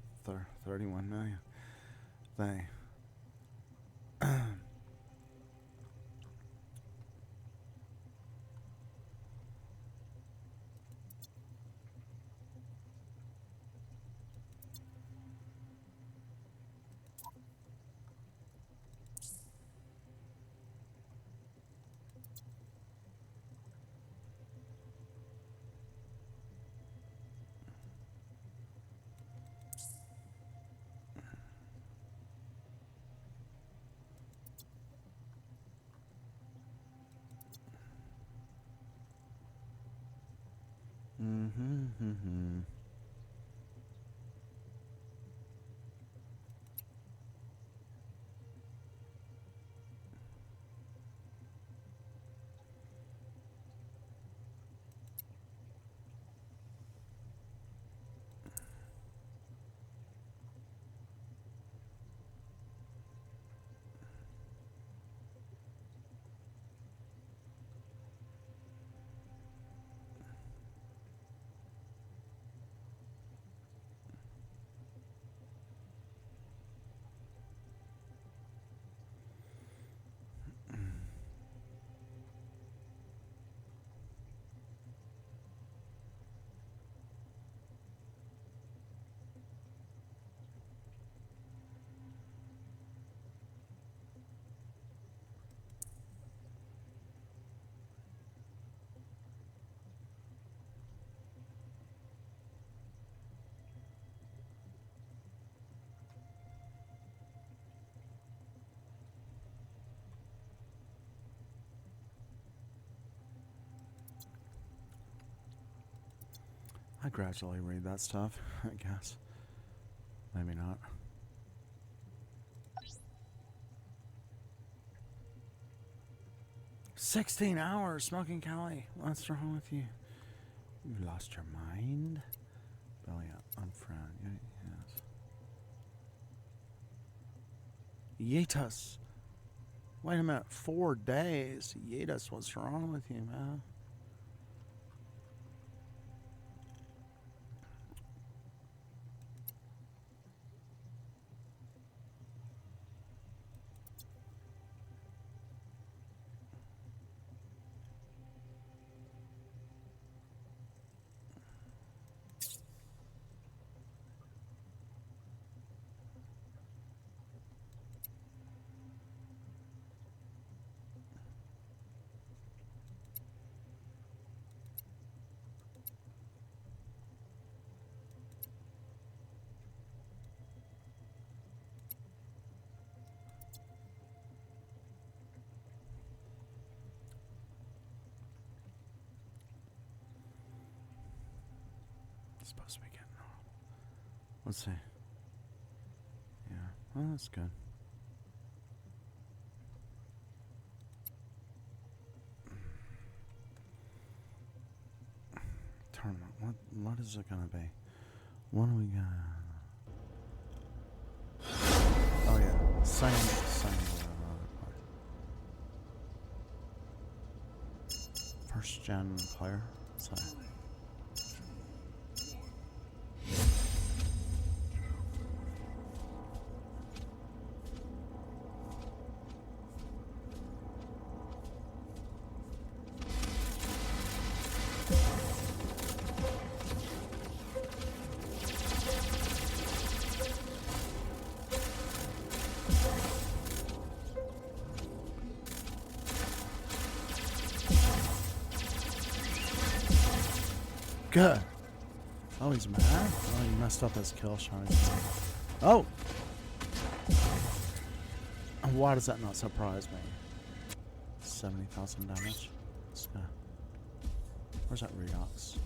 31 million thing. I gradually read that stuff, I guess. Maybe not. $16 smoking Cali. What's wrong with you? You lost your mind? Belly up, unfriend. Yes. Yeetus. Wait a minute, 4 days. Yeetus, what's wrong with you, man? Supposed to be getting on. Let's see. Yeah, well, that's good. Tournament. What is it gonna be? What do we got? Oh yeah, same. First gen player. So. Good. Oh, he's mad? Oh, he messed up his kill shot. Oh! Why does that not surprise me? 70,000 damage. Where's that Redox?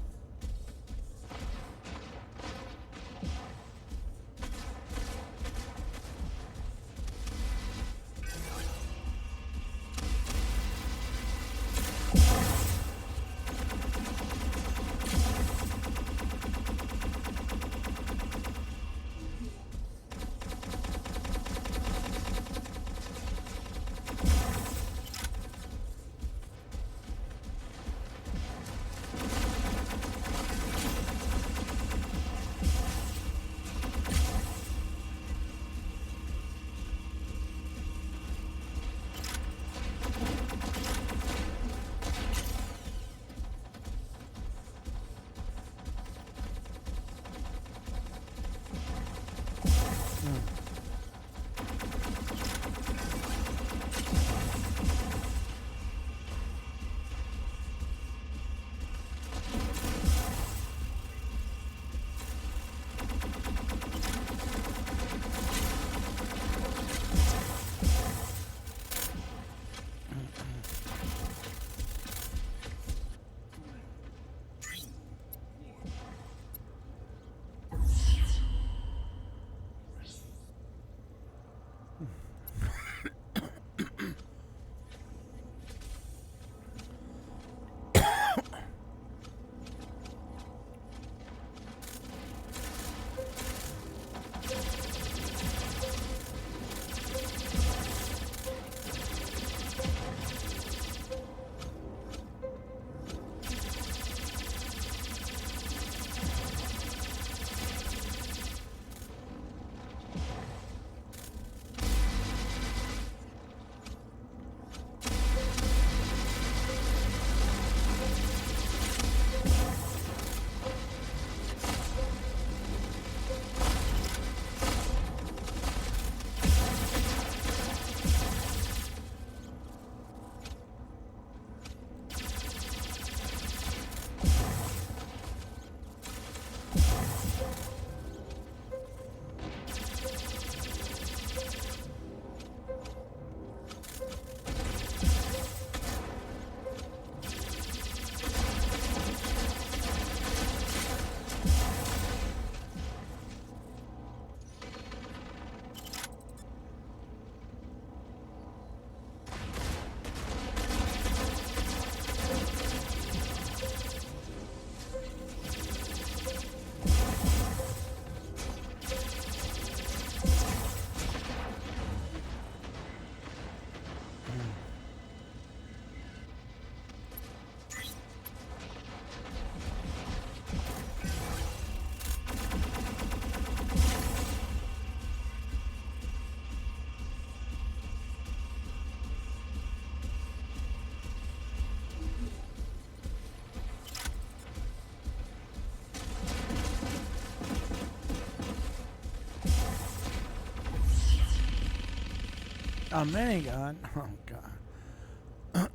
A minigun? Oh, God.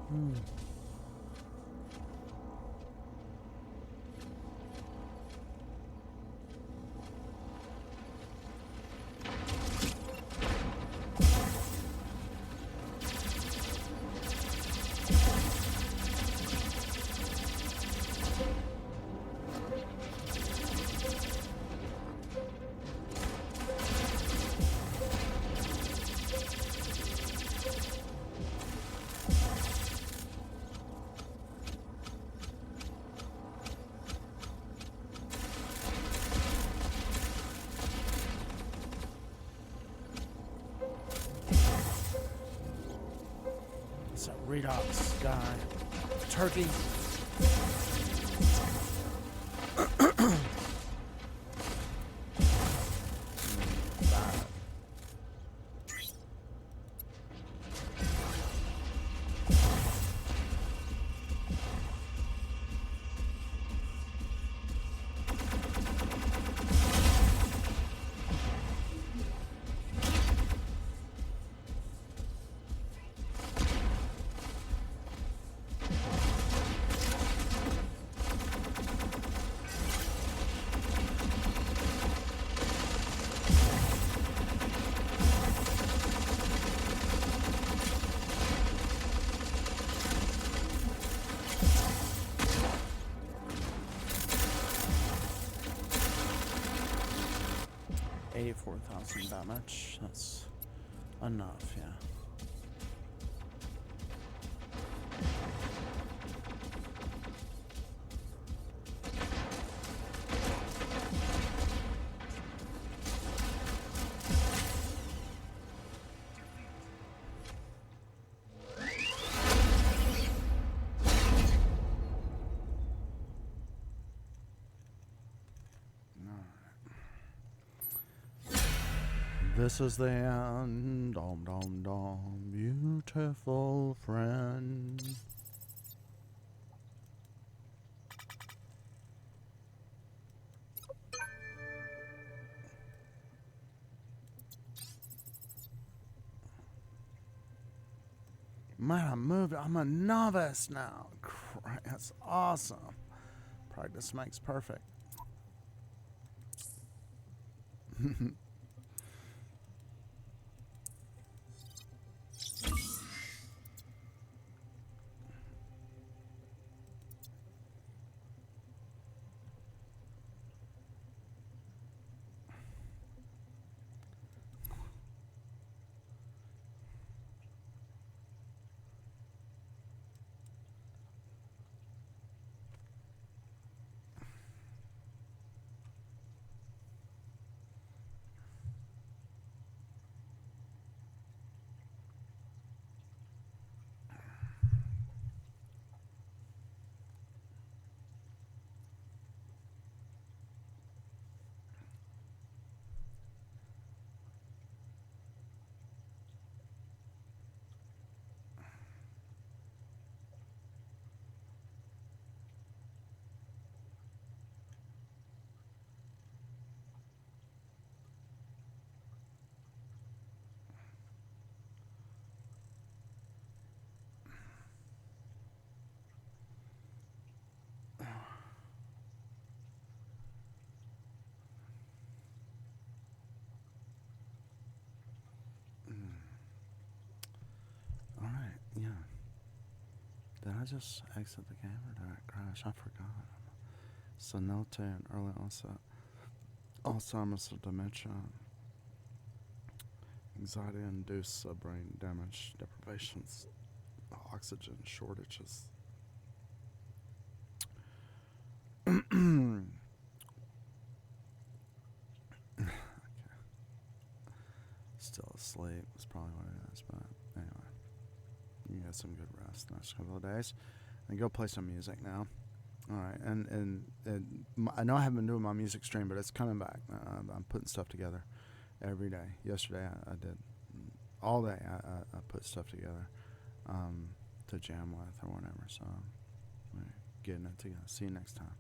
Hmm. It's a redox guy. Turkey. $84,000 damage. That's enough, yeah. This is the end, dom dom dom, beautiful friend. Man, I moved. I'm a novice now. That's awesome. Practice makes perfect. Alright, yeah. Did I just exit the game or did I crash? I forgot. Senility and early onset Alzheimer's or dementia. Anxiety-induced brain damage, deprivations, oxygen shortages. Okay. Still asleep is probably what it is, but anyway. You get some good rest the next couple of days. And go play some music now. Alright, and I know I haven't been doing my music stream, but it's coming back. I'm putting stuff together every day. Yesterday I did. All day I put stuff together to jam with or whatever. So, we're getting it together. See you next time.